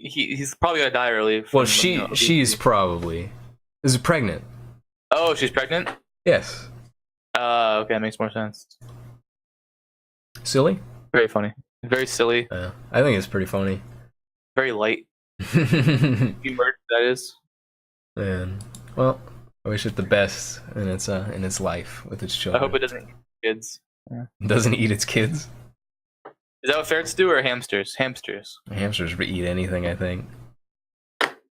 He's probably gonna die early. Well, she's probably is pregnant. Oh, she's pregnant. Yes. Okay, that makes more sense. Silly. Very funny. Very silly. Yeah, I think it's pretty funny. Very light. Merch, that is. Man, well, I wish it the best in its life with its I children. hope it doesn't eat kids. Doesn't eat its kids. Is that what ferrets do, or hamsters? Hamsters. Hamsters eat anything, I think.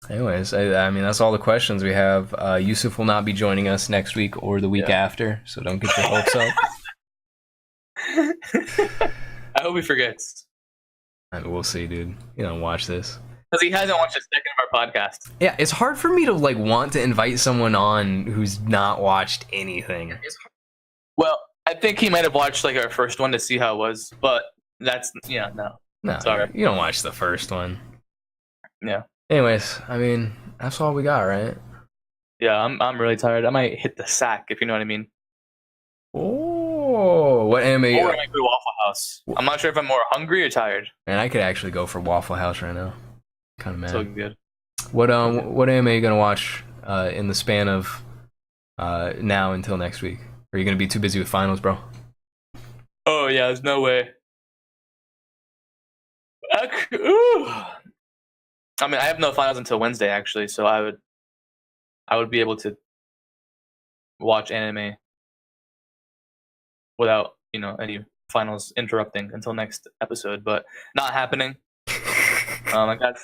Anyways, I mean, that's all the questions we have. Yusuf will not be joining us next week or the week after, so don't get your hopes up. I hope he forgets. I mean, we'll see, dude. You don't watch this. Because he hasn't watched a second of our podcast. Yeah, it's hard for me to like want to invite someone on who's not watched anything. Well, I think he might have watched like our first one to see how it was, but that's no. No, Sorry. You don't watch the first one. Yeah. Anyways, I mean, that's all we got, right? Yeah, I'm really tired. I might hit the sack, if you know what I mean. Oh, what anime? Or I might go to Waffle House. I'm not sure if I'm more hungry or tired. Man, I could actually go for Waffle House right now. Kind of mad. So good. What anime are you gonna watch in the span of now until next week? Or are you gonna be too busy with finals, bro? Oh yeah, there's no way. I mean, I have no finals until Wednesday actually, so I would be able to watch anime without any finals interrupting until next episode, but not happening. I got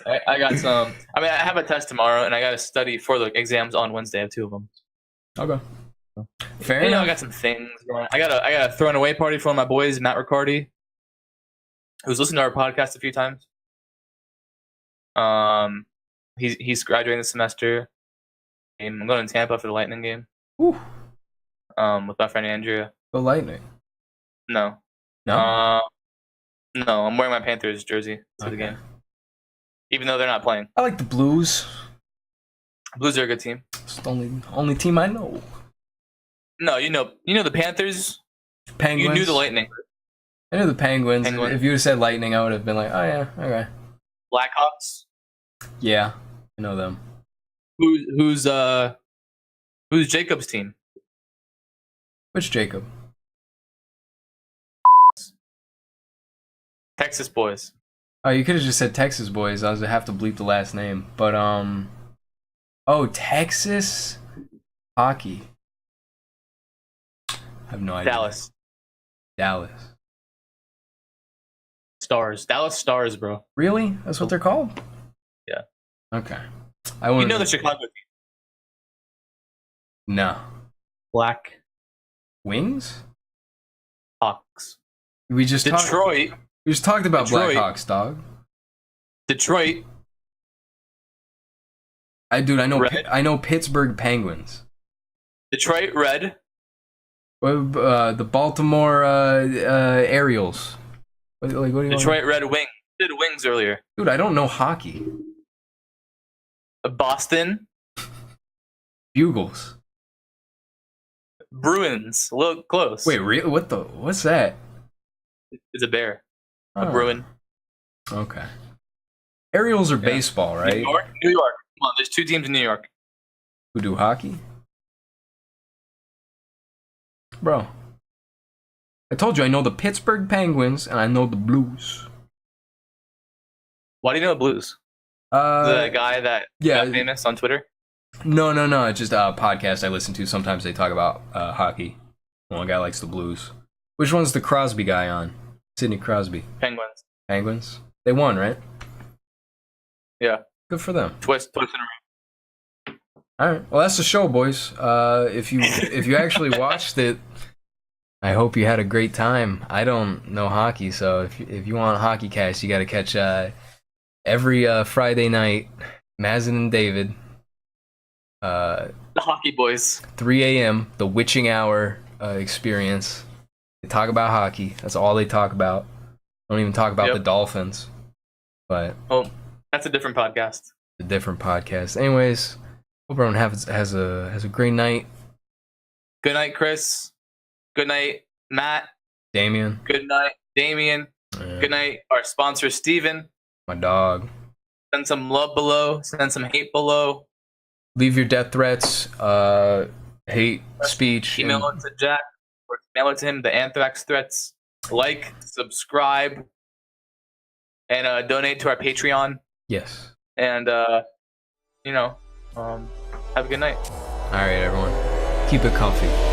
some. I mean, I have a test tomorrow, and I got to study for the exams on Wednesday. I have 2 of them. Okay. Fair enough. I got some things going. I got a throwing away party for one of my boys, Matt Riccardi, who's listened to our podcast a few times. He's graduating this semester. I'm going to Tampa for the Lightning game. Whew. With my friend Andrea. The Lightning. No. No. No. I'm wearing my Panthers jersey to the game, even though they're not playing. I like the Blues. Blues are a good team. It's the only team I know. No, you know the Panthers. Penguins. You knew the Lightning. I knew the Penguins. If you would have said Lightning, I would have been like, oh yeah, okay. Blackhawks. Yeah, I know them. Who's Jacob's team? Which Jacob? Texas boys. Oh, you could have just said Texas boys. I was gonna have to bleep the last name, but oh, Texas hockey. I have no idea. Dallas Stars. Dallas Stars, bro. Really? That's what they're called? Yeah. Okay. You know the Chicago team. No. Black Wings? Hawks. We just Detroit. We just talked about Detroit. Blackhawks, dog. Detroit. I know. Red. I know Pittsburgh Penguins. Detroit Red. The Baltimore Ariels. What do you Detroit Red Wing. Did Wings earlier. Dude, I don't know hockey. Boston. Bugles. Bruins. A little close. Wait, really? What's that? It's a bear. A Bruin. Okay. Ariels are baseball, right? New York. Come on, there's 2 teams in New York. Who do hockey? Bro. I told you I know the Pittsburgh Penguins and I know the Blues. Why do you know the Blues? The guy that got famous on Twitter? No. It's just a podcast I listen to. Sometimes they talk about hockey. One guy likes the Blues. Which one's the Crosby guy on? Sidney Crosby. Penguins? They won, right? Yeah. Good for them. Twist in a row. All right. Well, that's the show, boys. If you actually watched it, I hope you had a great time. I don't know hockey, so if you want a hockey cast, you got to catch every Friday night, Mazin and David. The hockey boys. 3 a.m. The witching hour experience. They talk about hockey. That's all they talk about. Don't even talk about the Dolphins. But that's a different podcast. A different podcast. Anyways, hope everyone has a great night. Good night, Chris. Good night, Matt. Damien. Good night, Damien. Yeah. Good night, our sponsor, Steven. My dog. Send some love below. Send some hate below. Leave your death threats, hate speech. Email it to Jack or email it to him, the anthrax threats. Like, subscribe, and donate to our Patreon. Yes. And you know, have a good night. All right, everyone. Keep it comfy.